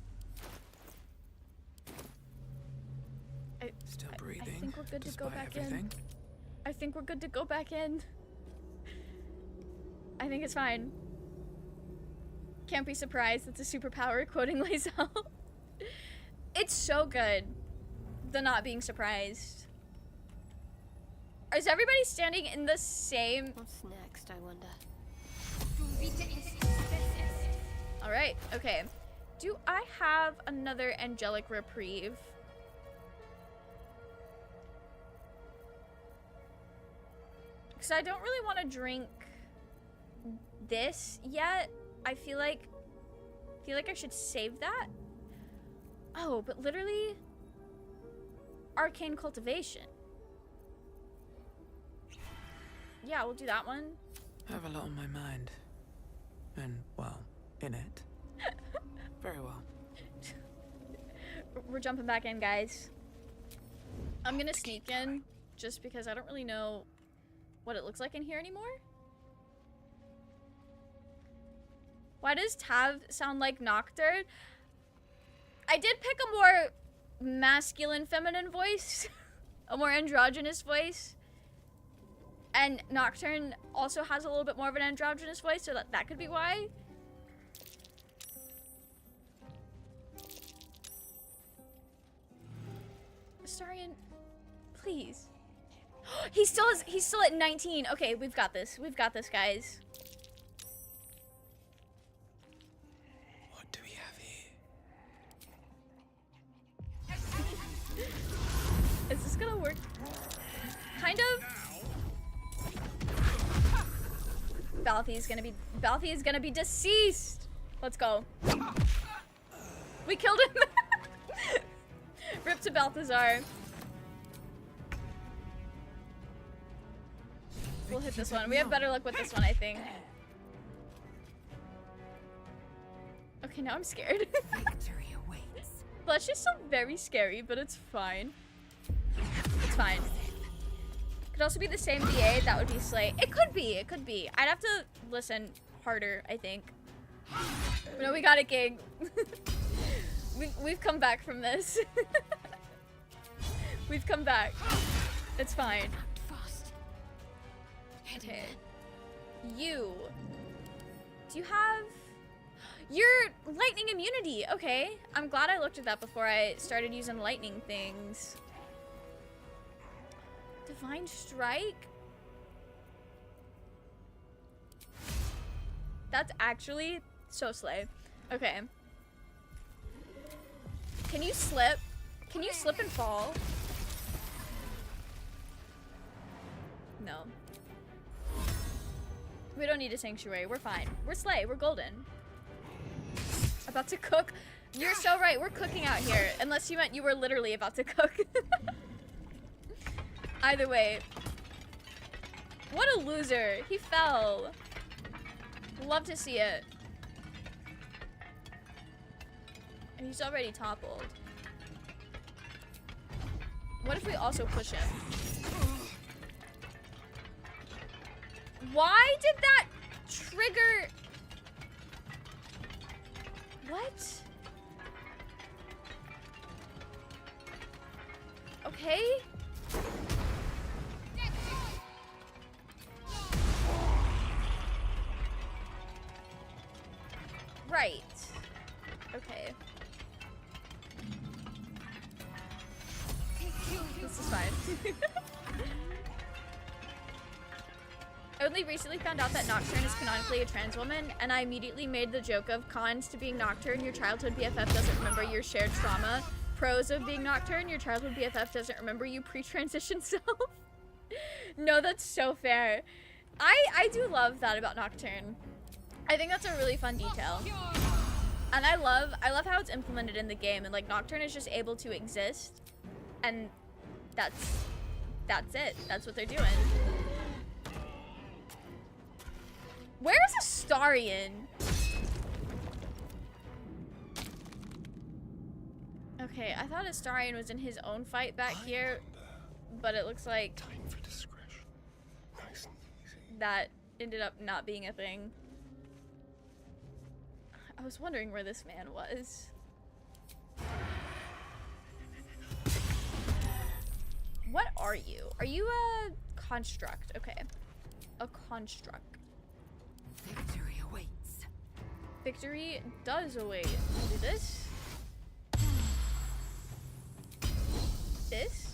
Still breathing. I think we're good to go back everything. in. I think we're good to go back in. I think it's fine. Can't be surprised. It's a superpower, quoting Lae'zel. It's so good, the not being surprised. Is everybody standing in the same... What's next, I wonder? Alright, okay. Do I have another angelic reprieve? Because I don't really want to drink this yet. I feel like I should save that. Oh, but literally arcane cultivation. Yeah, we'll do that one. I have a lot on my mind. And, well, in it. Very well. We're jumping back in, guys. I'm gonna sneak in just because I don't really know what it looks like in here anymore. Why does Tav sound like Nocturne? I did pick a more masculine feminine voice. A more androgynous voice. And Nocturne also has a little bit more of an androgynous voice, so that could be why. Astarion, please. He's still at 19. Okay, we've got this. We've got this, guys. What do we have here? Is this gonna work? Kind of. Balthy is gonna be deceased. Let's go. We killed him. Rip to Balthazar. We'll hit this one. We have better luck with this one, I think. Okay, now I'm scared. Victory awaits. Blush is still very scary, but it's fine. It's fine. Could also be the same DA, that would be Slay. It could be, it could be. I'd have to listen harder, I think. No, we got it, gang. We've come back from this. We've come back. It's fine. Okay. You. Do you have... Your lightning immunity. Okay. I'm glad I looked at that before I started using lightning things. Divine Strike? That's actually so slay. Okay. Can you slip? Can you slip and fall? No. We don't need a sanctuary. We're fine. We're slay. We're golden. About to cook? You're so right. We're cooking out here. Unless you meant you were literally about to cook. Either way. What a loser. He fell. Love to see it. And he's already toppled. What if we also push him? Why did that trigger? What? Okay. Right. Okay. This is fine. I only recently found out that Nocturne is canonically a trans woman, and I immediately made the joke of cons to being Nocturne. Your childhood BFF doesn't remember your shared trauma. Pros of being Nocturne. Your childhood BFF doesn't remember you pre-transition self. No, that's so fair. I do love that about Nocturne. I think that's a really fun detail. And I love how it's implemented in the game, and like Nocturne is just able to exist, and that's it. That's what they're doing. Where is Astarion? Okay, I thought Astarion was in his own fight back here, but it looks like Time for discretion. Nice and easy. that ended up not being a thing. I was wondering where this man was. What are you? Are you a construct? Okay. A construct. Victory awaits. Victory does await. Do this. This.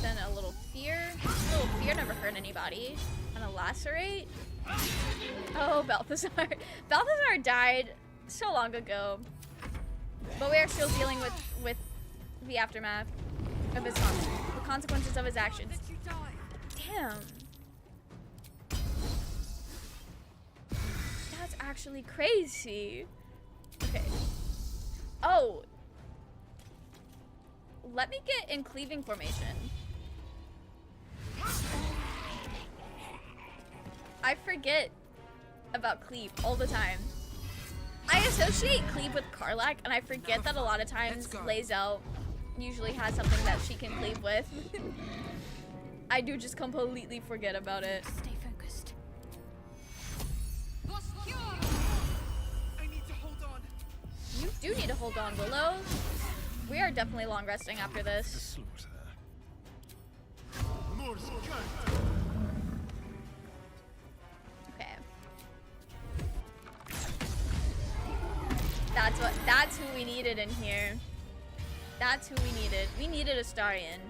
Then a little fear. A little fear never hurt anybody. And a lacerate. Oh, Balthazar. Balthazar died so long ago. But we are still dealing with the aftermath of his the consequences of his actions. Damn. That's actually crazy. Okay. Oh. Let me get in cleaving formation. I forget about cleave all the time. I associate cleave with Karlach, and I forget that a lot of times Lae'zel usually has something that she can cleave with. I do just completely forget about it. Stay focused. I need to hold on. You do need to hold on, Willow. We are definitely long resting after this. Okay. That's who we needed in here. That's who we needed. We needed Astarion.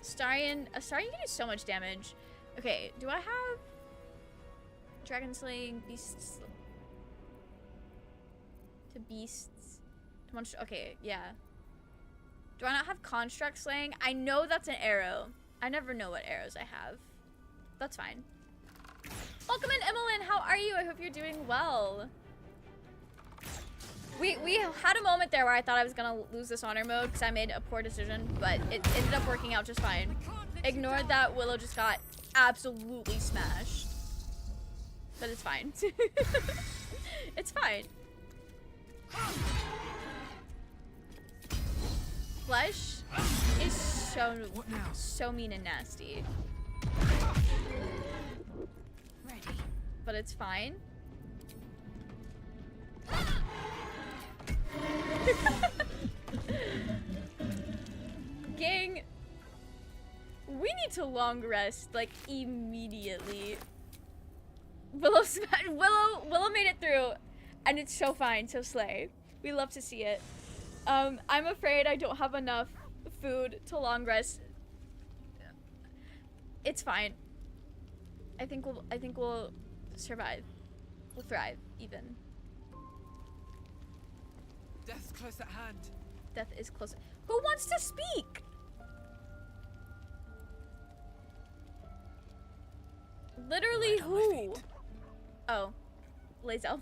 Astarion can do so much damage. Okay, do I have Dragon Slaying, Beasts to Beasts to monster? Okay, yeah. Do I not have Construct Slaying? I know that's an arrow. I never know what arrows I have. That's fine. Welcome in, Emmeline. How are you? I hope you're doing well. We had a moment there where I thought I was gonna lose this honor mode because I made a poor decision, but it ended up working out just fine. Ignored that Willow just got absolutely smashed. But it's fine. It's fine. Flesh is so mean and nasty. Ready. But it's fine. Gang, we need to long rest, like, immediately. Willow made it through, and it's so fine, so slay. We love to see it. I'm afraid I don't have enough food to long rest. It's fine. I think we'll survive. We'll thrive, even. Death's close at hand. Death is close. Who wants to speak? Literally who? Oh, Lae'zel.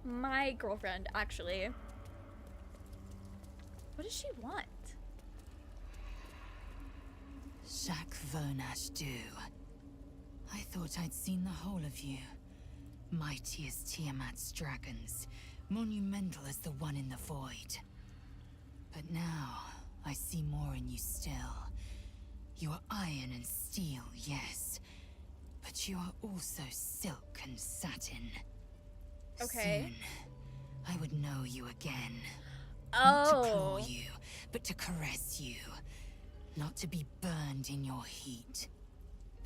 My girlfriend, actually. What does she want? Jacques Vernache do. I thought I'd seen the whole of you. Mighty as Tiamat's dragons, monumental as the one in the void. But now, I see more in you still. You are iron and steel, yes. But you are also silk and satin. Okay. Soon, I would know you again. Oh. Not to claw you, but to caress you. Not to be burned in your heat,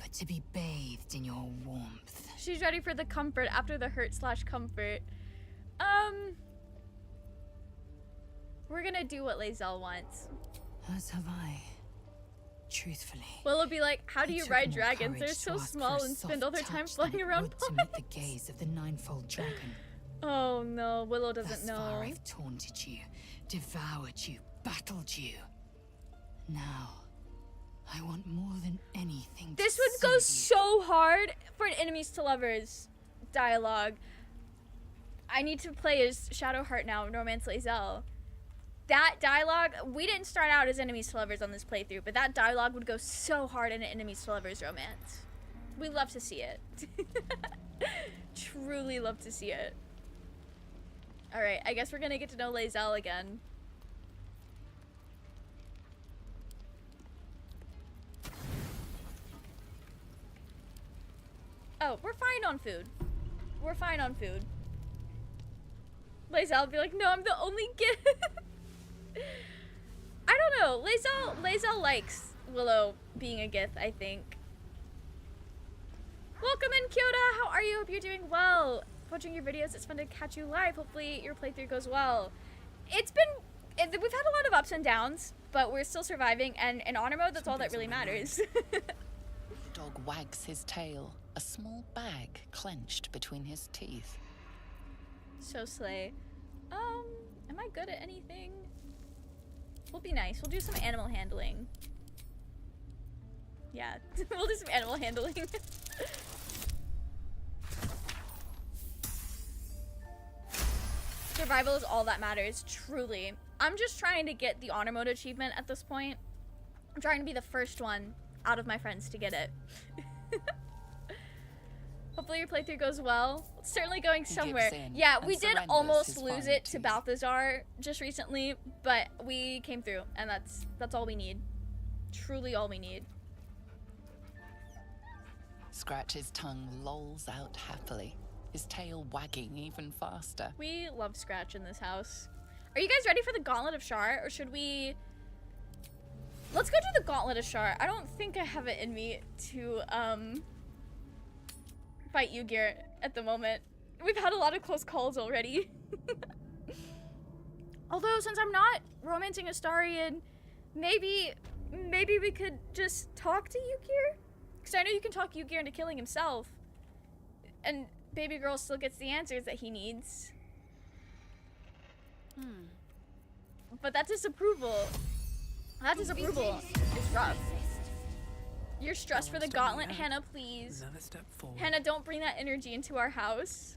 but to be bathed in your warmth. She's ready for the comfort after the hurt/comfort. We're gonna do what Lae'zel wants. As have I. Truthfully. Will'll be like, how do you It took ride more dragons? They're courage so to ask for small a and spend all their soft time touch than flying it around would to meet the gaze of the ninefold dragon. Oh no, Willow doesn't Thus far know. I've taunted you, devoured you, battled you. Now, I want more than anything This to would go save so hard for an enemies to lovers dialogue. I need to play as Shadowheart now, Romance Lae'zel. That dialogue, we didn't start out as enemies to lovers on this playthrough, but that dialogue would go so hard in an enemies to lovers romance. We love to see it. Truly love to see it. Alright, I guess we're gonna get to know Lae'zel again. Oh, we're fine on food. We're fine on food. Lae'zel would be like, no, I'm the only gift. I don't know. Lae'zel likes Willow being a Gith, I think. Welcome in, Kyoto. How are you? Hope you're doing well. Watching your videos, it's fun to catch you live. Hopefully your playthrough goes well. We've had a lot of ups and downs, but we're still surviving, and in honor mode, that's all that really matters. The dog wags his tail, a small bag clenched between his teeth. So slay. Am I good at anything? We'll be nice. We'll do some animal handling. Yeah, we'll do some animal handling. Survival is all that matters, truly. I'm just trying to get the honor mode achievement at this point. I'm trying to be the first one out of my friends to get it. Hopefully your playthrough goes well. It's certainly going somewhere. Yeah, we did almost lose it to Balthazar just recently, but we came through, and that's all we need. Truly all we need. Scratch's tongue lolls out happily, his tail wagging even faster. We love Scratch in this house. Are you guys ready for the Gauntlet of Shar, or should we... Let's go do the Gauntlet of Shar. I don't think I have it in me to, fight Ygir at the moment. We've had a lot of close calls already. Although, since I'm not romancing Astarion, maybe we could just talk to Ygir? Because I know you can talk Ygir into killing himself. And baby girl still gets the answers that he needs. But that disapproval. That disapproval is rough. You're stressed for the gauntlet, Hannah, please. Another step forward. Hannah, don't bring that energy into our house.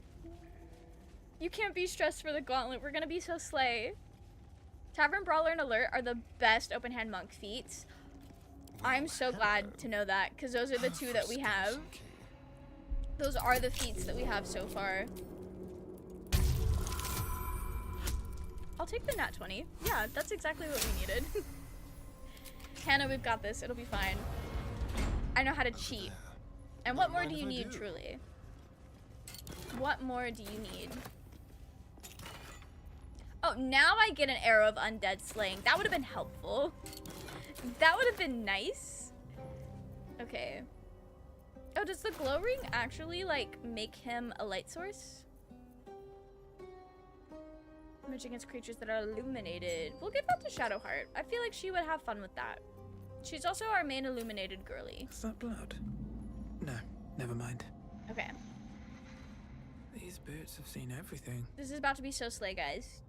You can't be stressed for the gauntlet. We're gonna be so slay. Tavern Brawler and Alert are the best open hand monk feats. I'm so glad to know that, because those are the two that we have. Those are the feats that we have so far. I'll take the nat 20. Yeah, that's exactly what we needed. Hannah, we've got this. It'll be fine. I know how to cheat. And what more do you need, truly? What more do you need? Oh, now I get an arrow of undead slaying. That would have been helpful. That would have been nice. Okay. Oh, does the glow ring actually, like, make him a light source? Damage against creatures that are illuminated. We'll give that to Shadowheart. I feel like she would have fun with that. She's also our main illuminated girly. Is that blood? No, never mind. Okay. These boots have seen everything. This is about to be so slay, guys.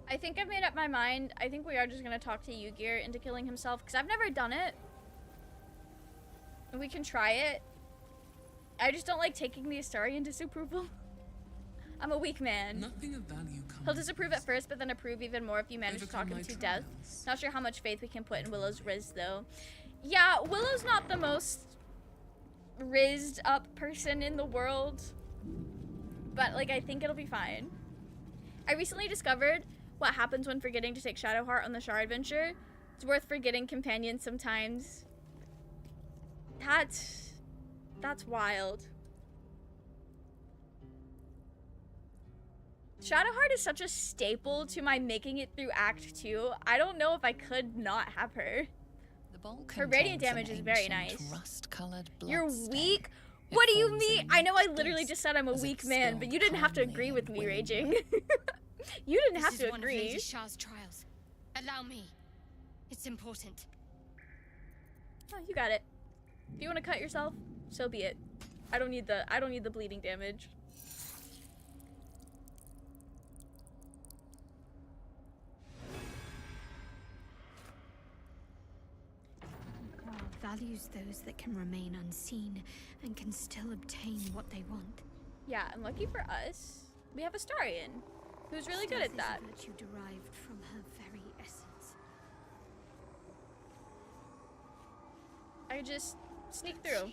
I think I've made up my mind. I think we are just gonna talk to Ygir into killing himself, because I've never done it. We can try it. I just don't like taking the Astarian disapproval. I'm a weak man. Nothing of value comes. He'll disapprove at first, but then approve even more if you manage to talk him to death. Not sure how much faith we can put in Willow's Riz, though. Yeah, Willow's not the most rizzed up person in the world. But, like, I think it'll be fine. I recently discovered what happens when forgetting to take Shadowheart on the Shar adventure. It's worth forgetting companions sometimes. That's wild. Shadowheart is such a staple to my making it through Act 2. I don't know if I could not have her. Her radiant damage is very nice. You're weak? What do you mean? I know I literally just said I'm a weak man, but you didn't have to agree with me, Raging. You didn't have to agree. This is one of Lady Shah's trials. Allow me. It's important. Oh, you got it. If you want to cut yourself, so be it. I don't need the bleeding damage. Values those that can remain unseen and can still obtain what they want. Yeah, and lucky for us, we have Astarian, who's really good at that. Virtue derived from her very essence. I just sneak through.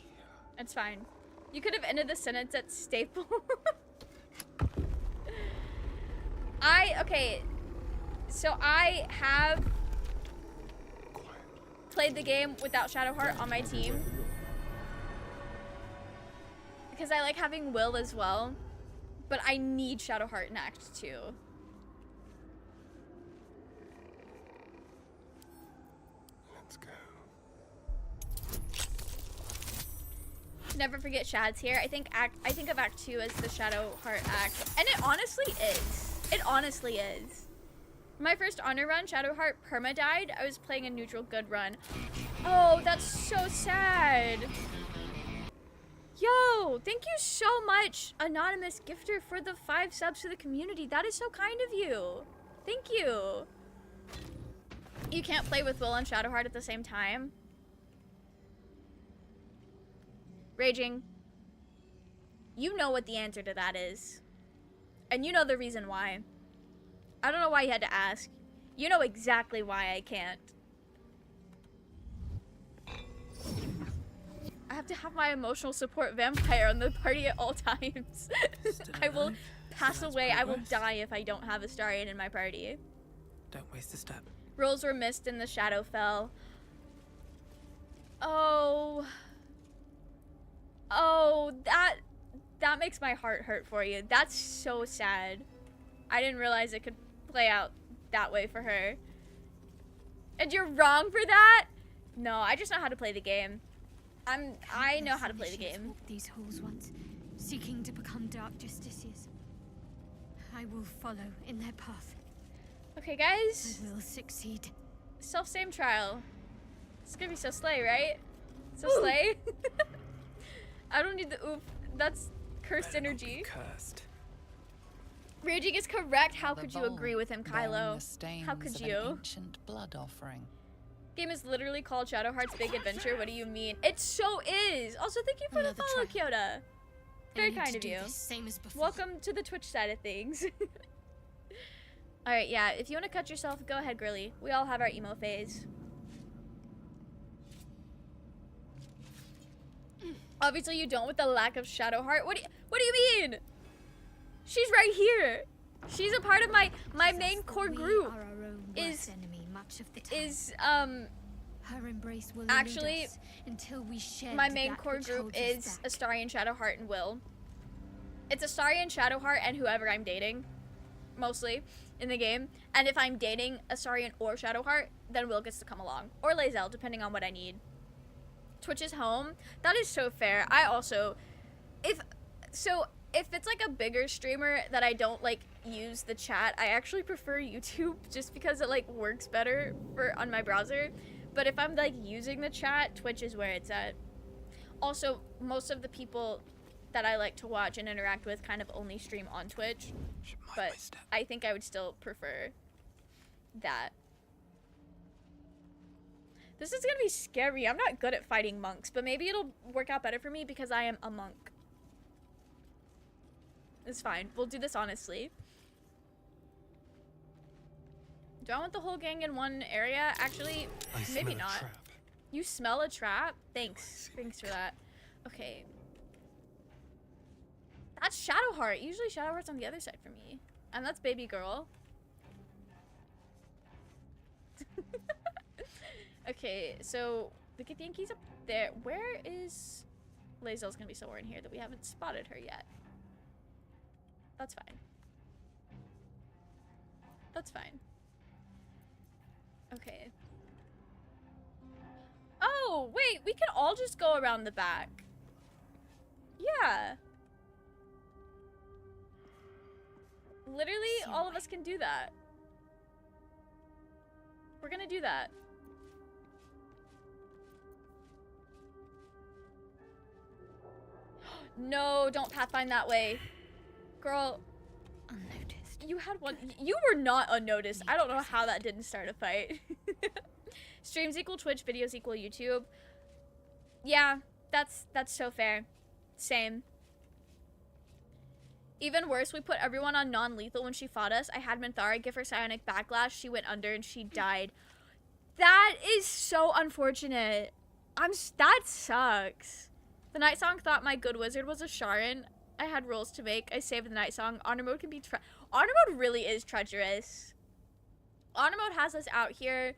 It's fine. You could have ended the sentence at staple. Okay, so I have played the game without Shadowheart on my team because I like having Will as well, but I need Shadowheart in Act 2. Let's go. Never forget Shad's here. I think of Act 2 as the Shadowheart act, and it honestly is. It honestly is. My first honor run, Shadowheart perma died. I was playing a neutral good run. Oh, that's so sad. Yo, thank you so much, anonymous gifter, for the 5 subs to the community. That is so kind of you. Thank you. You can't play with Will and Shadowheart at the same time. Raging. You know what the answer to that is. And you know the reason why. I don't know why you had to ask. You know exactly why I can't. I have to have my emotional support vampire on the party at all times. I will pass away. I will die if I don't have Astarian in my party. Don't waste a step. Rolls were missed and the shadow fell. Oh. Oh, that makes my heart hurt for you. That's so sad. I didn't realize it could play out that way for her. And you're wrong for that? No, I just know how to play the game. I know how to play the game. These halls once, seeking to become dark justiciars. I will follow in their path. Okay, guys. I will succeed. Self-same trial. It's gonna be so slay, right? So slay. I don't need the oof. That's cursed energy. Cursed. Raging is correct. How could you agree with him, Kylo? How could you? Ancient blood offering. Game is literally called Shadowheart's Big Adventure. What do you mean? It so is. Also, thank you for the follow, Kyoto. very kind of you. Same as before. Welcome to the Twitch side of things. Alright, yeah, if you want to cut yourself, go ahead, girly. We all have our emo phase. Obviously you don't with the lack of Shadowheart. What do you mean? She's right here. She's a part of my main core group. Her embrace will actually us until we shed my main core group is Astarion, Shadowheart, and Will. It's Astarion, Shadowheart, and whoever I'm dating, mostly in the game. And if I'm dating Astarion or Shadowheart, then Will gets to come along, or Lae'zel, depending on what I need. Twitch is home. That is so fair. I also, if it's like a bigger streamer that I don't like use the chat, I actually prefer YouTube just because it like works better on my browser. But if I'm like using the chat, Twitch is where it's at. Also, most of the people that I like to watch and interact with kind of only stream on Twitch. But I think I would still prefer that. This is gonna be scary. I'm not good at fighting monks, but maybe it'll work out better for me because I am a monk. It's fine. We'll do this honestly. Do I want the whole gang in one area? Actually, maybe not. You smell a trap? Thanks. Thanks for that. Okay. That's Shadowheart. Usually Shadowheart's on the other side for me. And that's baby girl. Okay, so the Githyanki's up there. Where is... Lae'zel's gonna be somewhere in here that we haven't spotted her yet. That's fine. That's fine. Okay. Oh, wait, we can all just go around the back. Yeah. Literally, all of us can do that. We're gonna do that. No, don't pathfind that way. Girl. Unnoticed. You had one. You were not unnoticed. I don't know how that didn't start a fight. Streams equal Twitch, videos equal YouTube. Yeah, that's so fair. Same. Even worse, we put everyone on non-lethal when she fought us. I had Minthara give her psionic backlash. She went under and she died. That is so unfortunate. That sucks. The Night Song thought my good wizard was a Sharon. I had rolls to make. I saved the Night Song. Honor mode can be Honor mode really is treacherous. Honor mode has us out here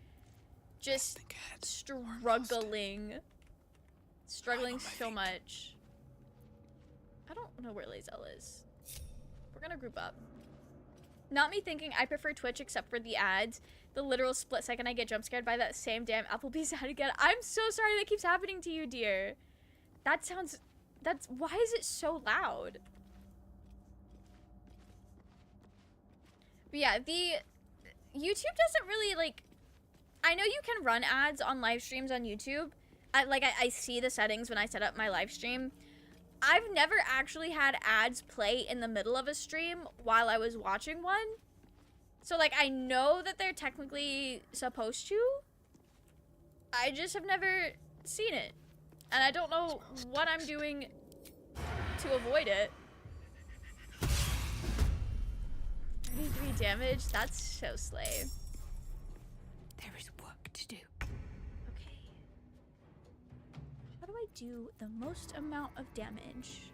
just struggling. Struggling so much. I don't know where Lae'zel is. We're gonna group up. Not me thinking I prefer Twitch except for the ads. The literal split second I get jump scared by that same damn Applebee's ad again. I'm so sorry that keeps happening to you, dear. Why is it so loud? But yeah, the YouTube doesn't really like, I know you can run ads on live streams on YouTube. I see the settings when I set up my live stream. I've never actually had ads play in the middle of a stream while I was watching one. So like, I know that they're technically supposed to. I just have never seen it. And I don't know what I'm doing to avoid it. 33 damage? That's so slay. There is work to do. Okay. How do I do the most amount of damage?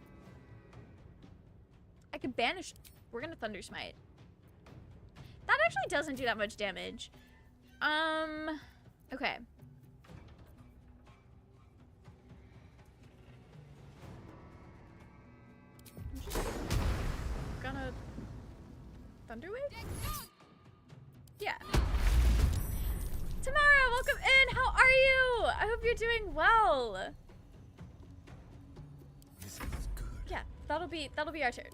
I could banish. We're gonna Thunder Smite. That actually doesn't do that much damage. Okay. I'm just gonna Thunderwave? Yeah. Tamara, welcome in. How are you? I hope you're doing well. This feels good. Yeah, that'll be our turn.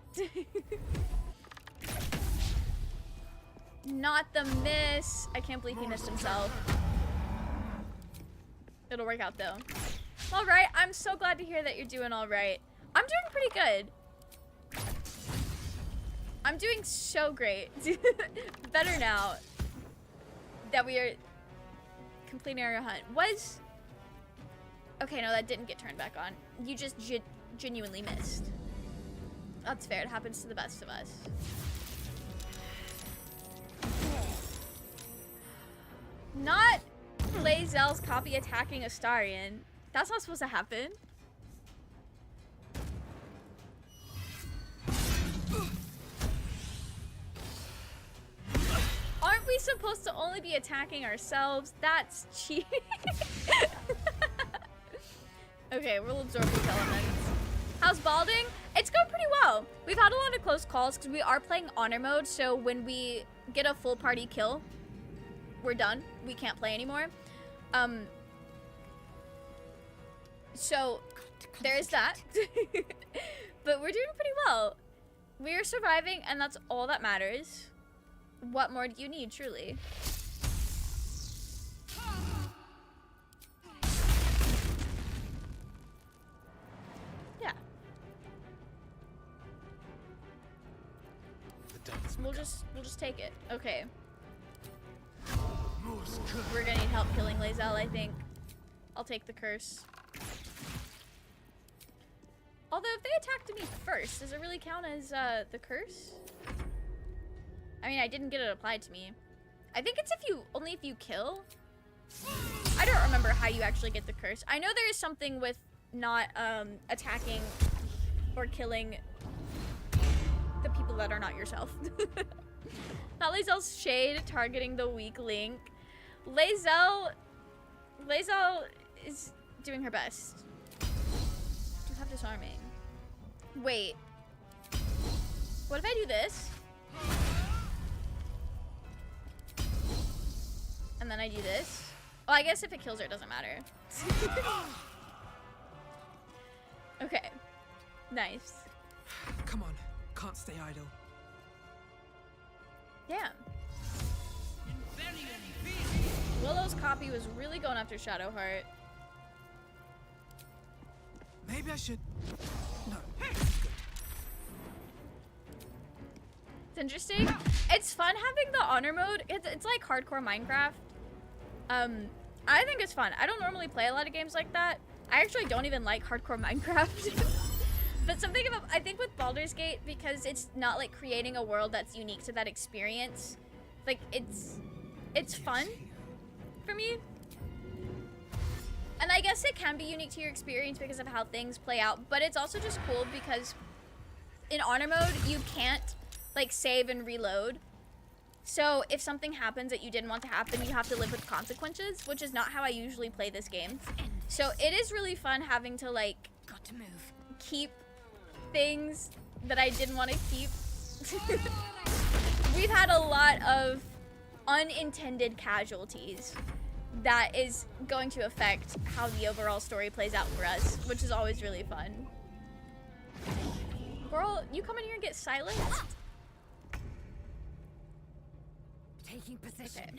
Not the miss. I can't believe he missed himself. It'll work out though. All right, I'm so glad to hear that you're doing all right. I'm doing pretty good. I'm doing so great. Better now that we are completing our hunt. Okay, no, that didn't get turned back on. You just genuinely missed. That's fair. It happens to the best of us. Not Lae'zel's copy attacking Astarion. That's not supposed to happen. Aren't we supposed to only be attacking ourselves? That's cheating. Okay, we'll absorb these elements. How's balding? It's going pretty well. We've had a lot of close calls because we are playing honor mode, so when we get a full party kill, we're done. We can't play anymore. So there's that. But we're doing pretty well. We're surviving, and that's all that matters. What more do you need, truly? Yeah. We'll just take it. Okay. We're gonna need help killing Lae'zel, I think. I'll take the curse. Although if they attacked me first, does it really count as the curse? I mean, I didn't get it applied to me. I think it's only if you kill. I don't remember how you actually get the curse. I know there is something with not attacking or killing the people that are not yourself. Not Lae'zel's shade targeting the weak link. Lae'zel is doing her best. You have disarming. Wait. What if I do this? And then I do this. Well, I guess if it kills her, it doesn't matter. Okay. Nice. Come on. Can't stay idle. Damn. Willow's copy was really going after Shadowheart. Maybe I should... No. It's interesting. It's fun having the honor mode. It's like hardcore Minecraft. I think it's fun. I don't normally play a lot of games like that. I actually don't even like hardcore Minecraft. But something about, I think with Baldur's Gate, because it's not like creating a world that's unique to that experience, like it's fun for me. And I guess it can be unique to your experience because of how things play out, but it's also just cool because in honor mode, you can't like save and reload. So if something happens that you didn't want to happen, you have to live with consequences, which is not how I usually play this game. So it is really fun having to like keep things that I didn't want to keep. We've had a lot of unintended casualties that is going to affect how the overall story plays out for us, which is always really fun. Girl, you come in here and get silenced? Taking position.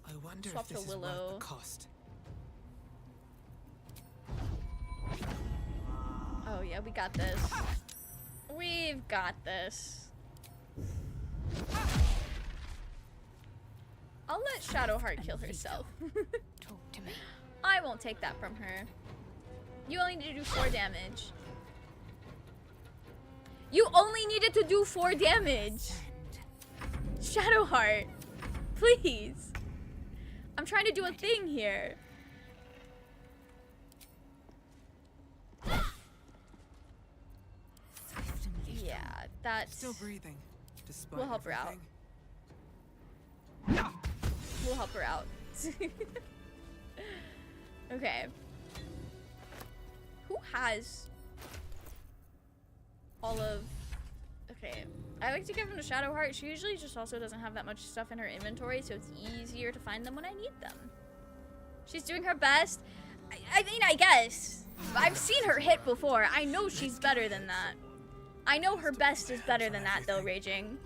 I wonder Swap if this to is worth Willow. the cost. Oh yeah, we got this. We've got this. I'll let Shadowheart kill herself. Talk to me. I won't take that from her. You only need to do 4 damage. You only needed to do 4 damage. Shadowheart, please. I'm trying to do a thing here. Yeah, that's... Still breathing, despite We'll help her out. everything. We'll help her out. Okay. Who has all of... Okay. I like to give them to Shadowheart. She usually just also doesn't have that much stuff in her inventory, so it's easier to find them when I need them. She's doing her best. I mean, I guess. I've seen her hit before. I know she's better than that. I know her best is better than that, though, Raging.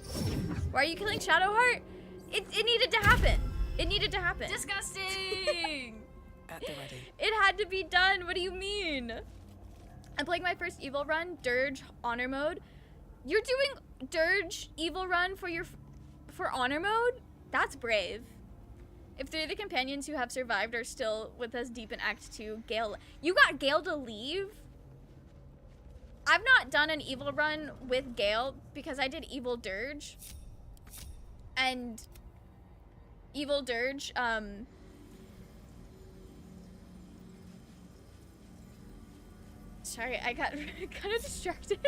Why are you killing Shadowheart? It needed to happen. It needed to happen. Disgusting! At the ready. It had to be done. What do you mean? I'm playing my first evil run, Dirge honor mode. You're doing Dirge evil run for honor mode? That's brave. If 3 of the companions who have survived are still with us deep in Act 2, Gale... You got Gale to leave? I've not done an evil run with Gale because I did Evil Dirge. And Evil Dirge, sorry, I got kind of distracted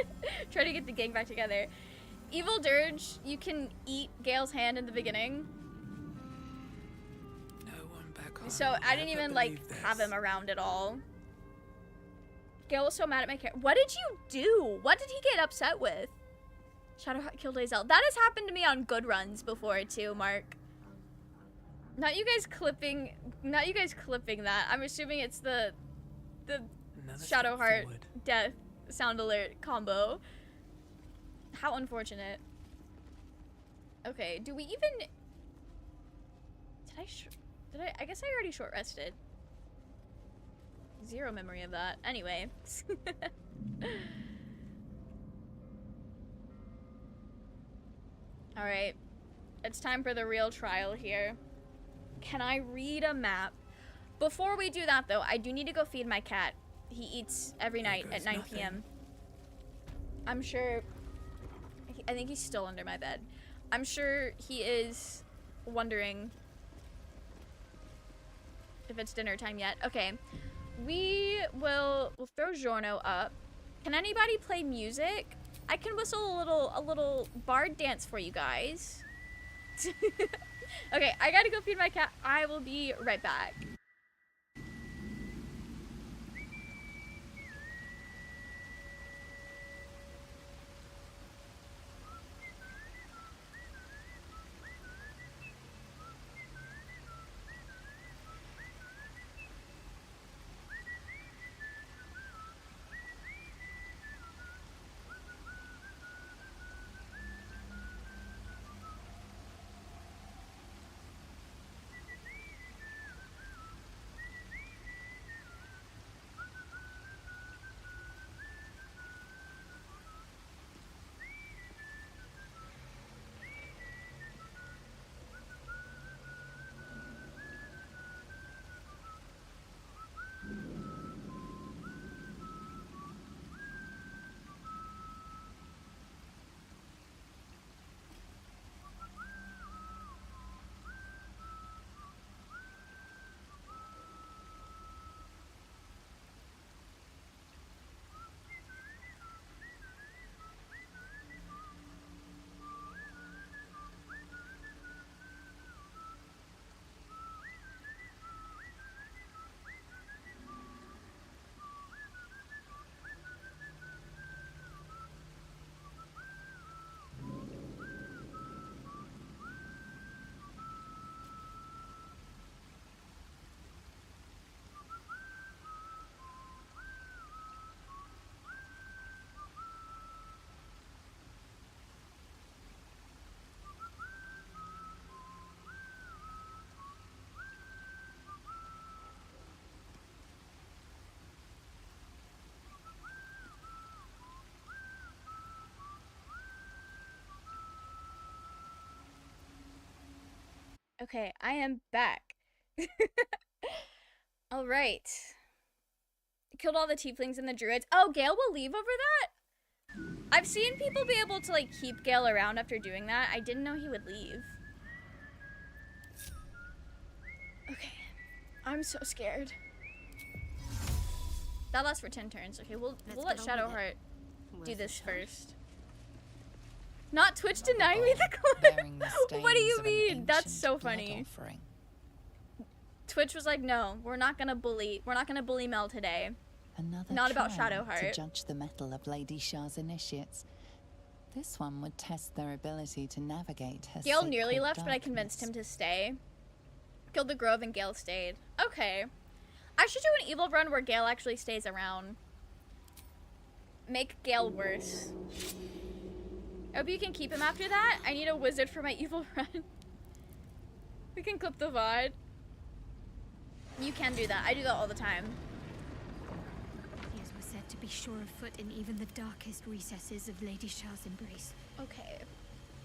trying to get the gang back together. Evil Dirge, you can eat Gale's hand in the beginning. No one back home. So I didn't even like have him around at all. Gale was so mad at my character. What did you do? What did he get upset with? Shadowheart killed Azel. That has happened to me on good runs before too, Mark. Not you guys clipping that. I'm assuming it's the Shadowheart death sound alert combo. How unfortunate. Okay, do we even... I guess I already short rested. Zero memory of that. Anyway. Alright. It's time for the real trial here. Can I read a map? Before we do that, though, I do need to go feed my cat. He eats every night at 9 p.m. I'm sure... I think he's still under my bed. I'm sure he is wondering if it's dinner time yet. Okay. We'll throw Giorno up. Can anybody play music? I can whistle a little bard dance for you guys. Okay, I gotta go feed my cat. I will be right back. Okay, I am back. All right. Killed all the tieflings and the druids. Oh, Gale will leave over that? I've seen people be able to, like, keep Gale around after doing that. I didn't know he would leave. Okay. I'm so scared. That lasts for 10 turns. Okay, we'll let Shadowheart do this first. Not Twitch denying me the clip. What do you mean? That's so funny. Twitch was like, no, we're not gonna bully Mel today. Not about Shadowheart. To judge the mettle of Lady Shah's initiates. This one would test their ability to navigate her Gale nearly sacred left, but I darkness. convinced him to stay. Killed the Grove and Gale stayed. Okay. I should do an evil run where Gale actually stays around. Make Gale worse. I hope you can keep him after that. I need a wizard for my evil run. We can clip the VOD. You can do that. I do that all the time. Fears were said to be sure of foot in even the darkest recesses of Lady Shah's embrace. Okay.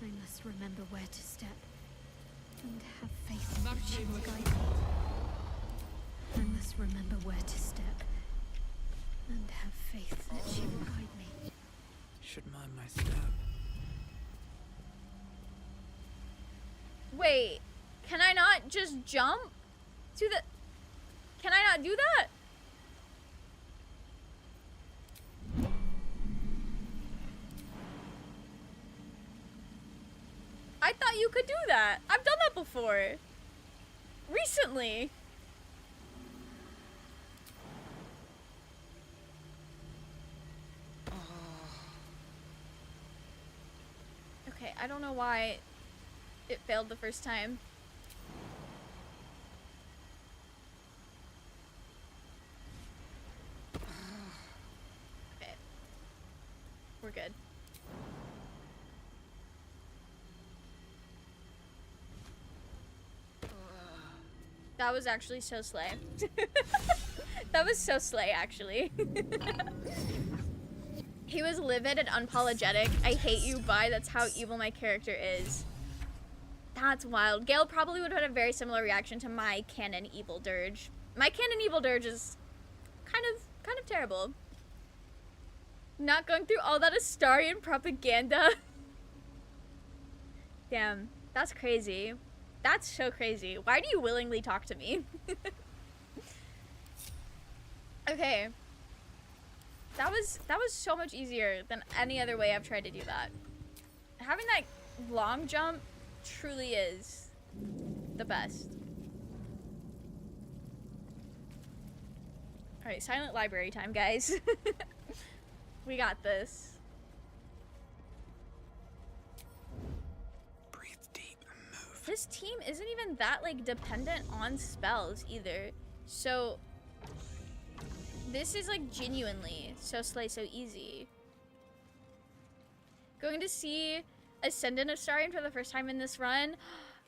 I must remember where to step. And have faith that she will guide me. I must remember where to step. And have faith that she will guide me. should mind my step. Wait, can I not just jump to the... Can I not do that? I thought you could do that. I've done that before. Recently. Okay, I don't know why it failed the first time. Okay. We're good. That was actually so slay. That was so slay, actually. He was livid and unapologetic. I hate you, bye. That's how evil my character is. That's wild. Gale probably would have had a very similar reaction to my canon evil dirge. My canon evil dirge is kind of terrible. Not going through all that Astarian propaganda. Damn, that's crazy. That's so crazy. Why do you willingly talk to me? Okay. That was so much easier than any other way I've tried to do that. Having that long jump truly is the best. Alright, silent library time, guys. We got this. This team isn't even that, like, dependent on spells, either. So, this is, like, genuinely so slay, so easy. Going to see Ascendant Astarian for the first time in this run.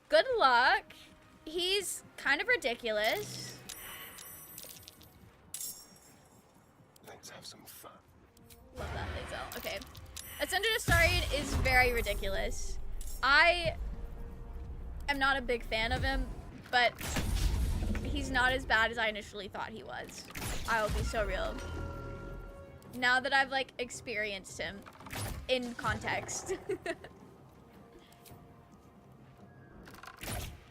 Good luck. He's kind of ridiculous. Let's have some fun. Love that, Lae'zel. Okay. Ascendant Astarian is very ridiculous. I am not a big fan of him, but he's not as bad as I initially thought he was. I will be so real. Now that I've, like, experienced him in context.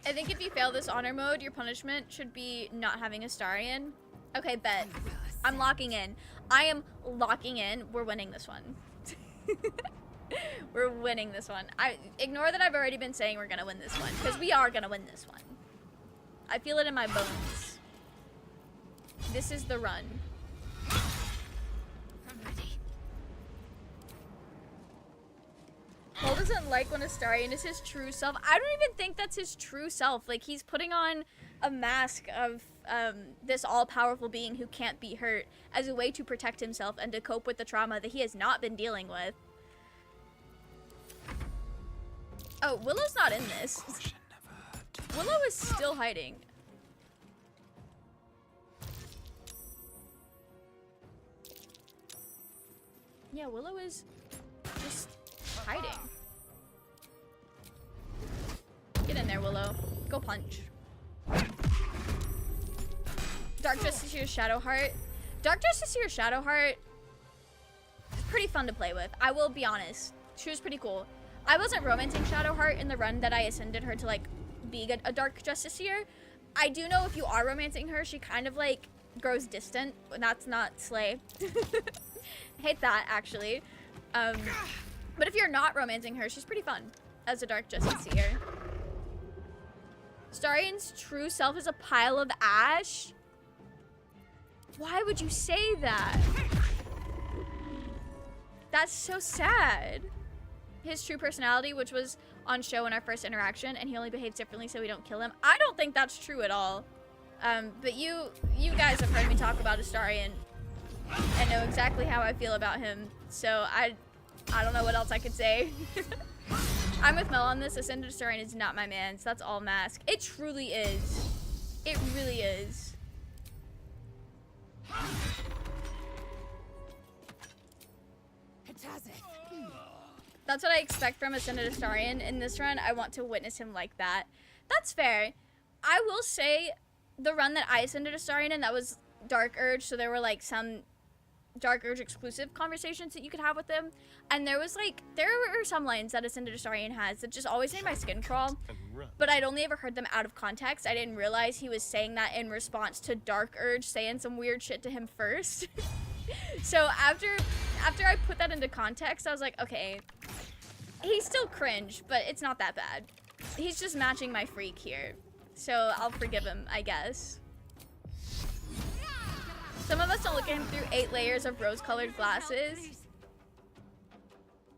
I think if you fail this honor mode, your punishment should be not having Astarian. Okay, bet. I'm locking in. I am locking in. We're winning this one. We're winning this one. Ignore that I've already been saying we're gonna win this one, because we are gonna win this one. I feel it in my bones. This is the run. I'm ready. Cole doesn't like when Astarian is his true self. I don't even think that's his true self. Like, he's putting on a mask of this all-powerful being who can't be hurt as a way to protect himself and to cope with the trauma that he has not been dealing with. Oh, Willow's not in this. Willow is still hiding. Yeah, Willow is just hiding. Get in there, Willow. Go punch. Dark Justiciar Shadowheart. Dark Justiciar Shadowheart is pretty fun to play with. I will be honest. She was pretty cool. I wasn't romancing Shadowheart in the run that I ascended her to, like, be a Dark Justiciar. I do know if you are romancing her, she kind of, like, grows distant. That's not slay. Hate that, actually. But if you're not romancing her, she's pretty fun as a Dark Justiciar. Astarian's true self is a pile of ash? Why would you say that? That's so sad. His true personality, which was on show in our first interaction, and he only behaves differently so we don't kill him. I don't think that's true at all. But you guys have heard me talk about Astarian and know exactly how I feel about him. So I don't know what else I could say. I'm with Mel on this. Ascended Astarian is not my man, so that's all mask. It truly is. It really is. That's what I expect from Ascended Astarian in this run. I want to witness him like that. That's fair. I will say the run that I Ascended Astarian in, that was Dark Urge, so there were like some Dark Urge exclusive conversations that you could have with him, and there were some lines that Ascended Astarion has that just always made my skin crawl, but I'd only ever heard them out of context. I didn't realize he was saying that in response to Dark Urge saying some weird shit to him first. So after I put that into context, I was like, okay, he's still cringe, but it's not that bad. He's just matching my freak here, so I'll forgive him, I guess. Some of us don't look at him through 8 layers of rose-colored glasses.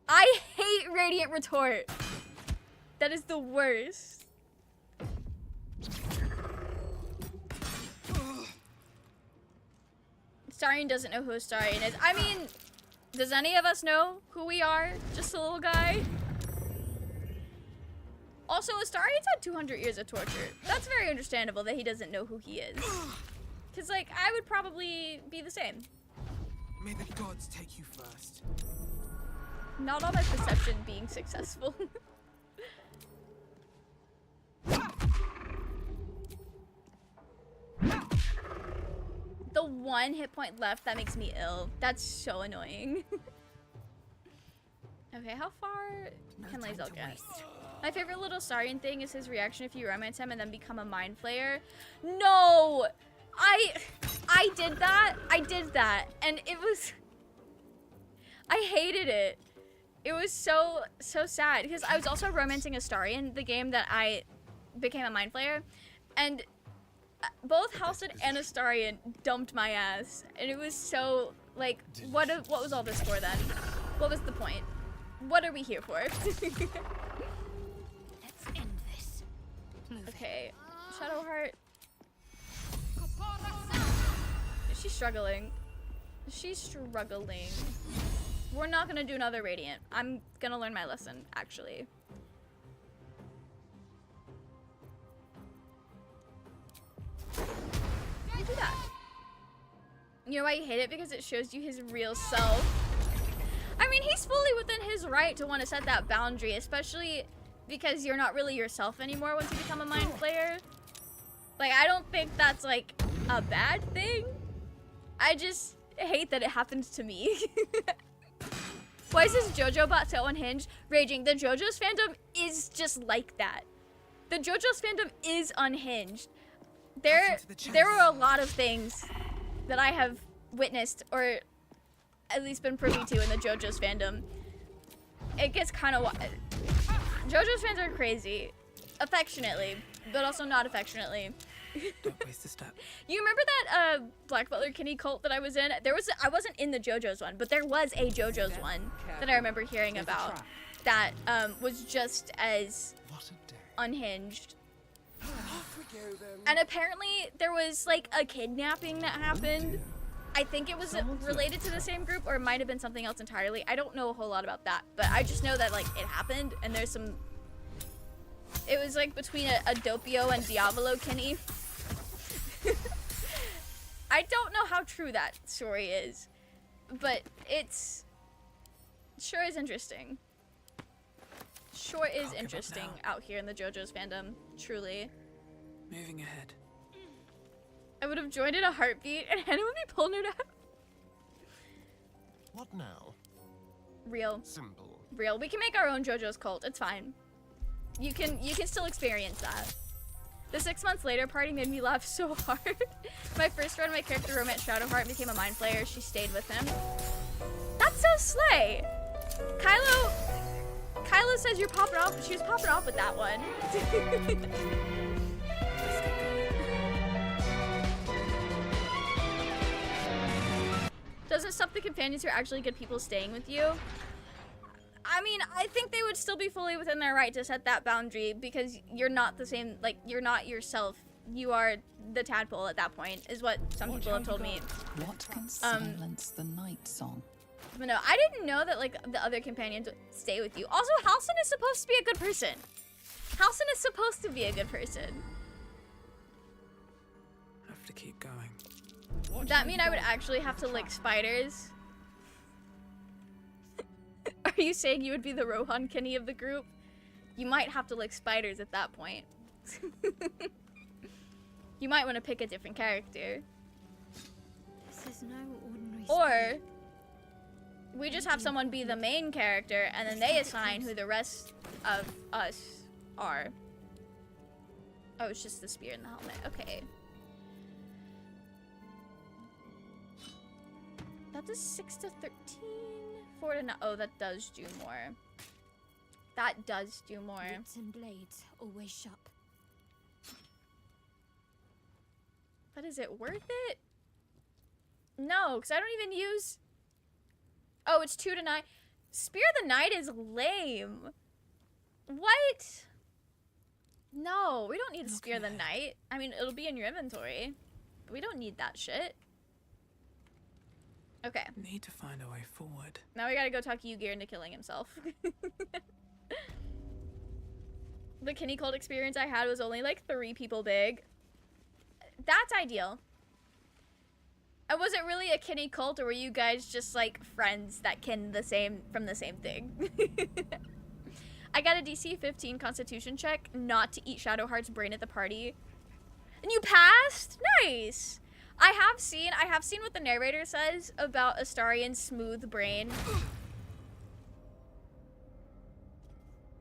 I hate Radiant Retort. That is the worst. Astarion doesn't know who Astarion is. I mean, does any of us know who we are? Just a little guy? Also, Astarion's had 200 years of torture. That's very understandable that he doesn't know who he is. Because, like, I would probably be the same. May the gods take you first. Not all my perception being successful. The 1 hit point left, that makes me ill. That's so annoying. Okay, how far can Lae'zel get? My favorite little Astarion thing is his reaction if you romance him and then become a mind flayer. No! I did that. I did that. And it was... I hated it. It was so sad. Because I was also romancing Astarion, the game that I became a mind flayer. And both Halcyon and Astarion dumped my ass. And it was so, like, what was all this for then? What was the point? What are we here for? Let's end this. Okay. Shadowheart. She's struggling. She's struggling. We're not gonna do another Radiant. I'm gonna learn my lesson, actually. You do that. You know why you hate it? Because it shows you his real self. I mean, he's fully within his right to want to set that boundary, especially because you're not really yourself anymore once you become a mind flayer. Like, I don't think that's, like, a bad thing. I just hate that it happened to me. Why is this JoJo bot so unhinged? Raging, the JoJo's fandom is just like that. The JoJo's fandom is unhinged. There are a lot of things that I have witnessed, or at least been privy to in the JoJo's fandom. It gets kind of wild. JoJo's fans are crazy. Affectionately, but also not affectionately. Don't waste a step. You remember that Black Butler Kinney cult that I was in? I wasn't in the JoJo's one, but there was a JoJo's one that I remember hearing about that was just as unhinged. And apparently there was like a kidnapping that happened. I think it was related to the same group, or it might have been something else entirely. I don't know a whole lot about that, but I just know that like it happened, and there's some... It was like between a Doppio and Diavolo Kinney. I don't know how true that story is, but it's sure is interesting. Sure is interesting out here in the JoJo's fandom, truly. Moving ahead. I would have joined in a heartbeat, and Hannah would be pulling her down. What now? Real. Simple. Real. We can make our own JoJo's cult. It's fine. You can still experience that. The 6 months later party made me laugh so hard. My first friend, my character romance Shadowheart, became a mind flayer. She stayed with him. That's so slay. Kylo says you're popping off. She was popping off with that one. Doesn't stop the companions who are actually good people staying with you. I mean, I think they would still be fully within their right to set that boundary because you're not the same, like, you're not yourself. You are the tadpole at that point, is what some people have told me. What can silence the night song? But no, I didn't know that, like, the other companions would stay with you. Also, Halcyon is supposed to be a good person. Halcyon is supposed to be a good person. I have to keep going. Would that mean I would actually have to lick spiders? Are you saying you would be the Rohan Kinney of the group? You might have to lick spiders at that point. You might want to pick a different character. This is no ordinary Or we just have someone be the main character and then they assign who the rest of us are. Oh, it's just the spear and the helmet. Okay. That does 6 to 13. 4 to 9. Oh, that does do more. That does do more. Roots and blades always sharp. But is it worth it? No, because I don't even use... Oh, it's 2 to 9. Spear of the Night is lame. What? No, we don't need Spear of the Night. I mean, it'll be in your inventory. But we don't need that shit. Okay. Need to find a way forward. Now we gotta go talk Ygir into killing himself. The Kinney Cult experience I had was only like 3 people big. That's ideal. And was it really a Kinney Cult, or were you guys just like friends that kin the same from the same thing? I got a DC 15 Constitution check not to eat Shadowheart's brain at the party. And you passed? Nice. I have seen what the narrator says about Astarion's smooth brain.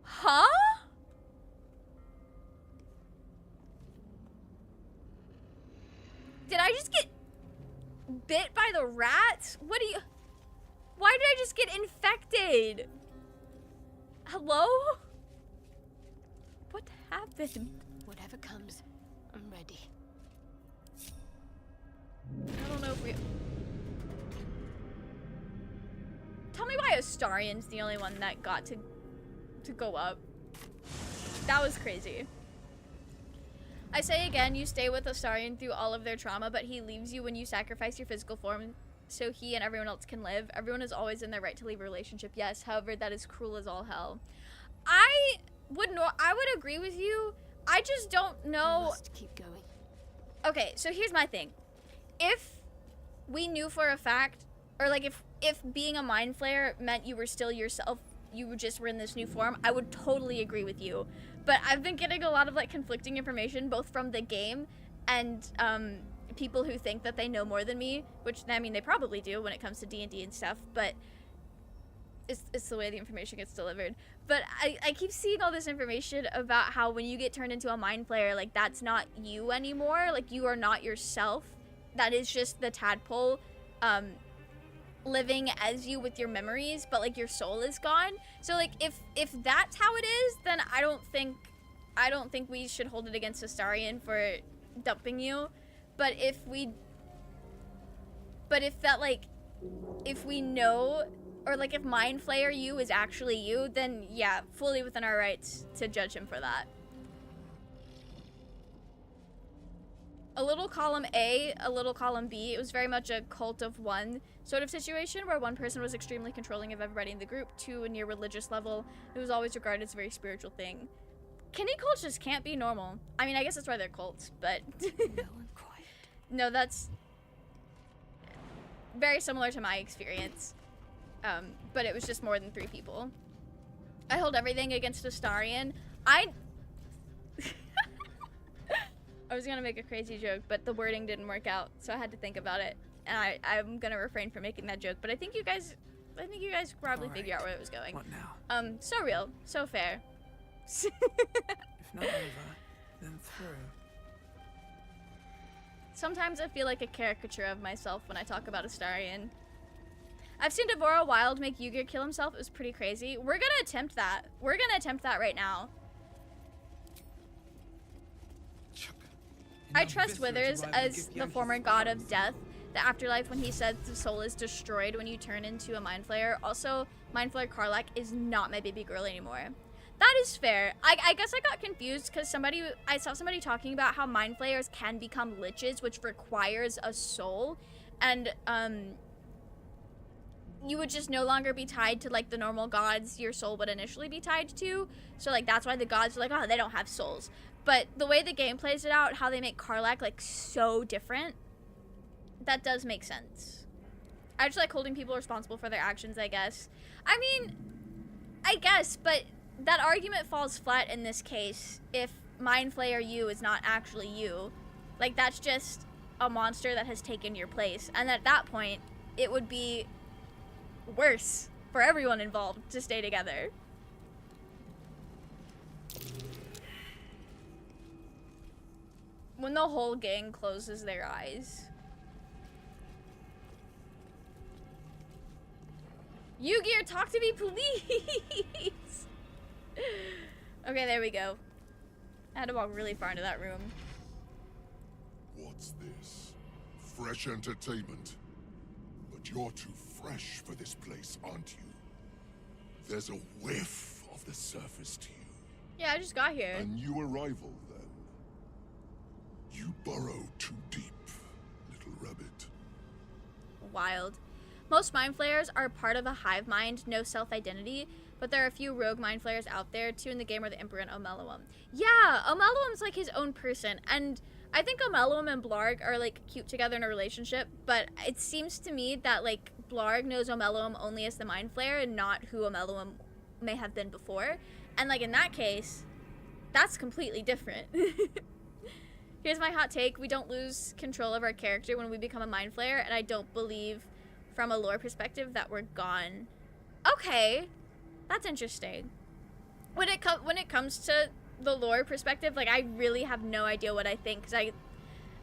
Huh? Did I just get bit by the rats? What do you... Why did I just get infected? Hello? What happened? Whatever comes, I'm ready. I don't know if we... Tell me why Astarion's the only one that got to go up. That was crazy. I say again, you stay with Astarion through all of their trauma, but he leaves you when you sacrifice your physical form so he and everyone else can live. Everyone is always in their right to leave a relationship. Yes, however, that is cruel as all hell. I would agree with you. I just don't know. I must keep going. Okay, so here's my thing. If we knew for a fact, or like if being a mind flayer meant you were still yourself, you just were in this new form, I would totally agree with you. But I've been getting a lot of like conflicting information, both from the game and people who think that they know more than me, which I mean they probably do when it comes to D&D and stuff, but it's the way the information gets delivered. But I keep seeing all this information about how when you get turned into a mind flayer, like that's not you anymore, like you are not yourself. That is just the tadpole living as you with your memories, but like your soul is gone. So like if that's how it is, then I don't think we should hold it against Astarion for dumping you. But if we know, or like if Mind Flayer you is actually you, then yeah, fully within our rights to judge him for that. A little column A, a little column B. It was very much a cult of one sort of situation where one person was extremely controlling of everybody in the group to a near religious level. It was always regarded as a very spiritual thing. Kinney cults just can't be normal. I mean, I guess that's why they're cults, but... No, that's very similar to my experience. But it was just more than 3 people. I hold everything against Astarion. I was gonna make a crazy joke, but the wording didn't work out, so I had to think about it. And I'm gonna refrain from making that joke, but I think you guys probably figure out where it was going. What now? So real, so fair. If not over, then through. Sometimes I feel like a caricature of myself when I talk about Astarion. I've seen Devorah Wild make Ygir kill himself. It was pretty crazy. We're gonna attempt that. We're gonna attempt that right now. I trust Withers as the former god of death, the afterlife, when he said the soul is destroyed when you turn into a Mind Flayer. Also, Mind Flayer Karlach is not my baby girl anymore. That is fair. I guess I got confused because I saw somebody talking about how Mind Flayers can become liches, which requires a soul, and you would just no longer be tied to like the normal gods your soul would initially be tied to. So like that's why the gods are like, oh, they don't have souls. But the way the game plays it out, how they make Karlach like so different, that does make sense. I just like holding people responsible for their actions, I guess. I mean, I guess, but that argument falls flat in this case if Mind Flayer you is not actually you. Like, that's just a monster that has taken your place. And at that point, it would be worse for everyone involved to stay together. When the whole gang closes their eyes. Yu-Gi-Oh, talk to me, please! Okay, there we go. I had to walk really far into that room. What's this? Fresh entertainment? But you're too fresh for this place, aren't you? There's a whiff of the surface to you. Yeah, I just got here. A new arrival, then. You burrow too deep, little rabbit. Wild. Most mind flayers are part of a hive mind, no self-identity, but there are a few rogue mind flayers out there. Two in the game are the Emperor and Omeluum. Yeah, Omeluum's like his own person, and I think Omeluum and Blarg are like cute together in a relationship, but it seems to me that like Blarg knows Omeluum only as the mind flayer and not who Omeluum may have been before. And like in that case, that's completely different. Here's my hot take. We don't lose control of our character when we become a mind flayer, and I don't believe from a lore perspective that we're gone. Okay, that's interesting. When it comes to the lore perspective, like I really have no idea what I think, because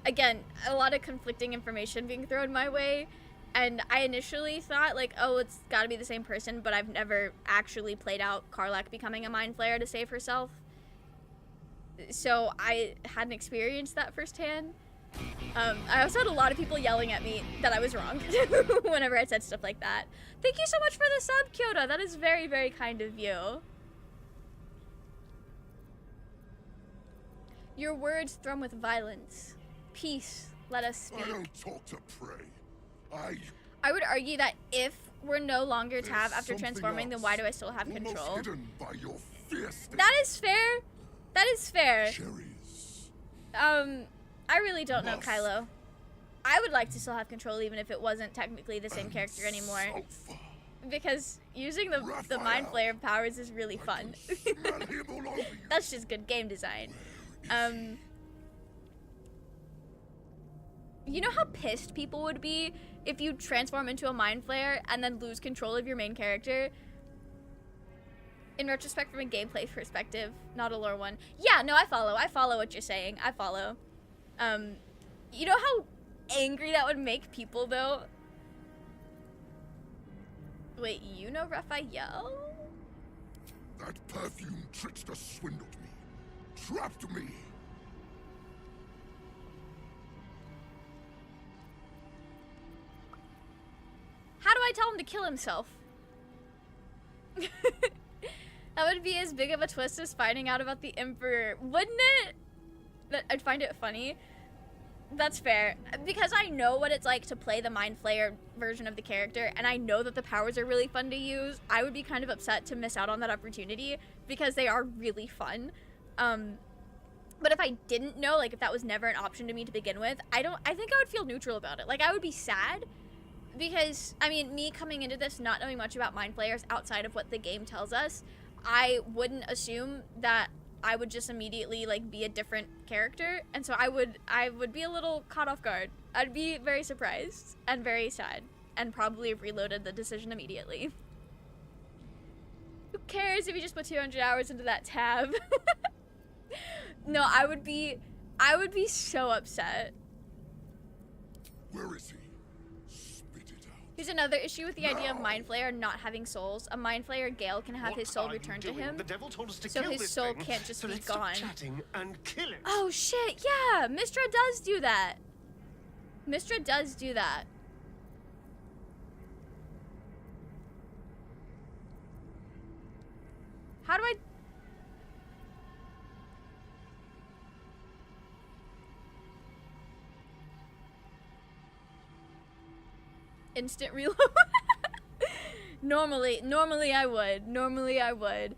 again, a lot of conflicting information being thrown my way, and I initially thought like, oh, it's got to be the same person, but I've never actually played out Karlach becoming a mind flayer to save herself, so I hadn't experienced that firsthand. I also had a lot of people yelling at me that I was wrong whenever I said stuff like that. Thank you so much for the sub, Kyoto. That is very, very kind of you. Your words thrum with violence. Peace, let us speak. I don't talk to prey. I would argue that if we're no longer Tav after transforming, then why do I still have control? Hidden by your fierce That is fair. That is fair. I really don't know, Kylo. I would like to still have control even if it wasn't technically the same character anymore. Because using the Mind Flayer powers is really fun. That's just good game design. You know how pissed people would be if you transform into a Mind Flayer and then lose control of your main character? In retrospect, from a gameplay perspective, not a lore one. Yeah, no, I follow what you're saying. I follow. You know how angry that would make people, though? Wait, you know Raphael? That perfume trickster swindled me. Trapped me. How do I tell him to kill himself? That would be as big of a twist as finding out about the Emperor, wouldn't it? I'd find it funny. That's fair. Because I know what it's like to play the Mind Flayer version of the character, and I know that the powers are really fun to use, I would be kind of upset to miss out on that opportunity, because they are really fun. But if I didn't know, like if that was never an option to me to begin with, I think I would feel neutral about it. Like I would be sad, because, I mean, me coming into this not knowing much about Mind Flayers outside of what the game tells us, I wouldn't assume that I would just immediately like be a different character, and so I would be a little caught off guard. I'd be very surprised and very sad, and probably have reloaded the decision immediately. Who cares if you just put 200 hours into that tab? No, I would be so upset. Where is he? Here's another issue with the idea of Mind Flayer not having souls. A Mind Flayer Gale can have his soul returned to him, The devil told us to so kill his this soul thing, can't just so be let's stop gone. chatting and kill it. Oh shit, yeah! Mistra does do that. Mistra does do that. How do I... Instant reload? Normally I would.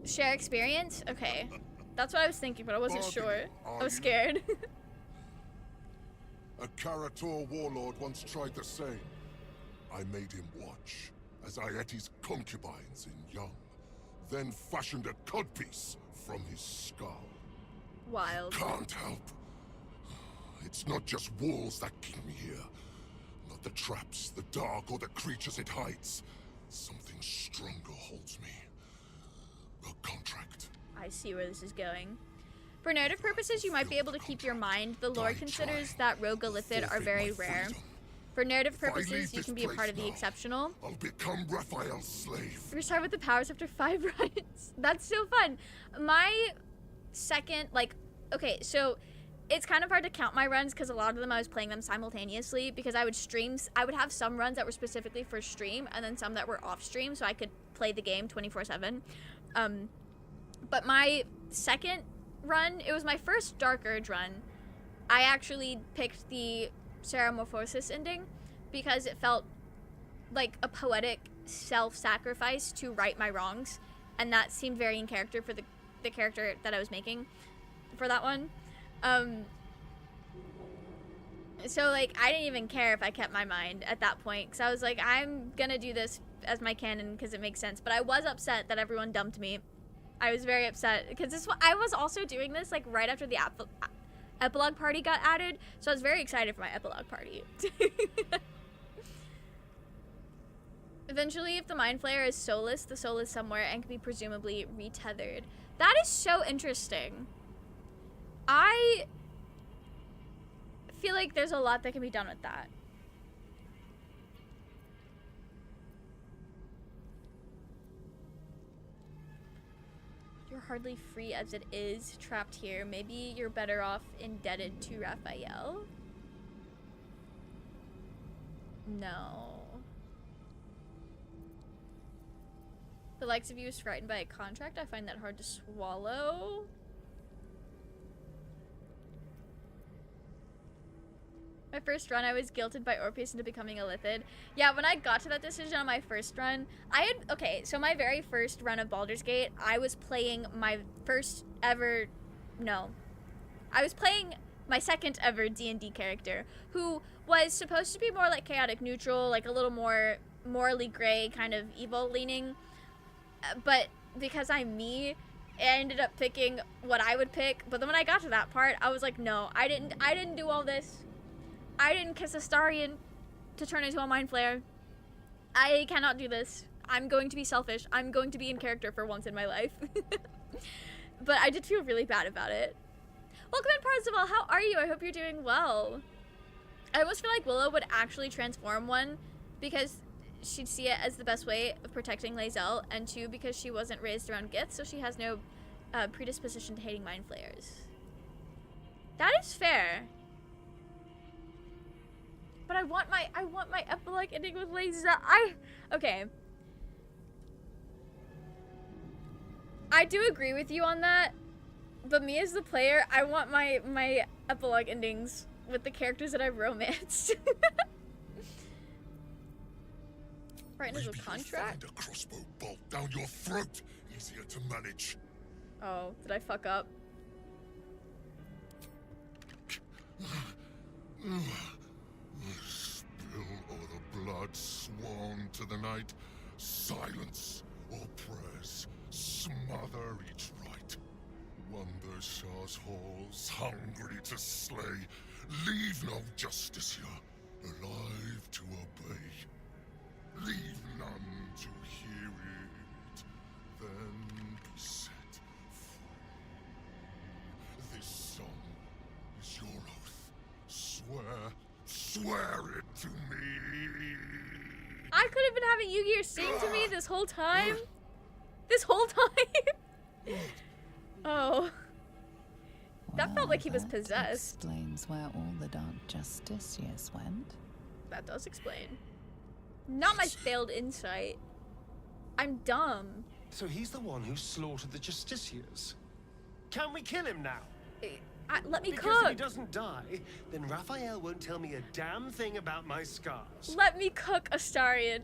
Share experience? Okay. That's what I was thinking, but I wasn't sure. I was scared. A Karator warlord once tried the same. I made him watch as I ate his concubines in young, then fashioned a codpiece from his skull. Wild. Can't help. It's not just walls that keep me here. Not the traps, the dark, or the creatures it hides. Something stronger holds me. A contract. I see where this is going. For narrative purposes, you might be able to keep your mind. The lore considers that rogue Illithid are very rare. For narrative purposes, you can be a part of the exceptional. I'll become Raphael's slave. You're starting with the powers after 5 runs. That's so fun. My second, like, okay, so it's kind of hard to count my runs because a lot of them I was playing them simultaneously because I would stream. I would have some runs that were specifically for stream and then some that were off stream so I could play the game 24/7. But my second run, it was my first Dark Urge run. I actually picked the Ceramorphosis ending because it felt like a poetic self-sacrifice to right my wrongs, and that seemed very in character for the character that I was making for that one. So like I didn't even care if I kept my mind at that point because I was like, I'm gonna do this as my canon because it makes sense. But I was upset that everyone dumped me. I was very upset because I was also doing this like right after the epilogue party got added, so I was very excited for my epilogue party. Eventually, if the Mind Flayer is soulless, the soul is somewhere and can be presumably retethered. That is so interesting. I feel like there's a lot that can be done with that. You're hardly free as it is, trapped here. Maybe you're better off indebted to Raphael? No. The likes of you is frightened by a contract. I find that hard to swallow. My first run, I was guilted by Orpheus into becoming a Illithid. Yeah, when I got to that decision on my first run, okay, so my very first run of Baldur's Gate, I was playing my first ever, no. I was playing my second ever D&D character, who was supposed to be more like chaotic neutral, like a little more morally gray, kind of evil leaning. But because I'm me, I ended up picking what I would pick. But then when I got to that part, I was like, no, I didn't do all this. I didn't kiss Astarion to turn into a Mind Flayer. I cannot do this. I'm going to be selfish. I'm going to be in character for once in my life. But I did feel really bad about it. Welcome in, Parzival. How are you? I hope you're doing well. I almost feel like Willow would actually transform, one, because she'd see it as the best way of protecting Lae'zel, and two, because she wasn't raised around Gith, so she has no predisposition to hating Mind Flayers. That is fair. But I want my epilogue ending with Lae'zel. Okay. I do agree with you on that, but me as the player, I want my epilogue endings with the characters that I've romanced. Right into a contract? Find a crossbow bolt down your throat. Easier to manage. Oh, did I fuck up? Spill all the blood sworn to the night. Silence all prayers. Smother each rite. Wander Shah's halls, hungry to slay. Leave no justice here, alive to obey. Leave none to hear it, then be set free. This song is your oath. Swear it to me. I could have been having Yu-Gi-Oh sing to me this whole time. This whole time. Oh. That felt like he was possessed. Explains where all the Dark Justiciars went. That does explain. Not my failed insight. I'm dumb. So he's the one who slaughtered the Justiciars. Can we kill him now? Let me because cook. if he doesn't die, then Raphael won't tell me a damn thing about my scars. Let me cook Astarion.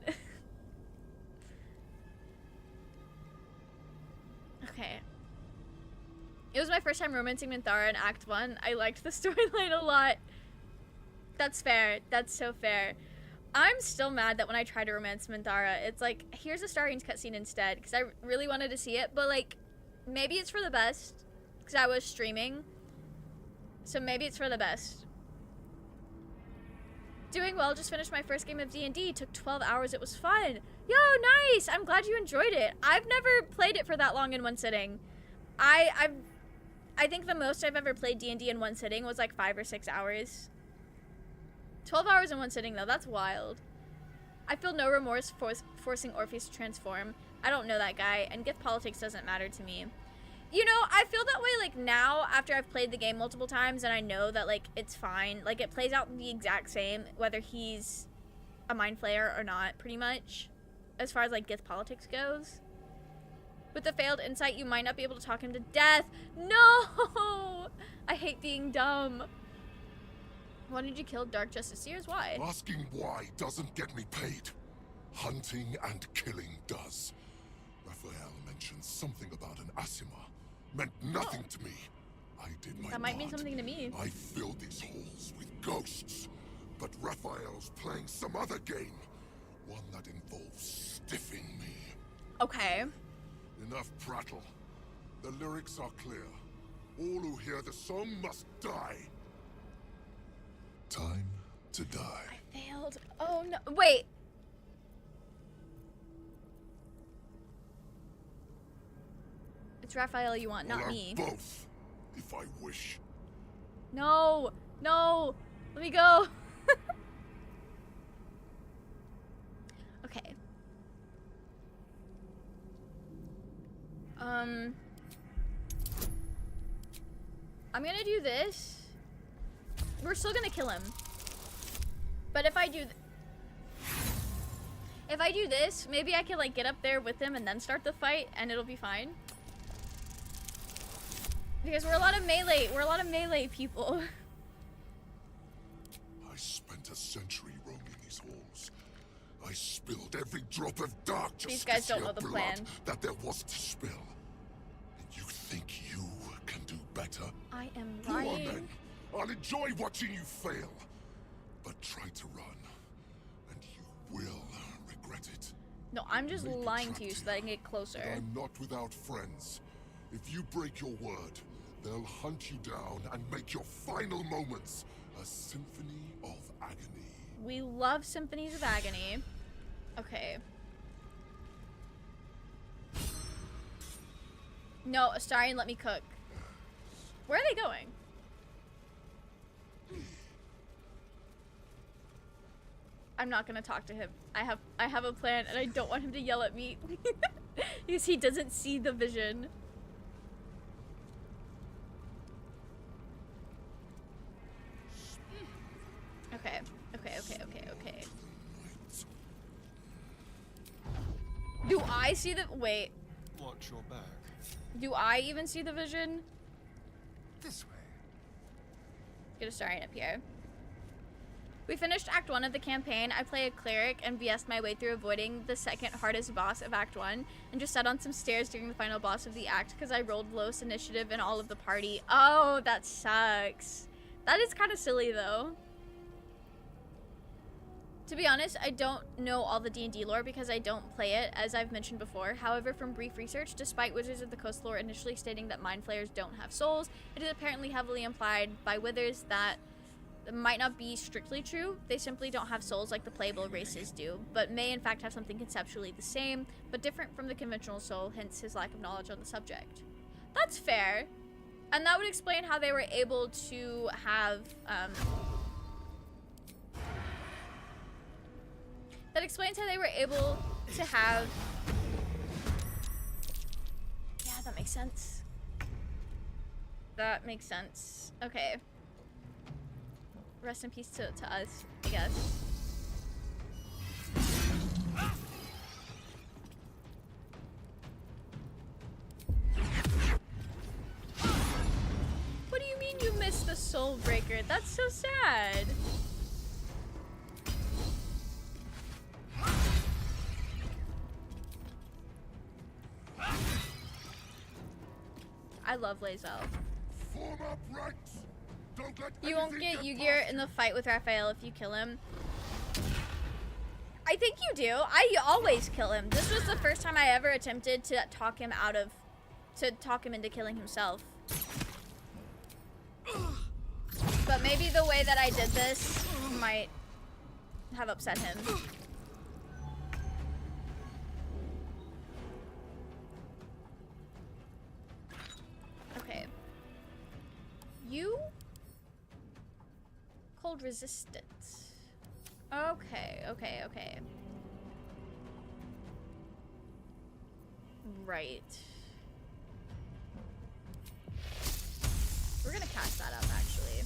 Okay. It was my first time romancing Minthara in Act 1. I liked the storyline a lot. That's fair. That's so fair. I'm still mad that when I try to romance Minthara, it's like, here's Astarion's cutscene instead, because I really wanted to see it, but like, maybe it's for the best, because I was streaming, so maybe it's for the best. Doing well. Just finished my first game of D&D. Took 12 hours. It was fun. Yo, nice. I'm glad you enjoyed it. I've never played it for that long in one sitting. I think the most I've ever played D&D in one sitting was like 5 or 6 hours. 12 hours in one sitting though. That's wild. I feel no remorse forcing Orpheus to transform. I don't know that guy, and gift politics doesn't matter to me. You know, I feel that way like now after I've played the game multiple times and I know that like it's fine. Like it plays out the exact same whether he's a mind flayer or not, pretty much. As far as like gift politics goes. With the failed insight, you might not be able to talk him to death. No! I hate being dumb. Why did you kill Dark Justiciars? Why? Asking why doesn't get me paid. Hunting and killing does. Raphael mentioned something about an Asima. Meant nothing to me. I did my That might mean part. something to me. I filled these holes with ghosts. But Raphael's playing some other game. One that involves stiffing me. Okay. Enough prattle. The lyrics are clear. All who hear the song must die. Time to die. I failed. Oh no. Wait. It's Raphael you want, not I'll me. have both, if I wish. No. No. Let me go. Okay. I'm gonna do this. We're still gonna kill him. But if I do this, maybe I can like get up there with him and then start the fight and it'll be fine. Because we're a lot of melee people. I spent a century roaming these halls. I spilled every drop of dark These guys don't know the blood plan. that there was to spill. And you think you can do better? I am Go on lying. then. I'll enjoy watching you fail. But try to run, and you will regret it. No, I'm just Maybe lying to you so that I can get closer. But I'm not without friends. If you break your word, they'll hunt you down and make your final moments a symphony of agony. We love symphonies of agony. Okay. No, Astarion, let me cook. Where are they going? I'm not gonna talk to him. I have a plan and I don't want him to yell at me. Because he doesn't see the vision. Okay. Do I see the- wait. Watch your back. Do I even see the vision? This way. Get a Astarion up here. We finished Act 1 of the campaign. I play a cleric and BS'd my way through avoiding the second hardest boss of Act 1 and just sat on some stairs during the final boss of the act because I rolled lowest initiative in all of the party. Oh, that sucks. That is kind of silly though. To be honest, I don't know all the D&D lore because I don't play it, as I've mentioned before. However, from brief research, despite Wizards of the Coast lore initially stating that Mind Flayers don't have souls, it is apparently heavily implied by Withers that it might not be strictly true. They simply don't have souls like the playable races do, but may in fact have something conceptually the same, but different from the conventional soul, hence his lack of knowledge on the subject. That's fair. And that would explain how they were able to have, that explains how they were able to have... Yeah, that makes sense. That makes sense. Okay. Rest in peace to us, I guess. What do you mean you missed the Soul Breaker? That's so sad. I love Lae'zel. Form up ranks. Don't let You won't anything get Ygir in the fight with Raphael if you kill him. I think you do. I always kill him. This was the first time I ever attempted to talk him into killing himself. But maybe the way that I did this might have upset him. Okay. You? Cold resistance. Okay, okay, okay. Right. We're gonna cast that up, actually.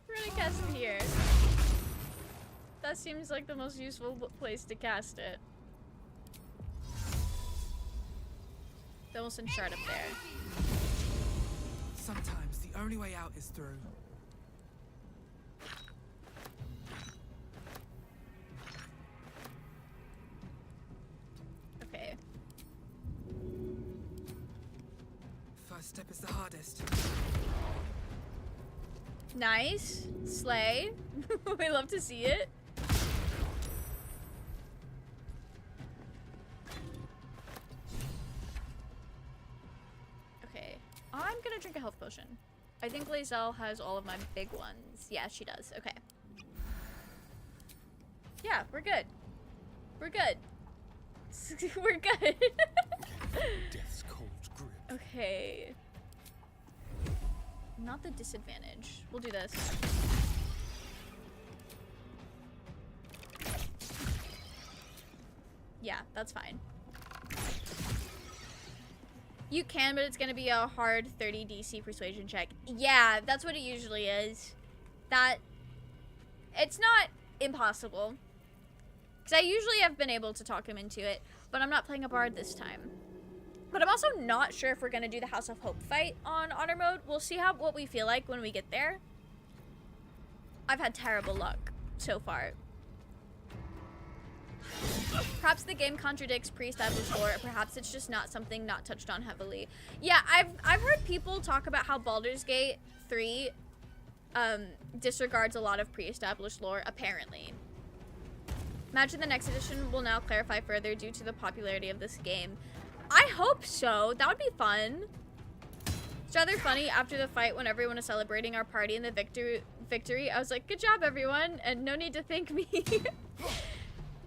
We're gonna cast it here. That seems like the most useful place to cast it. The almost shard up there. Sometimes the only way out is through. Okay. First step is the hardest. Nice. Slay. We love to see it. Okay. I'm gonna drink a health potion. I think Lae'zel has all of my big ones. Yeah, she does. Okay. Yeah, we're good. We're good. We're good. Death's cold grip. Okay. Not the disadvantage. We'll do this. Yeah, that's fine. You can, but it's gonna be a hard 30 DC persuasion check. Yeah, that's what it usually is. It's not impossible. Because I usually have been able to talk him into it, but I'm not playing a bard this time. But I'm also not sure if we're gonna do the House of Hope fight on honor mode. We'll see what we feel like when we get there. I've had terrible luck so far. Perhaps the game contradicts pre-established lore, or perhaps it's just not something not touched on heavily. Yeah, I've heard people talk about how Baldur's Gate 3 disregards a lot of pre-established lore, apparently. Imagine the next edition will now clarify further due to the popularity of this game. I hope so. That would be fun. It's rather funny after the fight when everyone is celebrating our party and the victory. I was like, good job, everyone, and no need to thank me.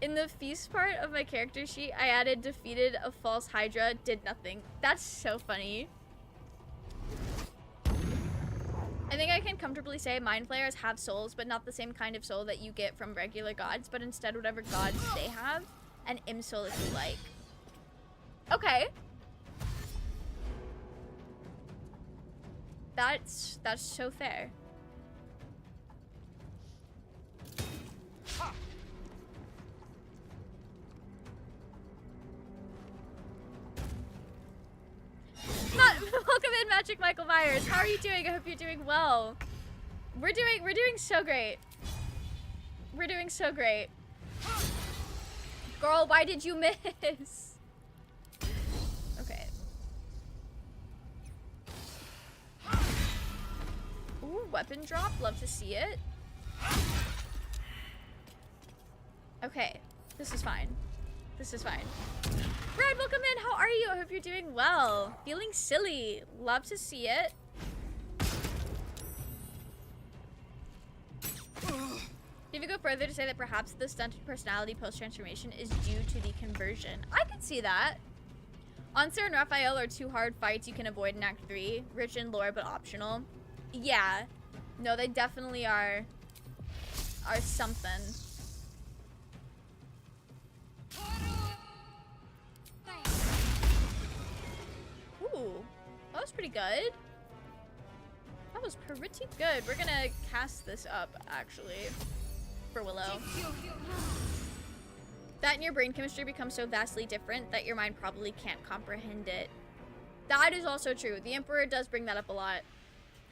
In the feast part of my character sheet, I added defeated a false Hydra, did nothing. That's so funny. I think I can comfortably say mind flayers have souls, but not the same kind of soul that you get from regular gods, but instead whatever gods they have, an im soul if you like. Okay. That's so fair. Welcome in, Magic Michael Myers. How are you doing? I hope you're doing well. We're doing so great. We're doing so great. Girl, why did you miss? Okay. Ooh, weapon drop. Love to see it. Okay. This is fine. This is fine. Brad, welcome in. How are you? I hope you're doing well. Feeling silly. Love to see it. If you go further to say that perhaps the stunted personality post-transformation is due to the conversion. I could see that. Ansar and Raphael are two hard fights you can avoid in Act 3. Rich in lore, but optional. Yeah. No, they definitely are something. Ooh, that was pretty good. That was pretty good. We're gonna cast this up, actually, for Willow. That and your brain chemistry becomes so vastly different that your mind probably can't comprehend it. That is also true. The Emperor does bring that up a lot.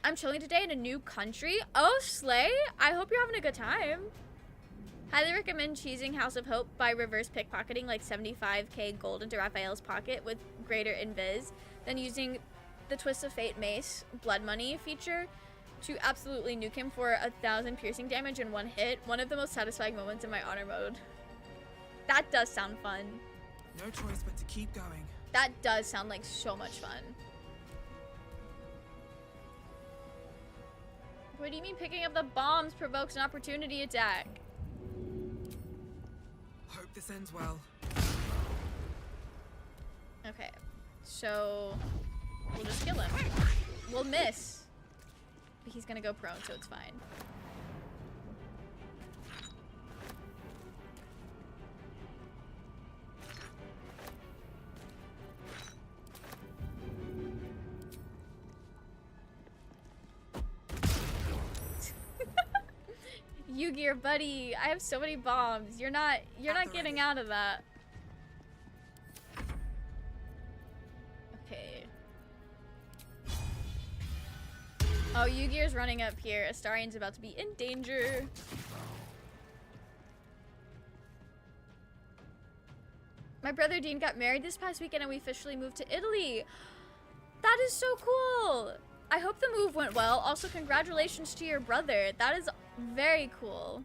I'm chilling today in a new country. Oh, slay! I hope you're having a good time. Highly recommend cheesing House of Hope by reverse pickpocketing like 75k gold into Raphael's pocket with greater invis, then using the Twist of Fate Mace Blood Money feature to absolutely nuke him for 1,000 piercing damage in one hit. One of the most satisfying moments in my honor mode. That does sound fun. No choice but to keep going. That does sound like so much fun. What do you mean picking up the bombs provokes an opportunity attack? Hope this ends well. Okay, so we'll just kill him. We'll miss. But he's gonna go prone, so it's fine. Yu-Gi-Oh, buddy, I have so many bombs. You're not getting out of that. Okay. Oh, Yu-Gi-Oh's running up here. Astarian's about to be in danger. My brother Dean got married this past weekend and we officially moved to Italy. That is so cool. I hope the move went well. Also, congratulations to your brother. That is very cool.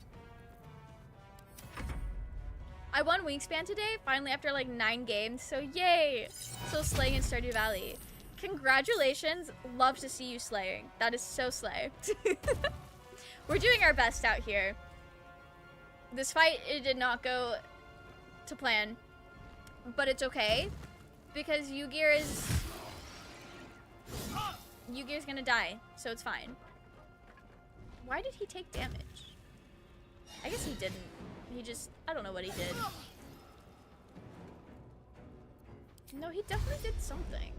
I won Wingspan today, finally after like 9 games, so yay! So slaying in Stardew Valley. Congratulations, love to see you slaying. That is so slay. We're doing our best out here. This fight, it did not go to plan, but it's okay, because Yu-Gi-Oh's gonna die, so it's fine. Why did he take damage? I guess he didn't. He just, I don't know what he did. No, he definitely did something.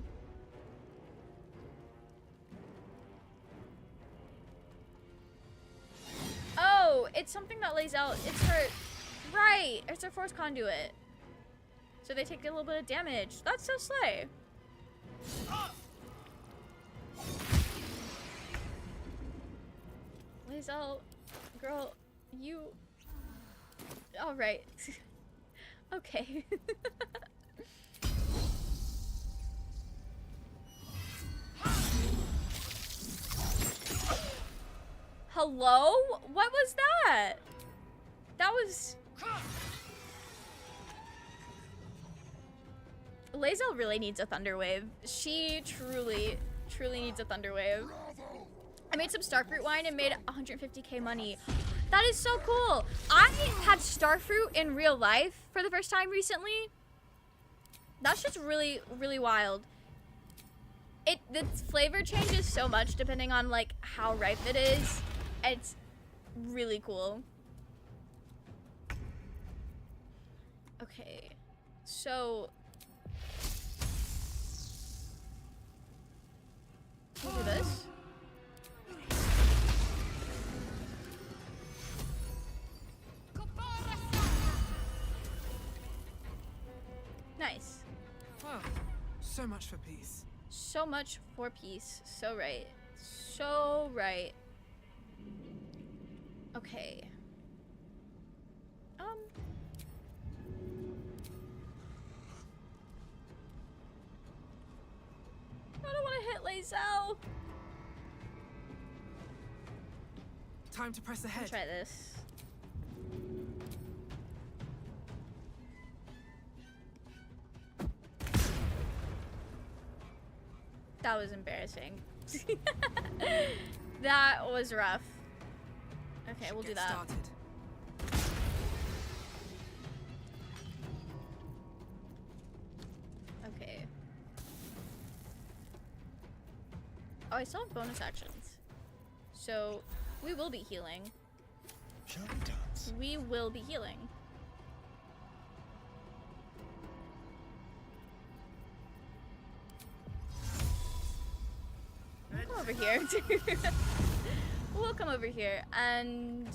Oh, it's something that lays out, it's her, right, it's her force conduit. So they take a little bit of damage. That's so slay. Lays out, girl, you, all right. Okay. Hello? What was that? That was... Lae'zel really needs a thunder wave. She truly needs a thunder wave. I made some starfruit wine and made 150k money. That is so cool. I had starfruit in real life for the first time recently. That's just really wild. The flavor changes so much depending on like how ripe it is. It's really cool. Okay, so we'll do this. Nice. Wow, so much for peace. So much for peace. So right. So right. Okay. I don't want to hit Lae'zel. Time to press ahead. I'll try this. That was embarrassing. That was rough. Okay, we'll do that. Started. Okay. Oh, I still have bonus actions. So, we will be healing. Shall we dance? We will be healing. We'll come over here. We'll come over here and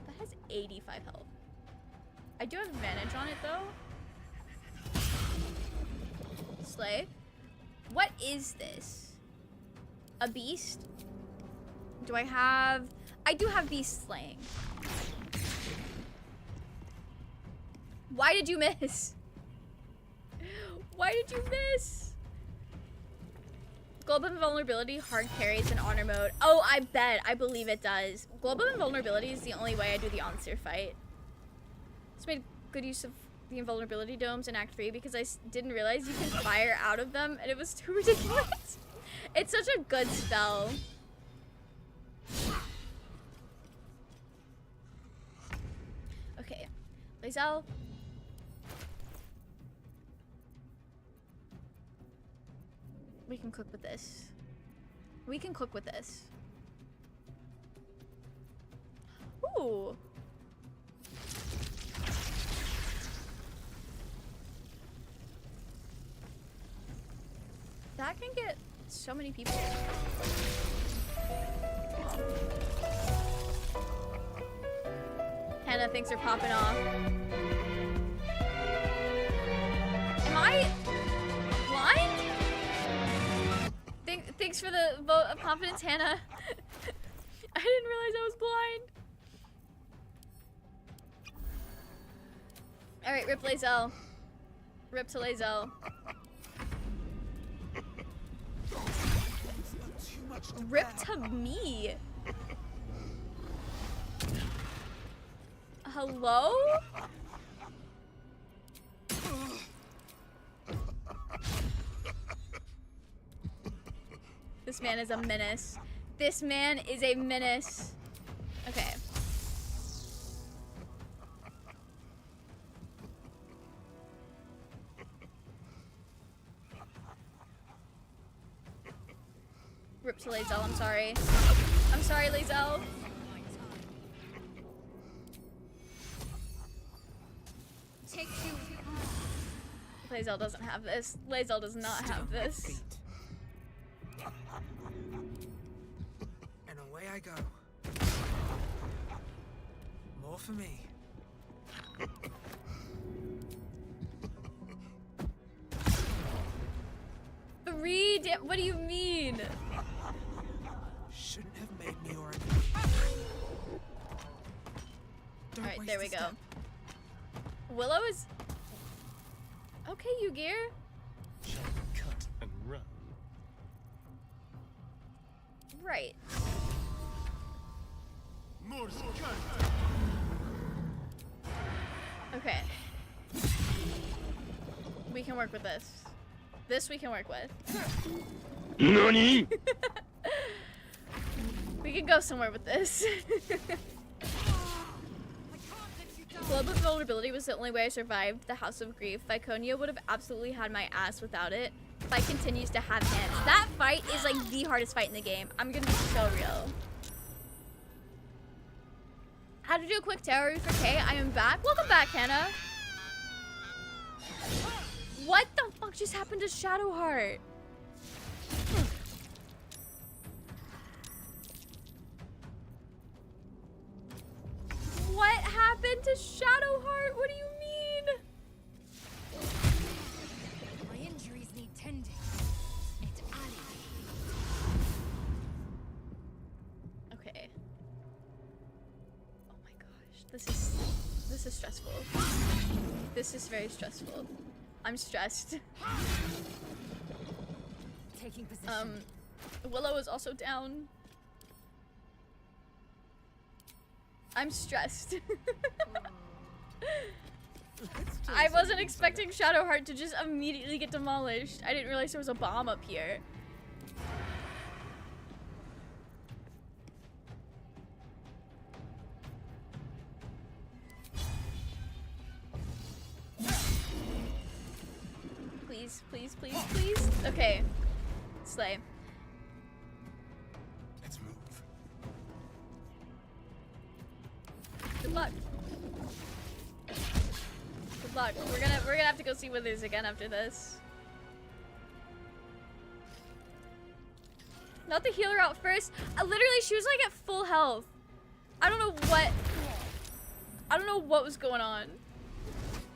that has 85 health. I do have advantage on it though. Slay. What is this? A beast? Do I have... I do have beast slaying. Why did you miss? Why did you miss? Global Invulnerability hard carries in honor mode. Oh, I bet. I believe it does. Global Invulnerability is the only way I do the Ansir fight. It's made good use of the invulnerability domes in Act 3 because I didn't realize you can fire out of them and it was too ridiculous. It's such a good spell. Okay, Lae'zel. We can cook with this. We can cook with this. Ooh. That can get so many people. Hannah thinks they're popping off. Am I blind? Thanks for the vote of confidence, Hannah. I didn't realize I was blind. Alright, rip Lae'zel. Rip to Lae'zel. Rip to me. Hello? This man is a menace. This man is a menace. Okay. Rip to Lae'zel, I'm sorry. I'm sorry, Lae'zel. Lae'zel doesn't have this. Lae'zel does not have this. And away I go. More for me. What do you mean? Shouldn't have made me or Alright, there we go. Willow is... Okay, Ygir. Cut and run. Right. Okay. We can work with this. This we can work with. NANI? We can go somewhere with this. Globe of Vulnerability was the only way I survived the House of Grief. Viconia would have absolutely had my ass without it. Fight continues to have hands. That fight is like the hardest fight in the game. I'm gonna be so real. How to do a quick tarot read for Kay? I am back. Welcome back, Hannah. What the fuck just happened to Shadowheart? What happened to Shadowheart? What do you mean? My injuries need tending. It's Ali. Okay. Oh my gosh. This is stressful. This is very stressful. I'm stressed. Taking position. Willow is also down. I'm stressed. I wasn't expecting Shadowheart to just immediately get demolished. I didn't realize there was a bomb up here. Please, please, please, please. Okay. Slay. Let's move. Good luck. Good luck. We're gonna have to go see Withers again after this. Not the healer out first. Literally, she was like at full health. I don't know what was going on.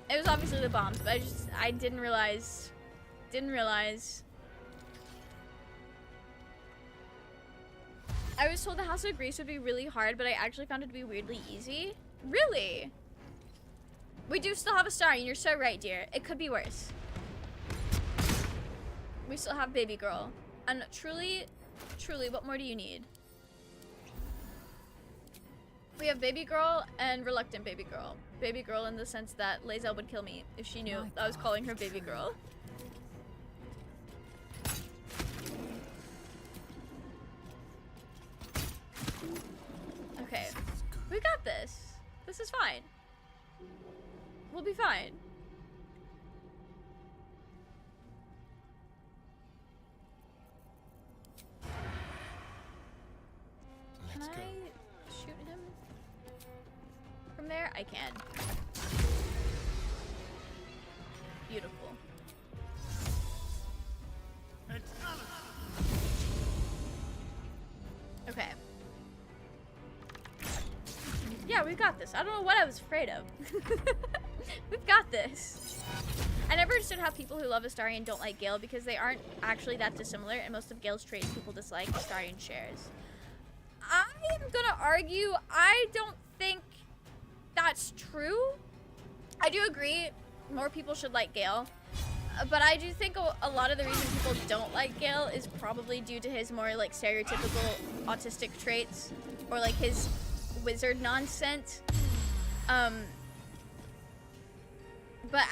It was obviously the bombs, but I didn't realize. I was told the House of Greece would be really hard, but I actually found it to be weirdly easy. Really? We do still have a star, and you're so right, dear. It could be worse. We still have baby girl. And truly, what more do you need? We have baby girl and reluctant baby girl. Baby girl in the sense that Lae'zel would kill me if she knew I was calling her baby girl. Okay, we got this. This is fine. We'll be fine. Can I shoot him from there? I can. Beautiful. Okay. Yeah, we've got this. I don't know what I was afraid of. We've got this. I never understood how people who love Astarion don't like Gale, because they aren't actually that dissimilar, and most of Gale's traits people dislike, Astarion shares. I'm gonna argue, I don't think that's true. I do agree more people should like Gale, but I do think a lot of the reason people don't like Gale is probably due to his more like stereotypical autistic traits, or like his wizard nonsense. But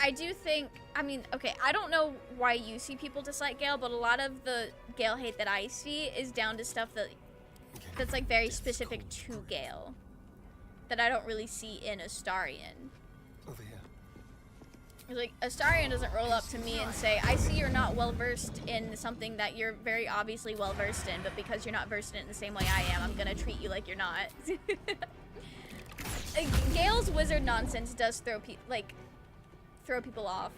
I do think, I mean, okay, I don't know why you see people dislike Gale, but a lot of the Gale hate that I see is down to stuff that's like very specific to Gale, that I don't really see in Astarion. Over here. Like, Astarion doesn't roll up to me and say, I see you're not well-versed in something that you're very obviously well-versed in, but because you're not versed in it in the same way I am, I'm gonna treat you like you're not. Gale's wizard nonsense does throw people off.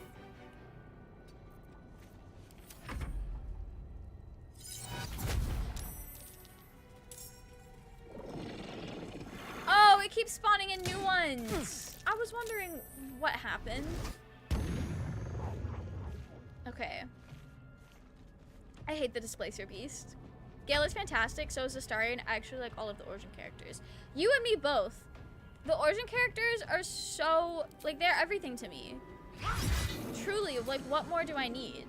Oh, it keeps spawning in new ones. I was wondering what happened. Okay. I hate the Displacer Beast. Gale is fantastic, so is Astarion. I actually like all of the Origin characters. You and me both. The Origin characters are so, like, they're everything to me. Truly, like, what more do I need?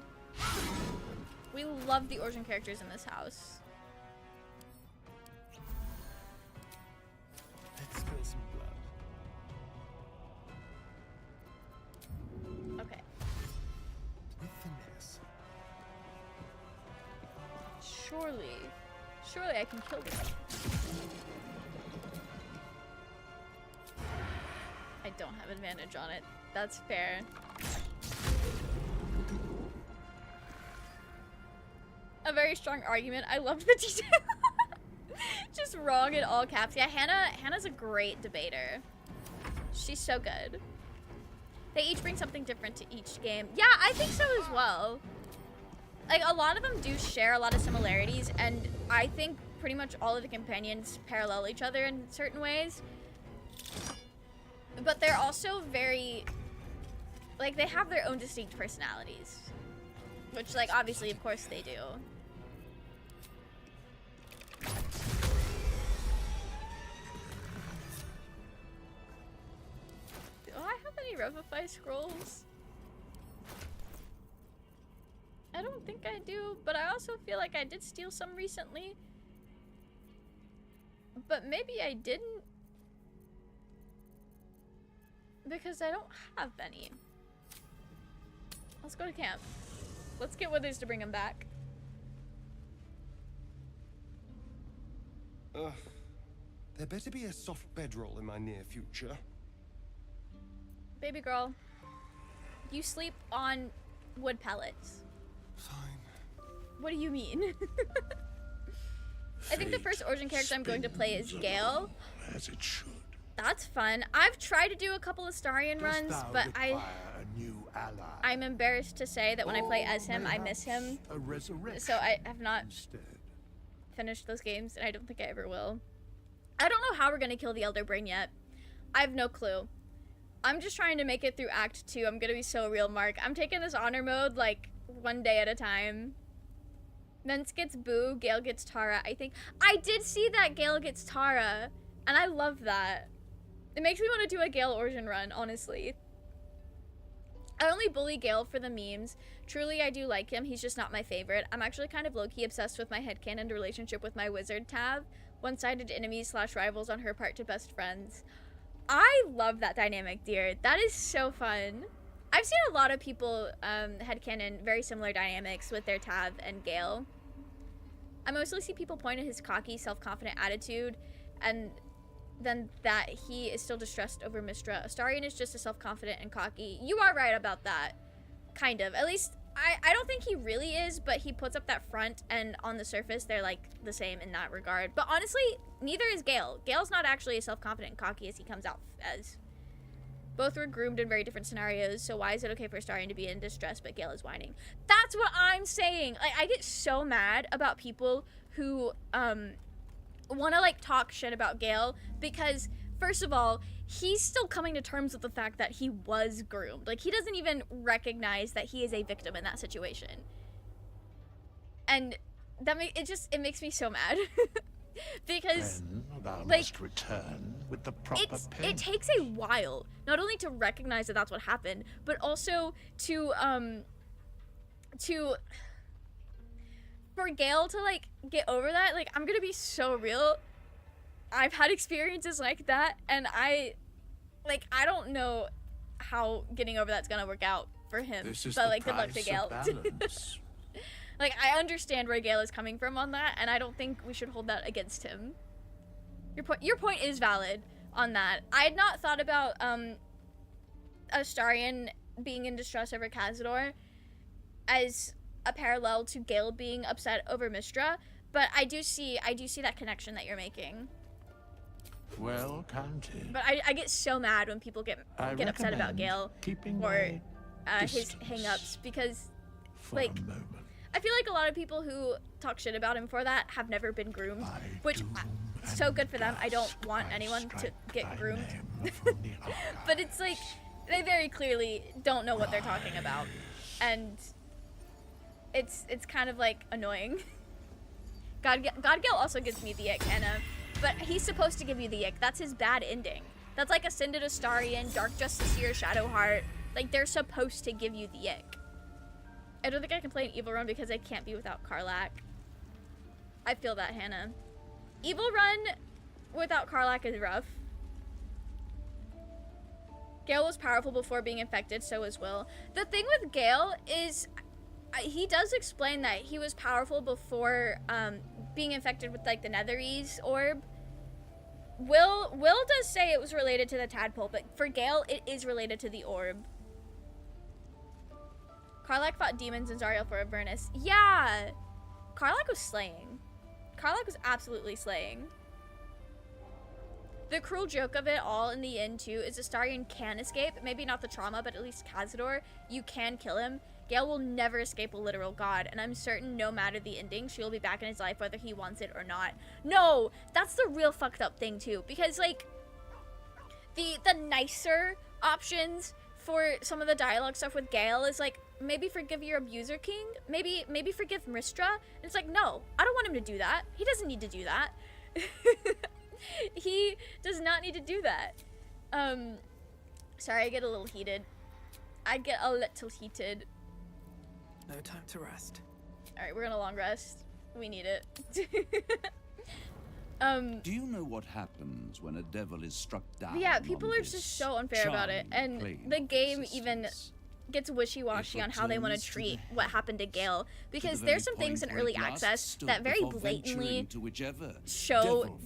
We love the Origin characters in this house. Let's spill some blood. Okay. With finesse. Surely I can kill them. I don't have advantage on it. That's fair. A very strong argument. I love the detail. Just wrong in all caps. Yeah, Hannah's a great debater. She's so good. They each bring something different to each game. Yeah, I think so as well. Like, a lot of them do share a lot of similarities, and I think pretty much all of the companions parallel each other in certain ways. But they're also very, like, they have their own distinct personalities. Which, like, obviously, of course they do. Do I have any Revify scrolls? I don't think I do, but I also feel like I did steal some recently. But maybe I didn't. Because I don't have any. Let's go to camp. Let's get Withers to bring him back. There better be a soft bedroll in my near future. Baby girl, you sleep on wood pellets. Fine. What do you mean? I think the first Origin character I'm going to play is Gale. As it should. That's fun. I've tried to do a couple of Astarion runs, but I'm embarrassed to say that when I play as him, I miss him. So I have not finished those games, and I don't think I ever will. I don't know how we're gonna kill the Elder Brain yet. I have no clue. I'm just trying to make it through Act 2. I'm gonna be so real, Mark. I'm taking this honor mode, like, one day at a time. Mence gets Boo, Gale gets Tara, I think. I did see that Gale gets Tara, and I love that. It makes me want to do a Gale Origin run, honestly. I only bully Gale for the memes. Truly, I do like him. He's just not my favorite. I'm actually kind of low-key obsessed with my headcanon relationship with my wizard tab. one-sided enemies / rivals on her part to best friends. I love that dynamic, dear. That is so fun. I've seen a lot of people headcanon very similar dynamics with their Tav and Gale. I mostly see people point at his cocky, self-confident attitude, and then that he is still distressed over Mystra. Astarion is just as self-confident and cocky. You are right about that. Kind of. At least, I don't think he really is, but he puts up that front, and on the surface, they're, like, the same in that regard. But honestly, neither is Gale. Gale's not actually as self-confident and cocky as he comes out as. Both were groomed in very different scenarios, so why is it okay for Astarion to be in distress, but Gale is whining? That's what I'm saying! Like, I get so mad about people who, want to, like, talk shit about Gale, because, first of all, he's still coming to terms with the fact that he was groomed. Like, he doesn't even recognize that he is a victim in that situation. And that it makes me so mad. Because, Then thou like, must return with the proper pen. it takes a while, not only to recognize that that's what happened, but also to for Gale to, like, get over that. Like, I'm gonna be so real. I've had experiences like that, and I don't know how getting over that's gonna work out for him. This is but, the like, good luck to price Gale. of balance. Like, I understand where Gale is coming from on that, and I don't think we should hold that against him. Your point is valid on that. I had not thought about Astarion being in distress over Cazador as a parallel to Gale being upset over Mystra, but I do see that connection that you're making. Well counted. But I get so mad when people get upset about recommend Gale keeping or my his distance hang-ups, because, for like, a moment. I feel like a lot of people who talk shit about him for that have never been groomed, which so good for them. I don't want anyone to get groomed. But it's like, they very clearly don't know what they're talking about. And it's kind of, like, annoying. Godgale also gives me the ick, Hannah, but he's supposed to give you the ick. That's his bad ending. That's like Ascended Astarion, Dark Justiciar, Shadowheart. Like, they're supposed to give you the ick. I don't think I can play an Evil Run because I can't be without Karlach. I feel that, Hannah. Evil Run without Karlach is rough. Gale was powerful before being infected, so was Will. The thing with Gale is, he does explain that he was powerful before being infected with, like, the Netherese orb. Will does say it was related to the tadpole, but for Gale, it is related to the orb. Karlach fought demons in Zariel for Avernus. Yeah! Karlach was slaying. Karlach was absolutely slaying. The cruel joke of it all in the end, too, is Astarion can escape. Maybe not the trauma, but at least Cazador. You can kill him. Gale will never escape a literal god, and I'm certain no matter the ending, she will be back in his life whether he wants it or not. No! That's the real fucked up thing, too, because, like, the nicer options for some of the dialogue stuff with Gale is, like, maybe forgive your abuser king, maybe forgive Mystra. And it's like, no, I don't want him to do that. He doesn't need to do that. He does not need to do that. Sorry, I get a little heated. No time to rest. Alright, we're gonna long rest. We need it. Do you know what happens when a devil is struck down? Yeah, people are just so unfair about it, and the game even gets wishy-washy on how they want to treat what happened to Gale, because there's some things in early access that very blatantly show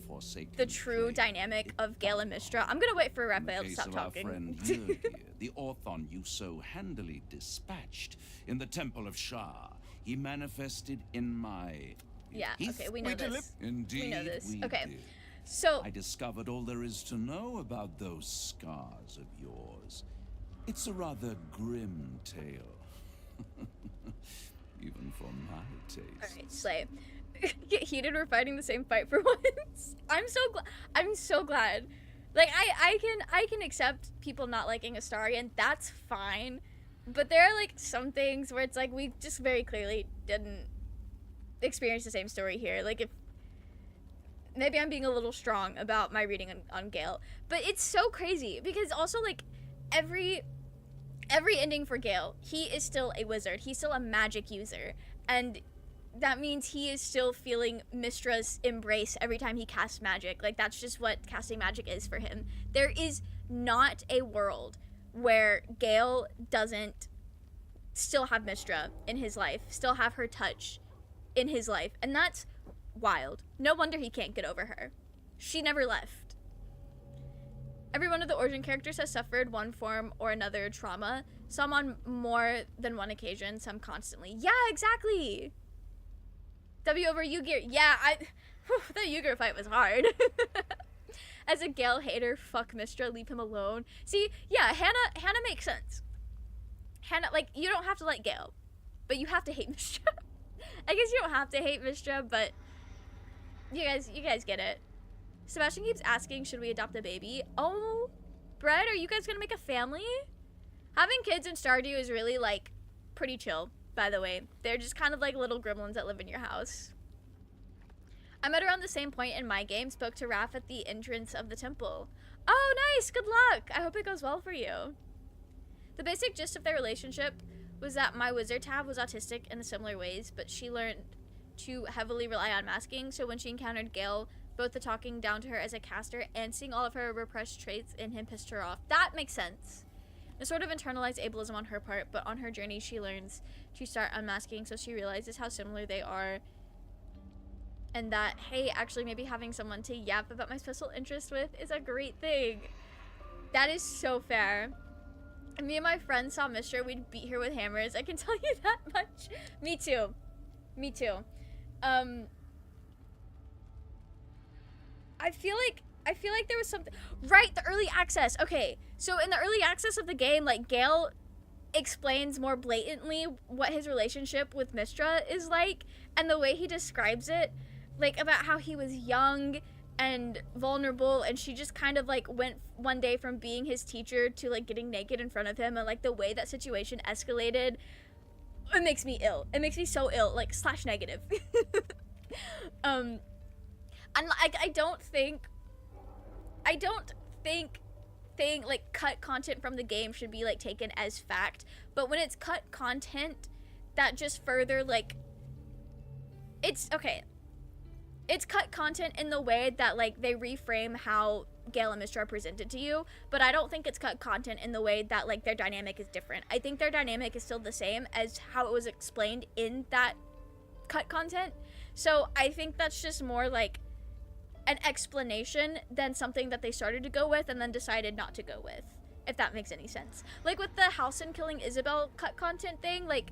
the true dynamic of Gale and Mystra. I'm gonna wait for Raphael to stop talking. The Orthon you so handily dispatched in the Temple of Shah, he manifested in my... Yeah, okay, we know this. Indeed, we know this. we Okay, did. so... I discovered all there is to know about those scars of yours. It's a rather grim tale. Even for my taste. Alright, Slay. Get heated, we're fighting the same fight for once. I'm so glad. Like, I can accept people not liking Astarion, that's fine. But there are, like, some things where it's like, we just very clearly didn't experience the same story here. Like, if maybe I'm being a little strong about my reading on Gale, but it's so crazy because also, like, every ending for Gale, he is still a wizard. He's still a magic user, and that means he is still feeling Mystra's embrace every time he casts magic. Like, that's just what casting magic is for him. There is not a world where Gale doesn't still have Mystra in his life, still have her touch in his life, and that's wild. No wonder he can't get over her. She never left. Every one of the origin characters has suffered one form or another trauma, some on more than one occasion, some constantly. Yeah, exactly! W over Yu-Gi-Oh! Yeah, that Yu-Gi-Oh! Fight was hard. As a Gale hater, fuck Mystra, leave him alone. See, yeah, Hannah makes sense. Hannah, like, you don't have to like Gale, but you have to hate Mystra. I guess you don't have to hate Mystra, but you guys get it. Sebastian keeps asking, should we adopt a baby? Oh, Brett, are you guys gonna make a family? Having kids in Stardew is really, like, pretty chill, by the way. They're just kind of like little gremlins that live in your house. I met around the same point in my game, spoke to Raph at the entrance of the temple. Oh, nice, good luck. I hope it goes well for you. The basic gist of their relationship was that my wizard tab was autistic in similar ways, but she learned to heavily rely on masking, so when she encountered Gale, both the talking down to her as a caster and seeing all of her repressed traits in him pissed her off. That makes sense. A sort of internalized ableism on her part, but on her journey she learns to start unmasking, so she realizes how similar they are, and that, hey, actually maybe having someone to yap about my special interest with is a great thing. That is so fair. Me and my friends saw Mystra, we'd beat her with hammers. I can tell you that much. Me too. Me too. I feel like there was something, right, the early access. Okay, so in the early access of the game, like, Gale explains more blatantly what his relationship with Mystra is like, and the way he describes it, like, about how he was young and vulnerable, and she just kind of, like, went one day from being his teacher to, like, getting naked in front of him, and, like, the way that situation escalated, it makes me ill. It makes me so ill, like, / negative. And I don't think like cut content from the game should be like taken as fact, but when it's cut content that just further, like, it's okay, it's cut content in the way that, like, they reframe how Gale and Mystra are presented to you, but I don't think it's cut content in the way that, like, their dynamic is different. I think their dynamic is still the same as how it was explained in that cut content, so I think that's just more like an explanation than something that they started to go with and then decided not to go with, if that makes any sense. Like with the Halsin killing Isabel cut content thing, like,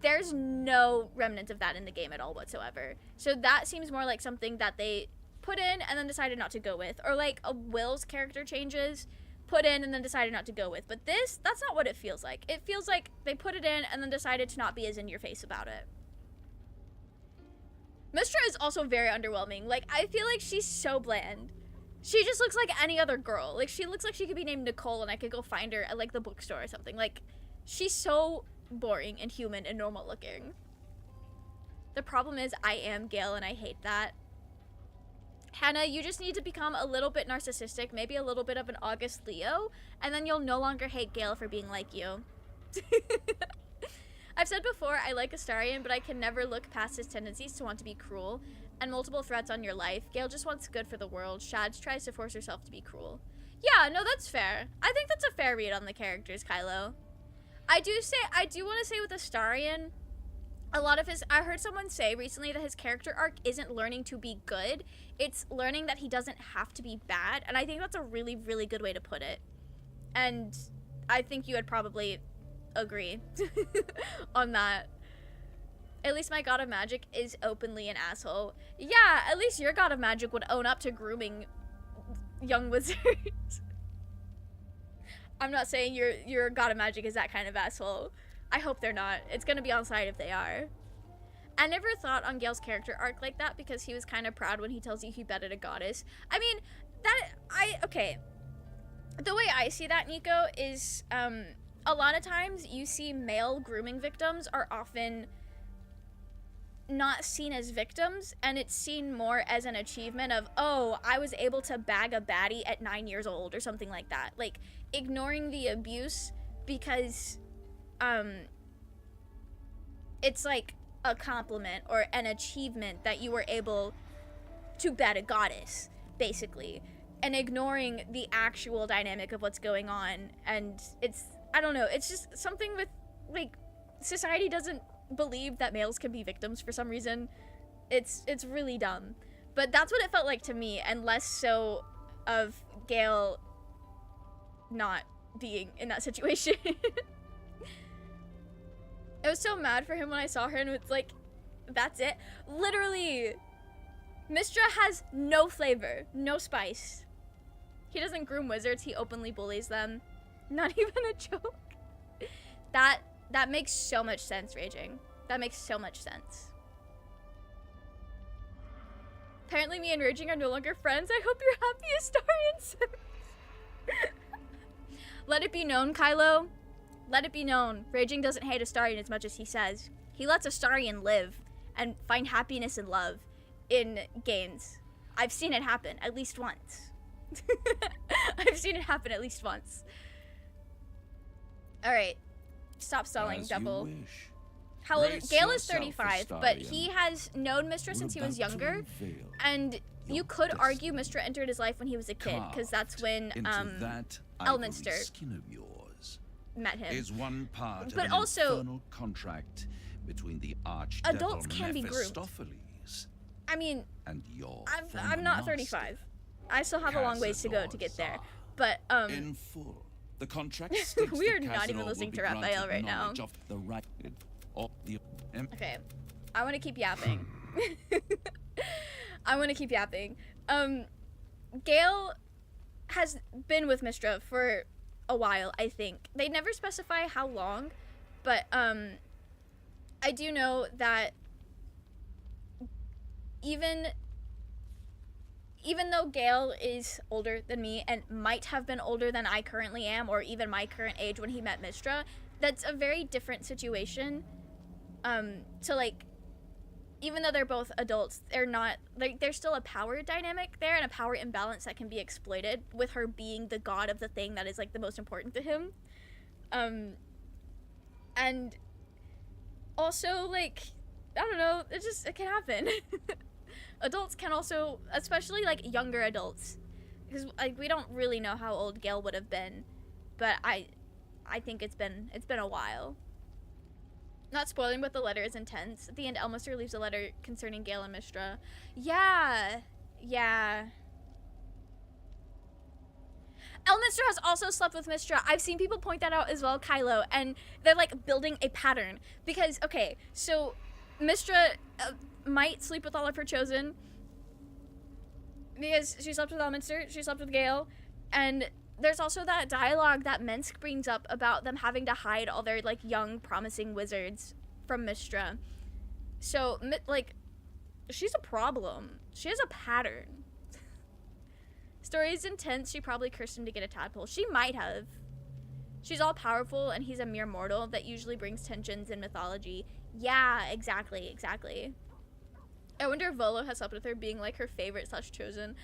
there's no remnants of that in the game at all whatsoever. So that seems more like something that they put in and then decided not to go with. Or like a Will's character changes, put in and then decided not to go with. But this, that's not what it feels like. It feels like they put it in and then decided to not be as in your face about it. Mystra is also very underwhelming. Like, I feel like she's so bland. She just looks like any other girl. Like, she looks like she could be named Nicole and I could go find her at, like, the bookstore or something. Like, she's so boring and human and normal looking. The problem is I am Gale and I hate that. Hannah, you just need to become a little bit narcissistic, maybe a little bit of an August Leo, and then you'll no longer hate Gale for being like you. I've said before, I like Astarion, but I can never look past his tendencies to want to be cruel and multiple threats on your life. Gale just wants good for the world. Shads tries to force herself to be cruel. Yeah, no, that's fair. I think that's a fair read on the characters, Kylo. I do want to say with Astarion, a lot of his, I heard someone say recently that his character arc isn't learning to be good. It's learning that he doesn't have to be bad. And I think that's a really, really good way to put it. And I think you would probably agree on that. At least my god of magic is openly an asshole. Yeah, at least your god of magic would own up to grooming young wizards. I'm not saying your god of magic is that kind of asshole. I hope they're not. It's gonna be on side if they are. I never thought on Gale's character arc like that because he was kind of proud when he tells you he betted a goddess. I mean, okay. The way I see that, Nico, is, a lot of times you see male grooming victims are often not seen as victims, and it's seen more as an achievement of, oh, I was able to bag a baddie at 9 years old or something like that. Like, ignoring the abuse because, it's like, a compliment or an achievement that you were able to bet a goddess, basically, and ignoring the actual dynamic of what's going on. And it's, I don't know, it's just something with, like, society doesn't believe that males can be victims for some reason. It's really dumb. But that's what it felt like to me, and less so of Gale not being in that situation. I was so mad for him when I saw her, and it's like, that's it. Literally, Mistra has no flavor, no spice. He doesn't groom wizards, he openly bullies them. Not even a joke. That makes so much sense, Raging. That makes so much sense. Apparently me and Raging are no longer friends. I hope you're happy, Astarian says. Let it be known, Kylo. Let it be known. Raging doesn't hate Astarian as much as he says. He lets Astarian live and find happiness and love in games. I've seen it happen at least once. I've seen it happen at least once. Alright. Stop stalling, As Double. you wish. How old? Brace Gale is yourself, 35, but Astarian. he has known Mistress since he was We're about to younger. unveil And you could argue Mistra entered his life when he was a kid, because that's when into that ivory Elminster skin of yours met him. is one part But of an also, infernal contract between the archdevil adults can be groomed. Mephistopheles I mean, and your I'm not 35. I still have a long ways to go to get there. But in full. The contract states we are that not even Cazador listening will to be Raphael granted right now. knowledge of the right of the Okay, I want to keep yapping. I want to keep yapping. Gale has been with Mistra for a while, I think. They never specify how long, but I do know that even though Gale is older than me and might have been older than I currently am, or even my current age when he met Mistra, that's a very different situation. So like, even though they're both adults, they're not, like, there's still a power dynamic there and a power imbalance that can be exploited, with her being the god of the thing that is, like, the most important to him. And also, like, I don't know, it can happen. Adults can also, especially, like, younger adults, because, like, we don't really know how old Gale would have been, but I think it's been a while. Not spoiling, but the letter is intense. At the end, Elminster leaves a letter concerning Gale and Mistra. Yeah. Elminster has also slept with Mistra. I've seen people point that out as well, Kylo, and they're, like, building a pattern. Because, okay, so Mistra might sleep with all of her chosen, because she slept with Elminster, she slept with Gale, and there's also that dialogue that Mensk brings up about them having to hide all their, like, young, promising wizards from Mistra. So, like, she's a problem. She has a pattern. Story is intense. She probably cursed him to get a tadpole. She might have. She's all-powerful, and he's a mere mortal. That usually brings tensions in mythology. Yeah, exactly. I wonder if Volo has slept with her, being, like, her favorite/chosen.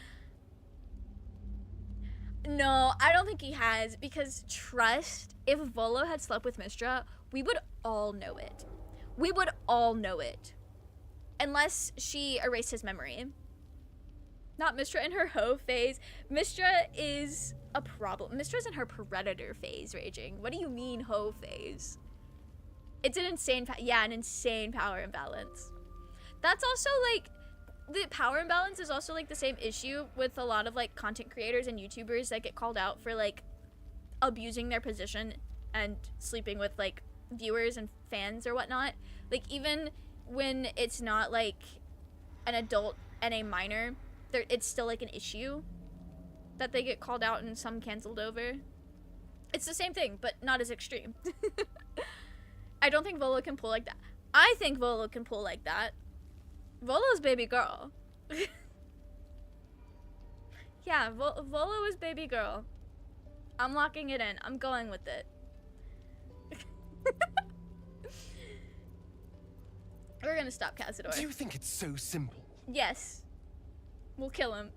No, I don't think he has, because trust, if Volo had slept with Mistra, we would all know it. We would all know it. Unless she erased his memory. Not Mistra in her hoe phase. Mistra is a problem. Mistra's in her predator phase, Raging. What do you mean hoe phase? It's an insane, an insane power imbalance. That's also, like, the power imbalance is also, like, the same issue with a lot of, like, content creators and YouTubers that get called out for, like, abusing their position and sleeping with, like, viewers and fans or whatnot. Like, even when it's not, like, an adult and a minor, it's still, like, an issue that they get called out and some canceled over. It's the same thing, but not as extreme. I don't think Volo can pull like that. I think Volo can pull like that. Volo's baby girl. Yeah, Volo is baby girl. I'm locking it in. I'm going with it. We're gonna stop Cazador. Do you think it's so simple? Yes. We'll kill him.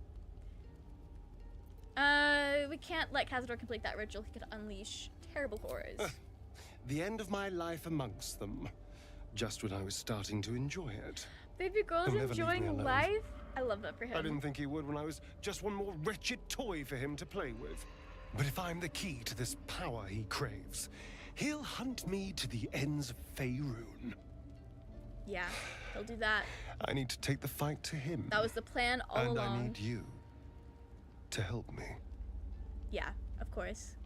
We can't let Cazador complete that ritual. He could unleash terrible horrors. The end of my life amongst them. just when I was starting to enjoy it. Baby girl's He'll never leave me enjoying alone. life. I love that for him. I didn't think he would when I was just one more wretched toy for him to play with. But if I'm the key to this power he craves, he'll hunt me to the ends of Faerun. Yeah, he'll do that. I need to take the fight to him. That was the plan all and along. I need you to help me. Yeah, of course.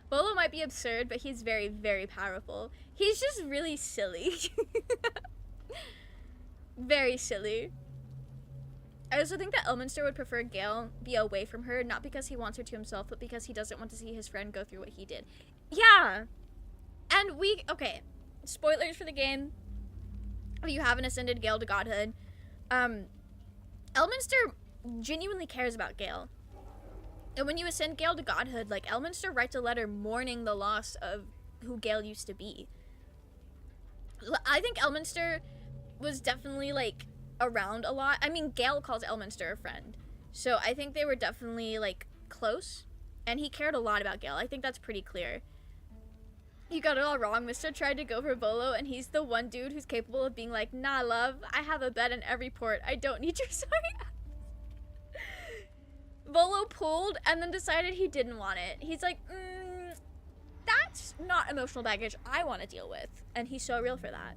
Bolo might be absurd, but he's very, very powerful. He's just really silly. Very silly. I also think that Elminster would prefer Gale be away from her, not because he wants her to himself, but because he doesn't want to see his friend go through what he did. Yeah! And okay, spoilers for the game. If you haven't ascended Gale to godhood, Elminster genuinely cares about Gale. And when you ascend Gale to godhood, like, Elminster writes a letter mourning the loss of who Gale used to be. I think Elminster was definitely, like, around a lot. I mean, Gale calls Elminster a friend. So I think they were definitely, like, close. And he cared a lot about Gale. I think that's pretty clear. You got it all wrong. Mister tried to go for Bolo, and he's the one dude who's capable of being like, nah, love, I have a bed in every port. I don't need your sorry ass. Bolo pulled and then decided he didn't want it. He's like, that's not emotional baggage I want to deal with. And he's so real for that.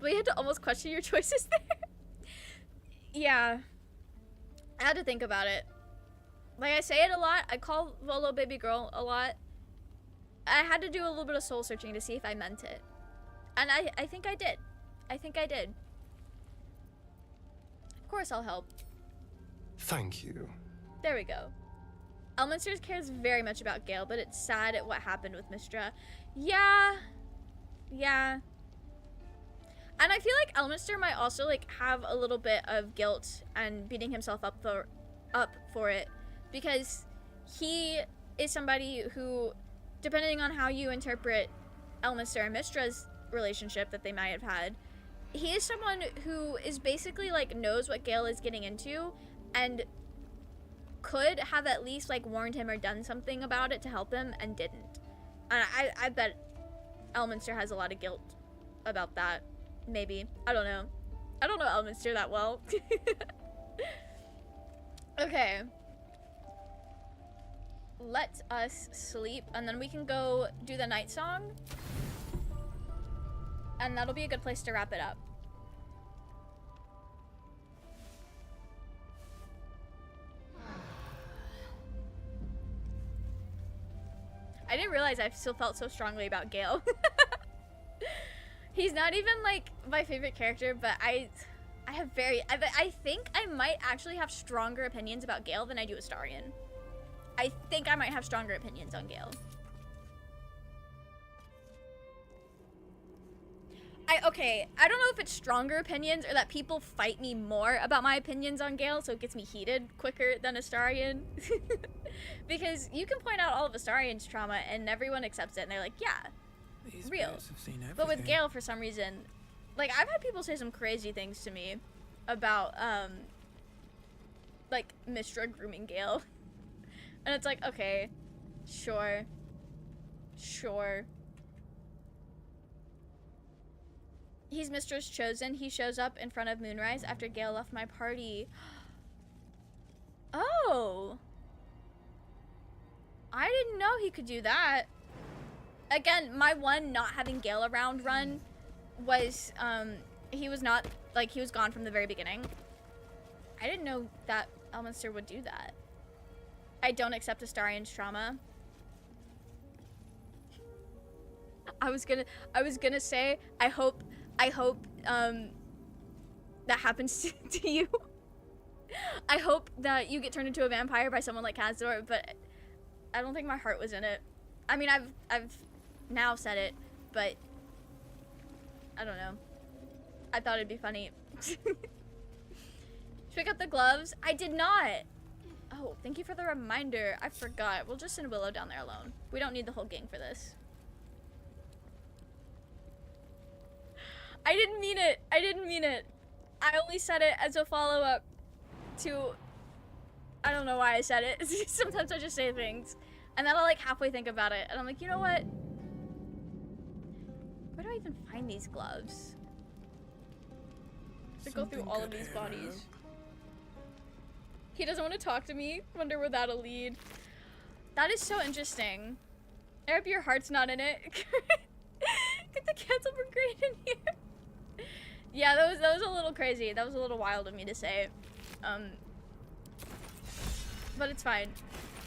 But you had to almost question your choices there. Yeah. I had to think about it. Like, I say it a lot. I call Bolo baby girl a lot. I had to do a little bit of soul searching to see if I meant it. And I think I did. I think I did. Of course I'll help. Thank you. There we go. Elminster cares very much about Gale, but it's sad at what happened with Mystra. Yeah. Yeah. And I feel like Elminster might also, like, have a little bit of guilt and beating himself up for it. Because he is somebody who, depending on how you interpret Elminster and Mystra's relationship that they might have had, he is someone who is basically, like, knows what Gale is getting into and could have at least, like, warned him or done something about it to help him and didn't. And I bet Elminster has a lot of guilt about that. Maybe. I don't know. I don't know Elminster that well. Okay. Let us sleep, and then we can go do the night song. And that'll be a good place to wrap it up. I didn't realize I still felt so strongly about Gale. He's not even, like, my favorite character, but I think I might actually have stronger opinions about Gale than I do Astarion. I think I might have stronger opinions on Gale. I don't know if it's stronger opinions or that people fight me more about my opinions on Gale, so it gets me heated quicker than Astarion. Because you can point out all of Astarion's trauma and everyone accepts it and they're like, yeah, These real. birds have seen But with everything. Gale, for some reason, like, I've had people say some crazy things to me about, like, Mystra grooming Gale. And it's like, okay, sure. He's Mystra's chosen. He shows up in front of Moonrise after Gale left my party. Oh. I didn't know he could do that. Again, my one not having Gale around run was, he was not, like, he was gone from the very beginning. I didn't know that Elminster would do that. I don't accept Astarion's trauma. I was gonna say, I hope, that happens to you. I hope that you get turned into a vampire by someone like Kazdor, but I don't think my heart was in it. I mean, I've now said it, but I don't know. I thought it'd be funny. Pick up the gloves. I did not. Oh, thank you for the reminder. I forgot. We'll just send Willow down there alone. We don't need the whole gang for this. I didn't mean it. I only said it as a follow-up to... I don't know why I said it. Sometimes I just say things. And then I'll, like, halfway think about it. And I'm like, you know what? Where do I even find these gloves? to go through all of these bodies. He doesn't want to talk to me. Wonder where that'll lead. That is so interesting. I hope your heart's not in it. Get the cancel brigade in here. Yeah, that was a little crazy. That was a little wild of me to say. But it's fine.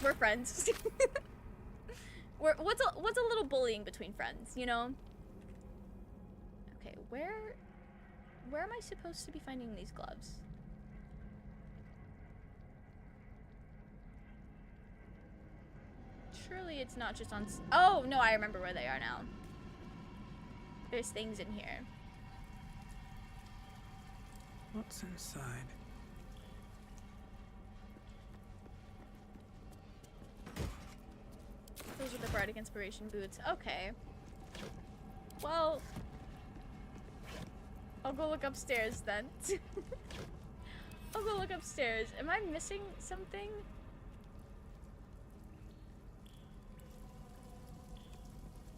We're friends. What's a little bullying between friends, you know? Okay, where am I supposed to be finding these gloves? Surely it's not just on... Oh, no, I remember where they are now. There's things in here. What's inside? Those are the Bardic Inspiration boots. Okay. Well... I'll go look upstairs then. I'll go look upstairs. Am I missing something?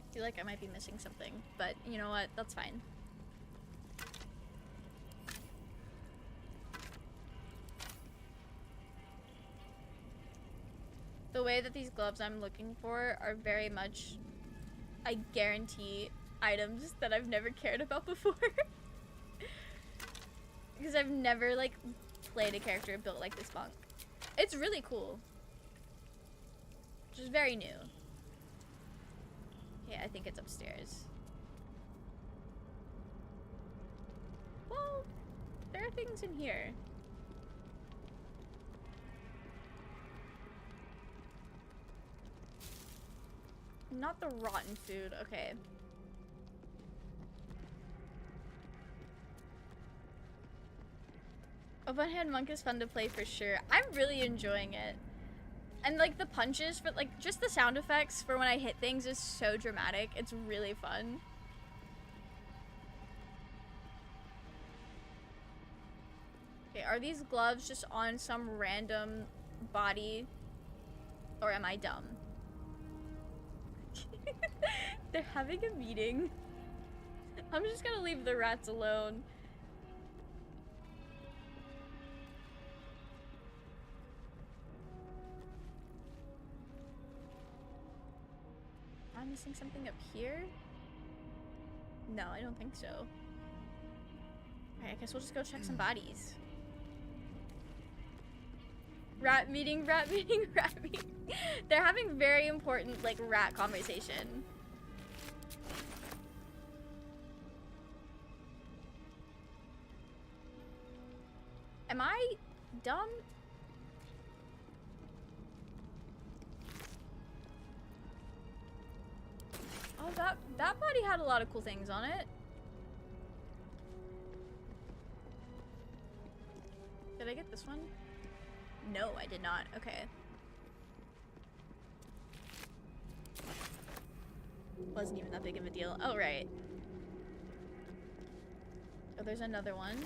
I feel like I might be missing something, but you know what? That's fine. The way that these gloves I'm looking for are very much, I guarantee, items that I've never cared about before. Because I've never, like, played a character built like this monk. It's really cool. Which is very new. Okay, I think it's upstairs. Well, there are things in here. Not the rotten food, okay. OPENHAND Monk is fun to play for sure. I'm really enjoying it. And like the punches, for like just the sound effects for when I hit things is so dramatic. It's really fun. Okay, are these gloves just on some random body? Or am I dumb? They're having a meeting. I'm just gonna leave the rats alone. Am I missing something up here? No, I don't think so. Alright, I guess we'll just go check some bodies. Rat meeting, rat meeting, rat meeting. They're having very important, like, rat conversation. Am I dumb? Oh, that body had a lot of cool things on it. Did I get this one? No, I did not. Okay. Wasn't even that big of a deal. Oh, right. Oh, there's another one.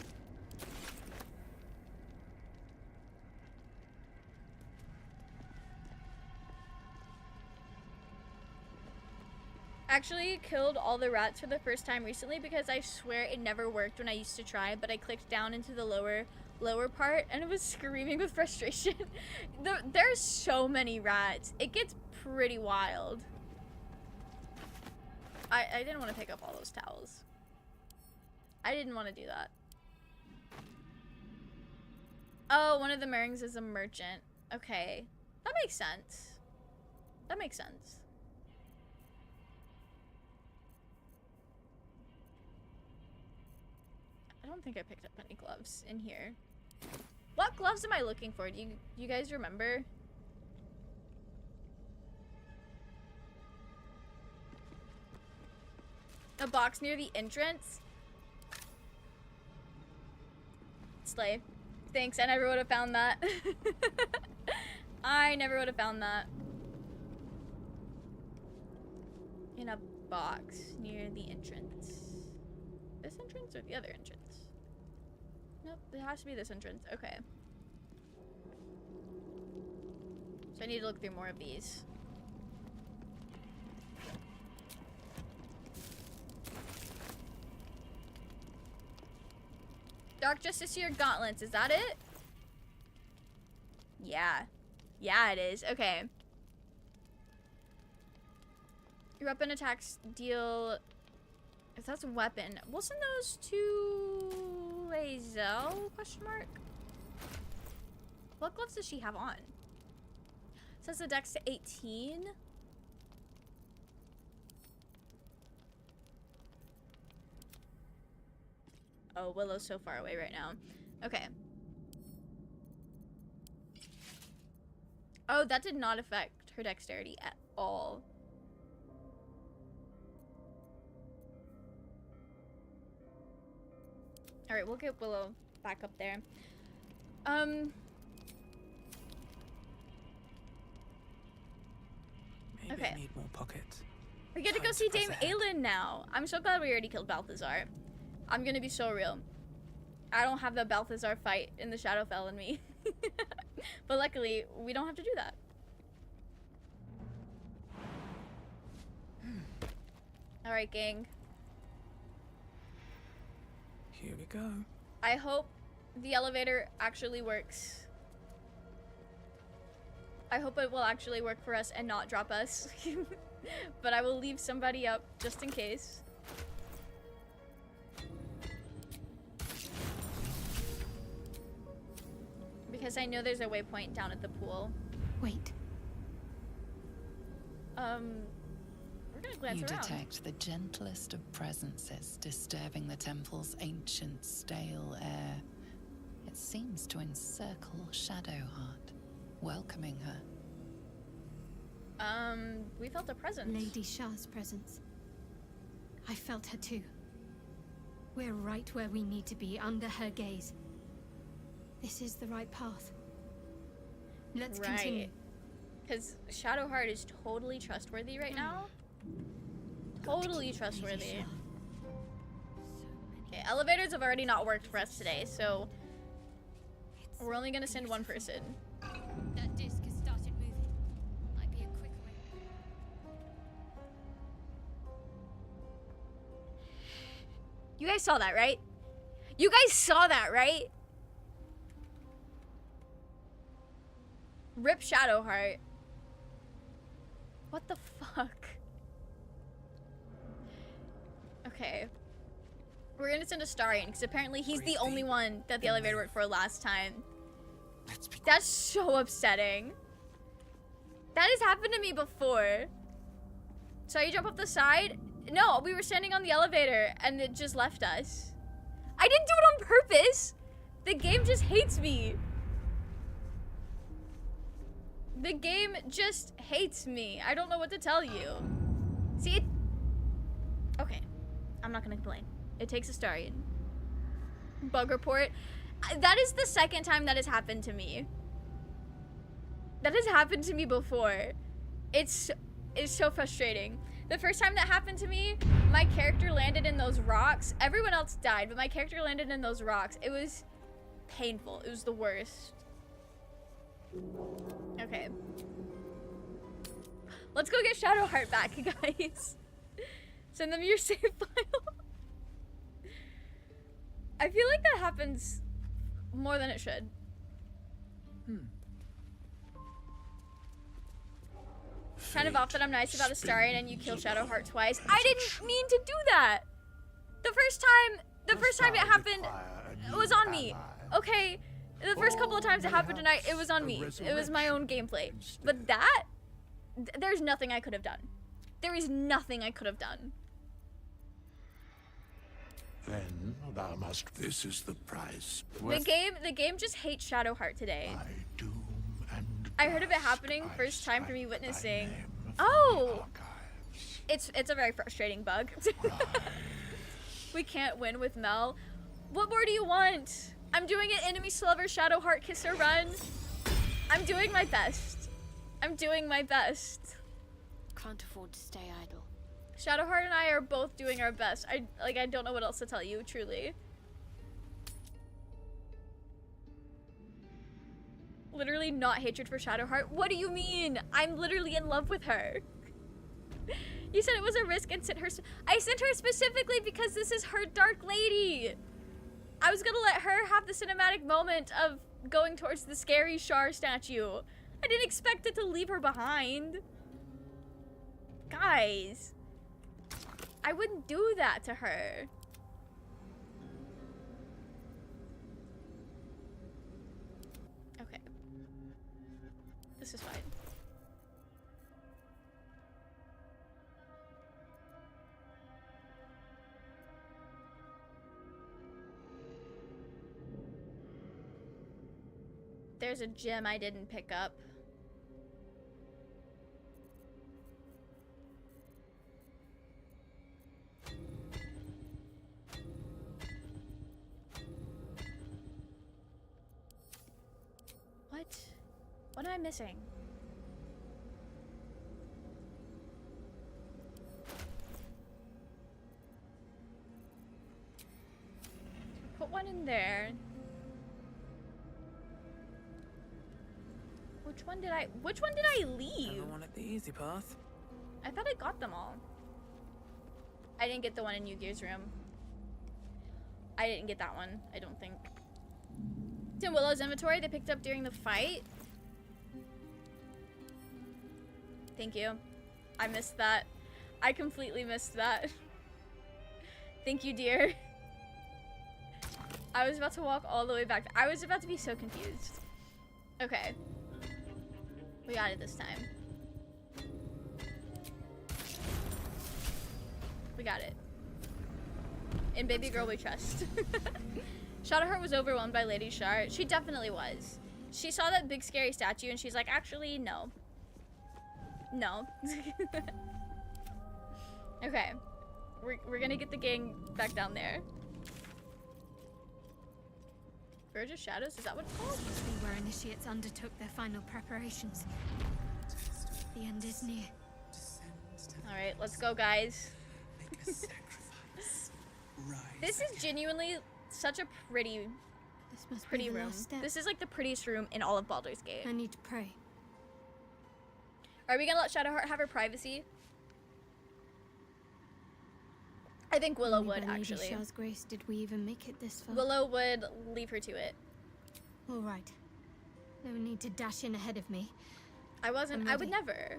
Actually killed all the rats for the first time recently because I swear it never worked when I used to try, but I clicked down into the lower part and it was screaming with frustration. There's so many rats. It gets pretty wild. I didn't want to pick up all those towels. I didn't want to do that. Oh, one of the Murings is a merchant. Okay. That makes sense. That makes sense. I don't think I picked up any gloves in here. What gloves am I looking for? Do you guys remember? A box near the entrance? Slay. Thanks, I never would have found that. I never would have found that. In a box near the entrance. This entrance or the other entrance? Nope, it has to be this entrance. Okay. So I need to look through more of these. Dark Justice or Gauntlets, is that it? Yeah. Yeah, it is. Okay. Your weapon attacks deal... If that's a weapon, wasn't those to a Zell? Question mark. What gloves does she have on? Says the dex to 18. Oh, Willow's so far away right now. Okay. Oh, that did not affect her dexterity at all. Alright, we'll get Willow back up there. Maybe Okay. I need more pockets. We get to go see Dame Aelin now. I'm so glad we already killed Balthazar. I'm gonna be so real. I don't have the Balthazar fight in the Shadowfell in me. But luckily, we don't have to do that. Alright, gang. Here we go. I hope the elevator actually works. I hope it will actually work for us and not drop us. But I will leave somebody up just in case. Because I know there's a waypoint down at the pool. Wait. We're gonna glance You around. detect the gentlest of presences disturbing the temple's ancient, stale air. It seems to encircle Shadowheart, welcoming her. We felt a presence. Lady Shah's presence. I felt her too. We're right where we need to be, under her gaze. This is the right path. Let's continue. Right. Because Shadowheart is totally trustworthy right now. Totally trustworthy. Okay, elevators have already not worked for us today, so we're only gonna send one person. That disc has started moving. Might be a quick way. You guys saw that, right? You guys saw that, right? Rip Shadowheart. What the fuck? Okay. We're gonna send Astarion, because apparently he's the only one that the elevator worked for last time. That's so upsetting. That has happened to me before. So you jump off the side? No, we were standing on the elevator and it just left us. I didn't do it on purpose. The game just hates me. The game just hates me. I don't know what to tell you. See, okay. I'm not gonna complain. It takes Astarion. Bug report. That is the second time that has happened to me. That has happened to me before. It's so frustrating. The first time that happened to me, my character landed in those rocks. Everyone else died, but my character landed in those rocks. It was painful. It was the worst. Okay. Let's go get Shadowheart back, guys. Send them your save file. I feel like that happens more than it should. Kind of off that I'm nice about Astarion and you kill Shadowheart twice. I didn't mean to do that. The first time it happened, it was on me. Okay, the first couple of times it happened tonight, it was on me. It was my own gameplay. But that, there's nothing I could have done. There is nothing I could have done. Then thou must. This is the price. The game just hates Shadowheart today. I heard of it happening first time for me witnessing. Oh, it's a very frustrating bug. We can't win with Mel. What more do you want? I'm doing an enemy slover Shadowheart kisser run. I'm doing my best. I'm doing my best. Can't afford to stay idle. Shadowheart and I are both doing our best. I don't know what else to tell you, truly. Literally not hatred for Shadowheart. What do you mean? I'm literally in love with her. You said it was a risk and sent her. I sent her specifically because this is her Dark Lady. I was gonna let her have the cinematic moment of going towards the scary Shar statue. I didn't expect it to leave her behind. Guys, I wouldn't do that to her. Okay. This is fine. There's a gem I didn't pick up. What? What am I missing? Put one in there. Which one did I leave? Never wanted the easy path. I thought I got them all. I didn't get the one in Yu-Gi's room. I didn't get that one, I don't think. It's in Willow's inventory they picked up during the fight. Thank you. I missed that. I completely missed that. Thank you, dear. I was about to walk all the way back. I was about to be so confused. Okay. We got it this time. We got it. In Baby Girl we trust. Shadowheart was overwhelmed by Lady Shar. She definitely was. She saw that big scary statue and she's like, actually, no. No. Okay. We're gonna get the gang back down there. Verge of Shadows, is that what it's called? This must be where initiates undertook their final preparations. The end is near. Alright, let's go, guys. This is genuinely such a pretty room. This is like the prettiest room in all of Baldur's Gate. I need to pray. Are we gonna let Shadowheart have her privacy? I think Willow would, actually. Lady Shar's grace, did we even make it this far? Willow would leave her to it. All right. No need to dash in ahead of me. I would never.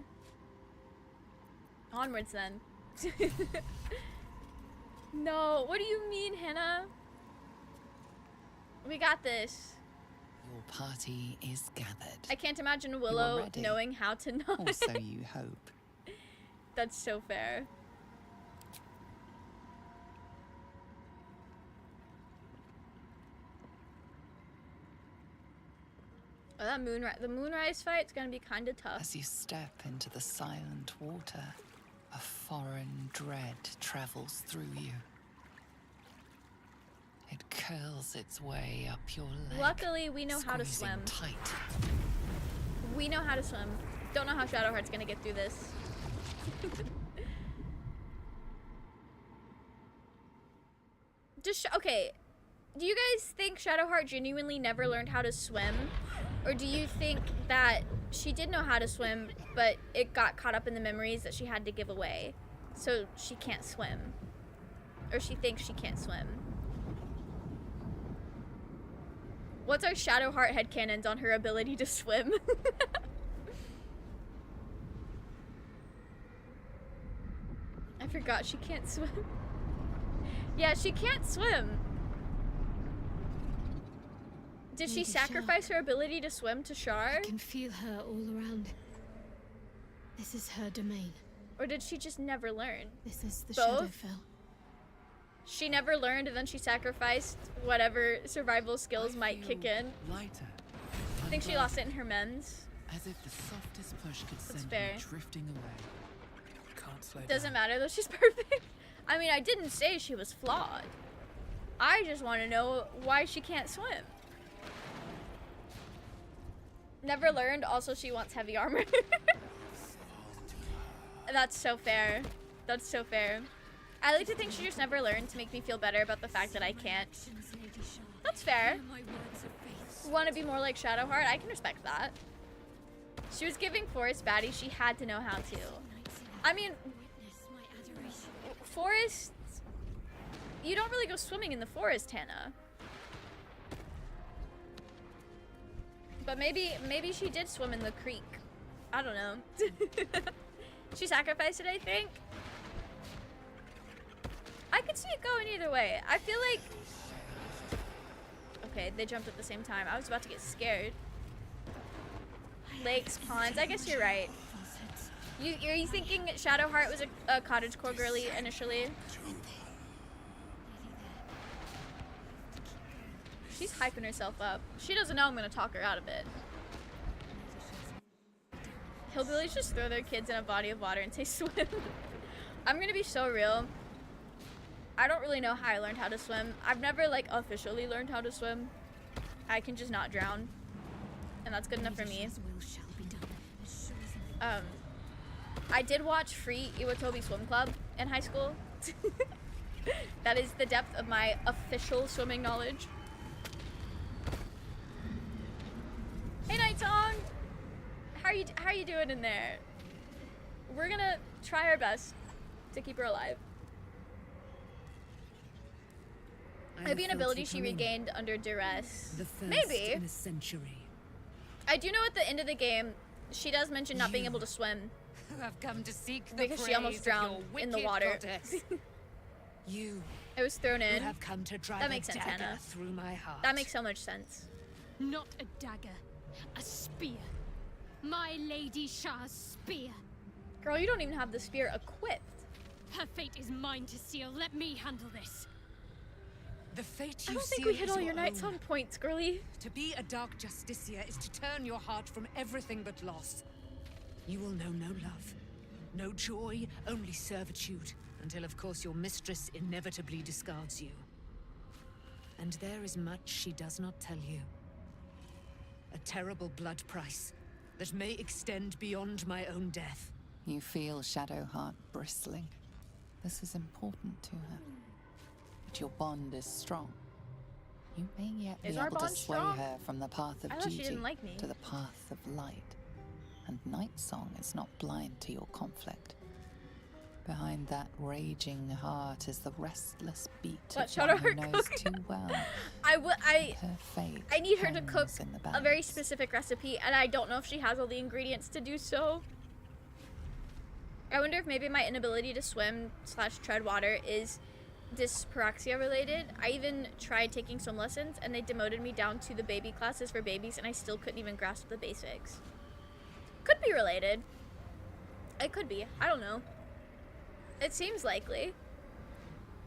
Onwards then. No, what do you mean, Hannah? We got this. Your party is gathered. I can't imagine Willow knowing how to not. Or so you hope. That's so fair. Oh, that the moonrise fight's gonna be kind of tough. As you step into the silent water, a foreign dread travels through you. It curls its way up your leg. Luckily, we know how to swim. Tight. We know how to swim. Don't know how Shadowheart's gonna get through this. Okay. Do you guys think Shadowheart genuinely never learned how to swim? Or do you think that she did know how to swim, but it got caught up in the memories that she had to give away? So she can't swim. Or she thinks she can't swim. What's our Shadowheart headcanons on her ability to swim? I forgot she can't swim. Yeah, she can't swim. Did she sacrifice her ability to swim to Shar? I can feel her all around. This is her domain. Or did she just never learn? This is the Both? Shadowfell. She never learned and then she sacrificed whatever survival skills might kick in. Lighter. I think she lost it in her mens. As if the softest push could That's send fair. you drifting away. Can't slow Doesn't matter though, she's perfect. I mean, I didn't say she was flawed. I just want to know why she can't swim. Never learned, also she wants heavy armor. That's so fair. That's so fair. I like to think she just never learned to make me feel better about the fact that I can't. That's fair. Want to be more like Shadowheart? I can respect that. She was giving Forest baddie, she had to know how to. I mean, Forest... You don't really go swimming in the forest, Hannah. But maybe she did swim in the creek. I don't know. She sacrificed it, I think. I could see it going either way. I feel like... Okay, they jumped at the same time. I was about to get scared. Lakes, ponds. I guess you're right. Are you thinking Shadowheart was a cottagecore girly initially? She's hyping herself up. She doesn't know I'm gonna talk her out of it. Hillbillies just throw their kids in a body of water and say swim. I'm gonna be so real. I don't really know how I learned how to swim. I've never like officially learned how to swim. I can just not drown. And that's good enough for me. I did watch Free Iwatobi Swim Club in high school. That is the depth of my official swimming knowledge. Hey Night Song! How are you doing in there? We're gonna try our best to keep her alive. Maybe an ability she regained under duress. Maybe. In a century. I do know at the end of the game, she does mention not being able to swim. Who have come to seek the because she almost drowned in the water. You. It was thrown in. Who have come to drive that makes sense, dagger Hannah. Through my heart. That makes so much sense. Not a dagger, a spear. My Lady Shah's spear. Girl, you don't even have the spear equipped. Her fate is mine to seal. Let me handle this. The fate you I don't think seal we hit is all your Night own. Song points, girly. To be a Dark Justicia is to turn your heart from everything but loss. You will know no love, no joy, only servitude, until of course your mistress inevitably discards you. And there is much she does not tell you. A terrible blood price that may extend beyond my own death. You feel Shadowheart bristling. This is important to her. But your bond is strong. You may yet be able to sway her from the path of duty to the path of light. And Night Song is not blind to your conflict. Behind that raging heart is the restless beat of one who knows too well. I need her to cook in the a very specific recipe, and I don't know if she has all the ingredients to do so. I wonder if maybe my inability to swim / tread water is dyspraxia related. I even tried taking swim lessons, and they demoted me down to the baby classes for babies, and I still couldn't even grasp the basics. Could be related. It could be. I don't know. It seems likely.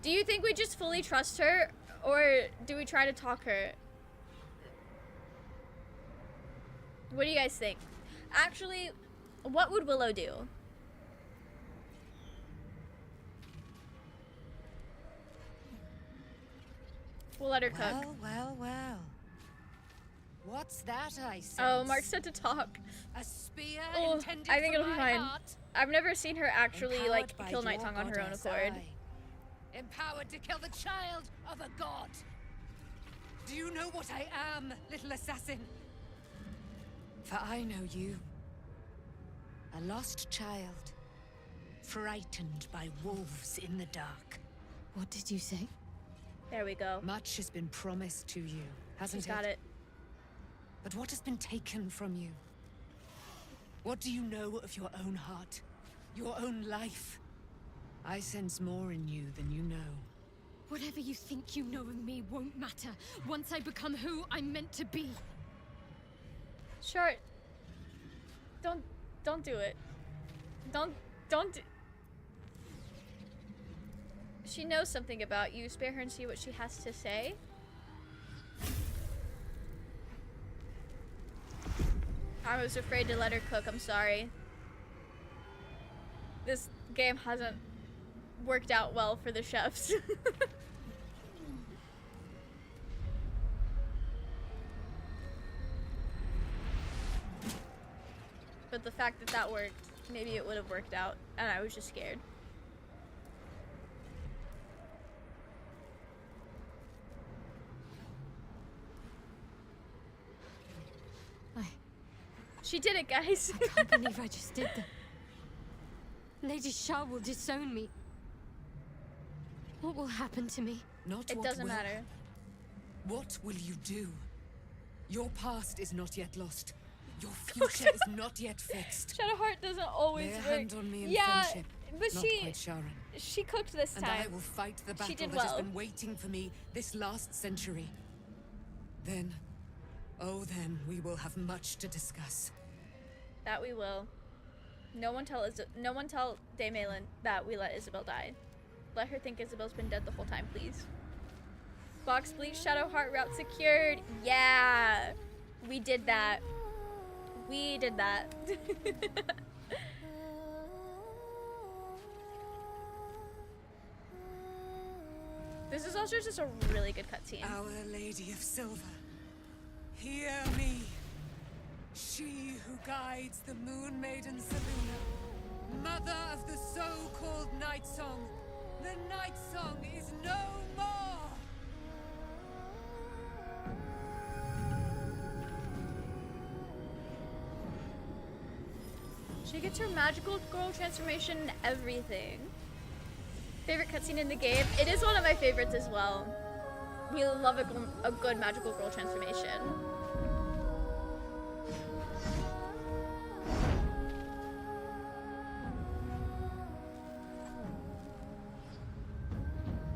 Do you think we just fully trust her, or do we try to talk her? What do you guys think? Actually, what would Willow do? We'll let her cook. Well. What's that I sense? Oh, Mark said to talk. A spear intended I think for it'll be my fine. heart? I've never seen her actually Empowered like by kill Night your Song on her own goddess accord. I. Empowered to kill the child of a god. Do you know what I am, little assassin? For I know you. A lost child. Frightened by wolves in the dark. What did you say? There we go. Much has been promised to you, hasn't She's got it. But what has been taken from you? What do you know of your own heart? Your own life? I sense more in you than you know. Whatever you think you know of me won't matter once I become who I'm meant to be. Short. Don't do it. Don't do. She knows something about you. Spare her and see what she has to say. I was afraid to let her cook. I'm sorry. This game hasn't worked out well for the chefs. But the fact that that worked, maybe it would have worked out, and I was just scared. She did it, guys. I can't believe I just did that. Lady Shah will disown me. What will happen to me? Not It what doesn't will. matter. What will you do? Your past is not yet lost. Your future is not yet fixed. Shadowheart doesn't always Lay a work. hand on me in Yeah, friendship. but Not quite Sharon. she cooked this And time. I will fight the battle She did that has well. been waiting for me this last century. Then, oh then, we will have much to discuss. That we will. No one tell Dame Aelin that we let Isabel die. Let her think Isabel's been dead the whole time, please. Box Bleach Shadowheart route secured. Yeah, we did that. We did that. This is also just a really good cutscene. Our Lady of Silver, hear me. She who guides the Moon Maiden Selûne, mother of the so-called Night Song. The Night Song is no more! She gets her magical girl transformation and everything. Favorite cutscene in the game? It is one of my favorites as well. We love a good magical girl transformation.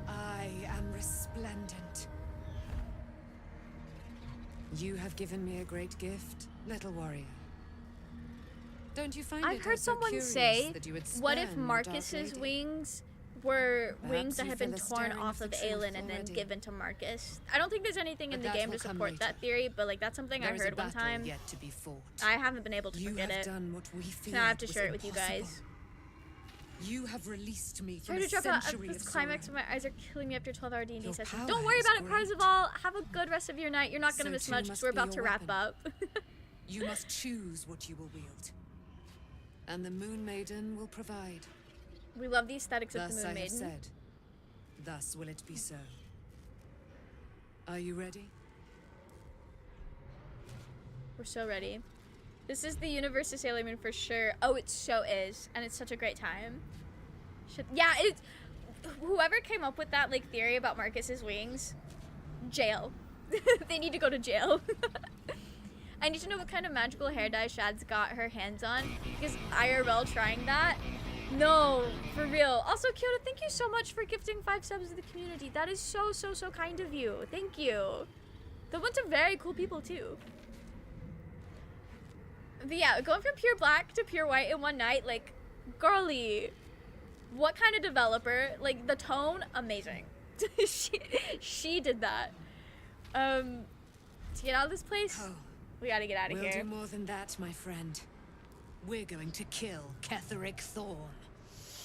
I am resplendent. You have given me a great gift, little warrior. Don't you find I've it heard also someone curious say, that you would what if spurn your Marcus's dark lady? wings were Perhaps wings that you have been feel a torn stirring off of of the truth Aelin and then already. given to Marcus? I don't think there's anything in But the that game will to come support later. that theory, but like that's something There I is a heard one battle time. yet to be fought. I haven't been able to You forget have it. done what we So now I have to feared share it was with you impossible. guys. You have released me from Sorry a to drop out century at this of climax, sorrow. but my eyes are killing me after 12-hour D&D Your session. power Don't worry is about it, great. Parzival. Have a good rest of your night. You're not going to So miss too much because must we're be about to your wrap weapon. up. You must choose what you will wield. And the Moon Maiden will provide. We love the aesthetics of Thus the I Moon have Maiden. said. Thus will it be so. Are you ready? We're so ready. This is the universe of Sailor Moon for sure. Oh, it so is. And it's such a great time. Yeah, it's... Whoever came up with that, like, theory about Marcus's wings, jail. They need to go to jail. I need to know what kind of magical hair dye Shad's got her hands on, because IRL trying that. No, for real. Also, Kyoto, thank you so much for gifting 5 subs to the community. That is so, so, so kind of you. Thank you. The ones are very cool people, too. But yeah, going from pure black to pure white in one night, like, girly. What kind of developer? Like, the tone, amazing. she did that. To get out of this place, we gotta get out of We'll here. do more than that, my friend. We're going to kill Ketheric Thorn.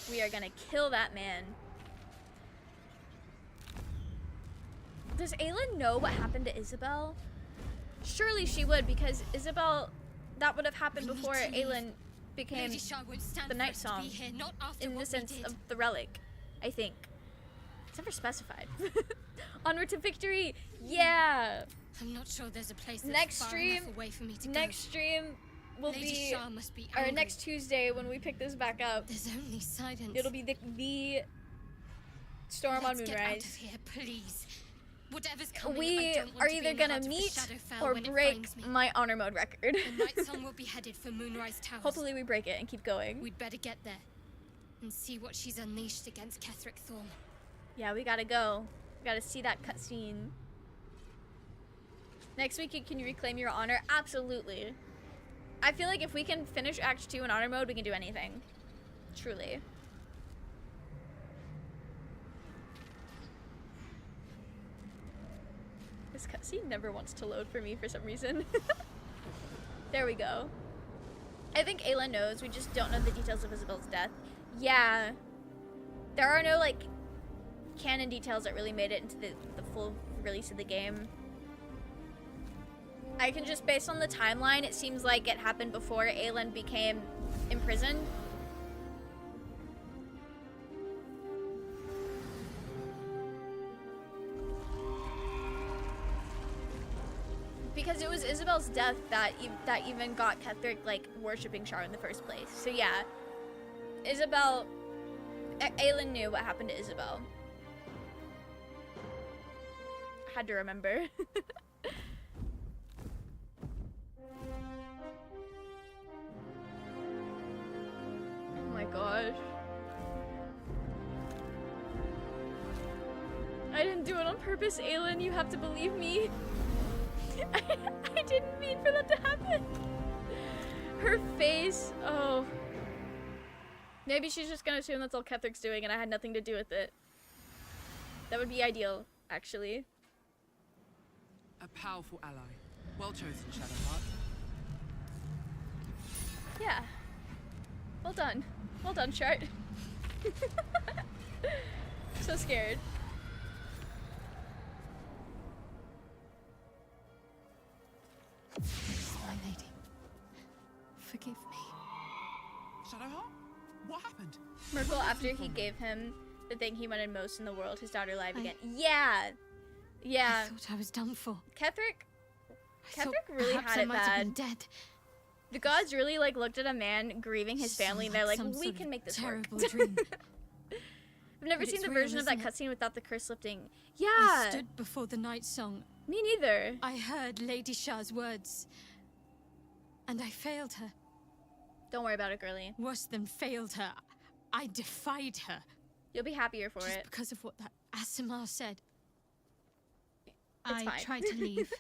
We are gonna kill that man. Does Aelin know what happened to Isabel? Surely she would, because Isabel, that would have happened We need before to leave. Aelin became Lady Shah won't stand the for Night us to Song, be here, not after in the what we sense did. of the relic, I think. It's never specified. Onward to victory! Yeah! I'm not sure there's a place that's Next far stream, enough away for me to next go. stream will Lady be, Shah must be or angry. next Tuesday when we pick this back up. There's only silence. It'll be the storm on Let's get out Moonrise. of here, please. Whatever's coming, We I don't want are to be either in the gonna heart of the meet Shadowfell or when it break finds me. my honor mode record. The Night Song will be headed for Moonrise Towers. Hopefully we break it and keep going. We'd better get there and see what she's unleashed against Ketheric Thorn. Yeah, we gotta go. We gotta see that cutscene. Next week, can you reclaim your honor? Absolutely. I feel like if we can finish Act 2 in honor mode, we can do anything. Truly. This cutscene never wants to load for me for some reason. There we go. I think Ayla knows, we just don't know the details of Isabel's death. Yeah. There are no, like, canon details that really made it into the full release of the game. I can just, based on the timeline, it seems like it happened before Aelin became imprisoned. Because it was Isabel's death that that even got Ketheric, like, worshipping Shar in the first place. So yeah, Isabel, Aelin knew what happened to Isabel. Had to remember. gosh. I didn't do it on purpose, Aelin. You have to believe me. I didn't mean for that to happen. Her face. Oh. Maybe she's just gonna assume that's all Kethric's doing and I had nothing to do with it. That would be ideal, actually. A powerful ally. Well chosen, Shadowheart. Yeah. Well done. Well done, Shart. So scared. My lady, forgive me. Shadowheart? What happened? Merkel, after he gave him the thing he wanted most in the world, his daughter alive again. Yeah! Yeah. I thought I was done for. Ketheric thought really perhaps had I it might have bad. been dead. The gods really like looked at a man grieving his family and they're like, some we sort can of make this terrible work. dream. I've never But seen it's the real, version of that isn't it? cutscene without the curse lifting. I Yeah! stood before the night song. Me neither. I heard Lady Shah's words. And I failed her. Don't worry about it, girlie. Worse than failed her. I defied her. You'll be happier for Just it. because of what that Asimar said. It's I fine. tried to leave,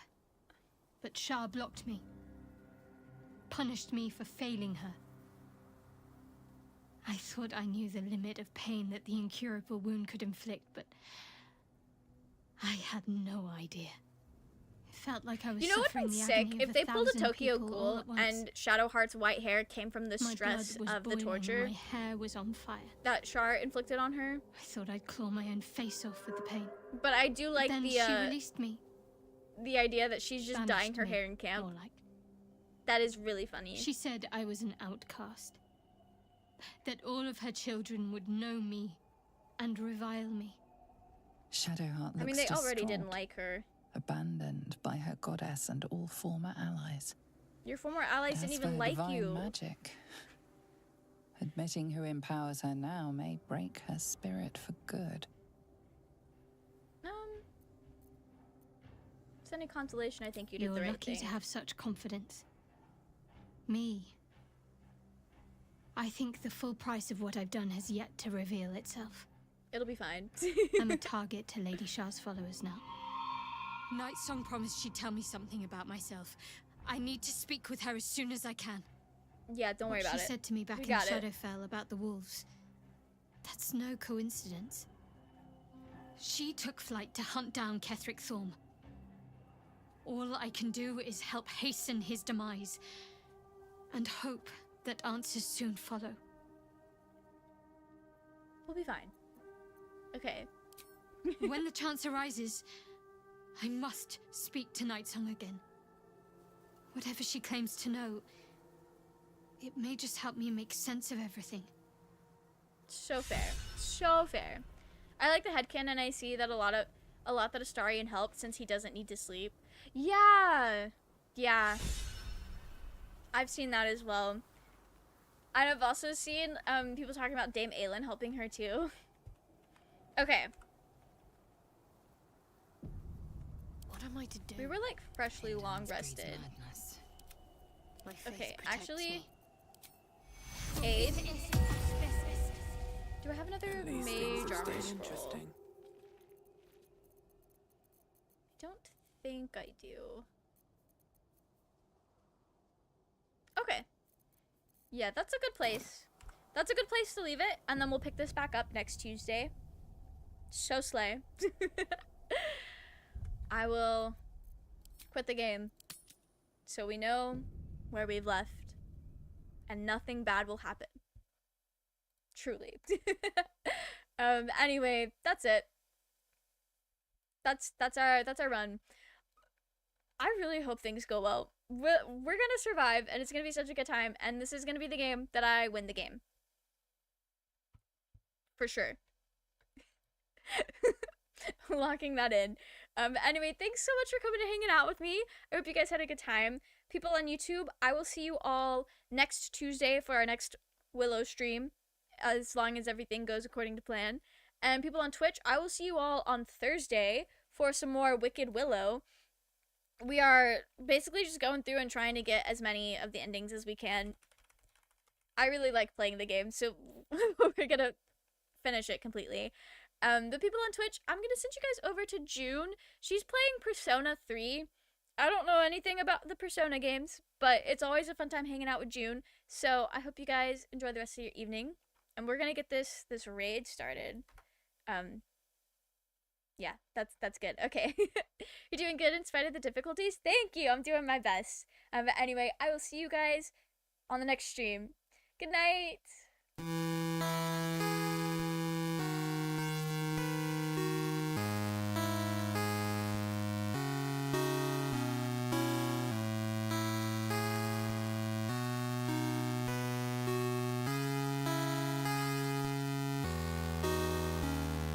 but Shah blocked me. Punished me for failing her. I thought I knew the limit of pain that the incurable wound could inflict, but I had no idea. It felt like I was You know what suffering would be the sick? agony If of they pulled a 1,000 Tokyo people all Ghoul at once. and Shadowheart's white hair came from the My stress blood was of the boiling, torture my hair was on fire. that Shar inflicted on her. I thought I'd claw my own face off with the pain. But I do like then the she released me. the idea that she's just Banished dyeing her me, hair in camp. more like. That is really funny. She said I was an outcast. That all of her children would know me and revile me. Shadowheart looks I mean, they already distraught, didn't like her. abandoned by her goddess and all former allies. Your former allies As didn't for even her like divine you. magic, admitting who empowers her now may break her spirit for good. If it's any consolation, I think you did You're the right lucky thing. to have such confidence. Me. I think the full price of what I've done has yet to reveal itself. It'll be fine. I'm a target to Lady Shah's followers now. Night Song promised she'd tell me something about myself. I need to speak with her as soon as I can. Yeah, don't worry about it. She said to me back We in got it. Shadowfell about the wolves. That's no coincidence. She took flight to hunt down Ketheric Thorm. All I can do is help hasten his demise, and hope that answers soon follow. We'll be fine. Okay. When the chance arises, I must speak to Nightsong again. Whatever she claims to know, it may just help me make sense of everything. So fair. So fair. I like the headcanon I see that a lot that Astarion helped since he doesn't need to sleep. Yeah. Yeah. I've seen that as well. And I've also seen people talking about Dame Aelin helping her too. Okay. What am I to do? We were like freshly long rested. My faith Okay, protects actually, me. aid. Do I have another At least mage it's armor staying scroll? interesting. I don't think I do. Okay. Yeah, that's a good place. That's a good place to leave it, and then we'll pick this back up next Tuesday. So slay. I will quit the game so we know where we've left and nothing bad will happen. Truly. Anyway, that's it. That's our run. I really hope things go well. We're gonna survive, and it's gonna be such a good time, and this is gonna be the game that I win the game. For sure. Locking that in. Anyway, thanks so much for coming and hanging out with me. I hope you guys had a good time. People on YouTube, I will see you all next Tuesday for our next Willow stream, as long as everything goes according to plan. And people on Twitch, I will see you all on Thursday for some more Wicked Willow. We are basically just going through and trying to get as many of the endings as we can. I really like playing the game, so we're gonna finish it completely. The people on Twitch, I'm gonna send you guys over to June. She's playing Persona 3. I don't know anything about the Persona games, but it's always a fun time hanging out with June. So I hope you guys enjoy the rest of your evening, and we're gonna get this raid started. Yeah, that's good. Okay. You're doing good in spite of the difficulties. Thank you. I'm doing my best. But anyway, I will see you guys on the next stream. Good night.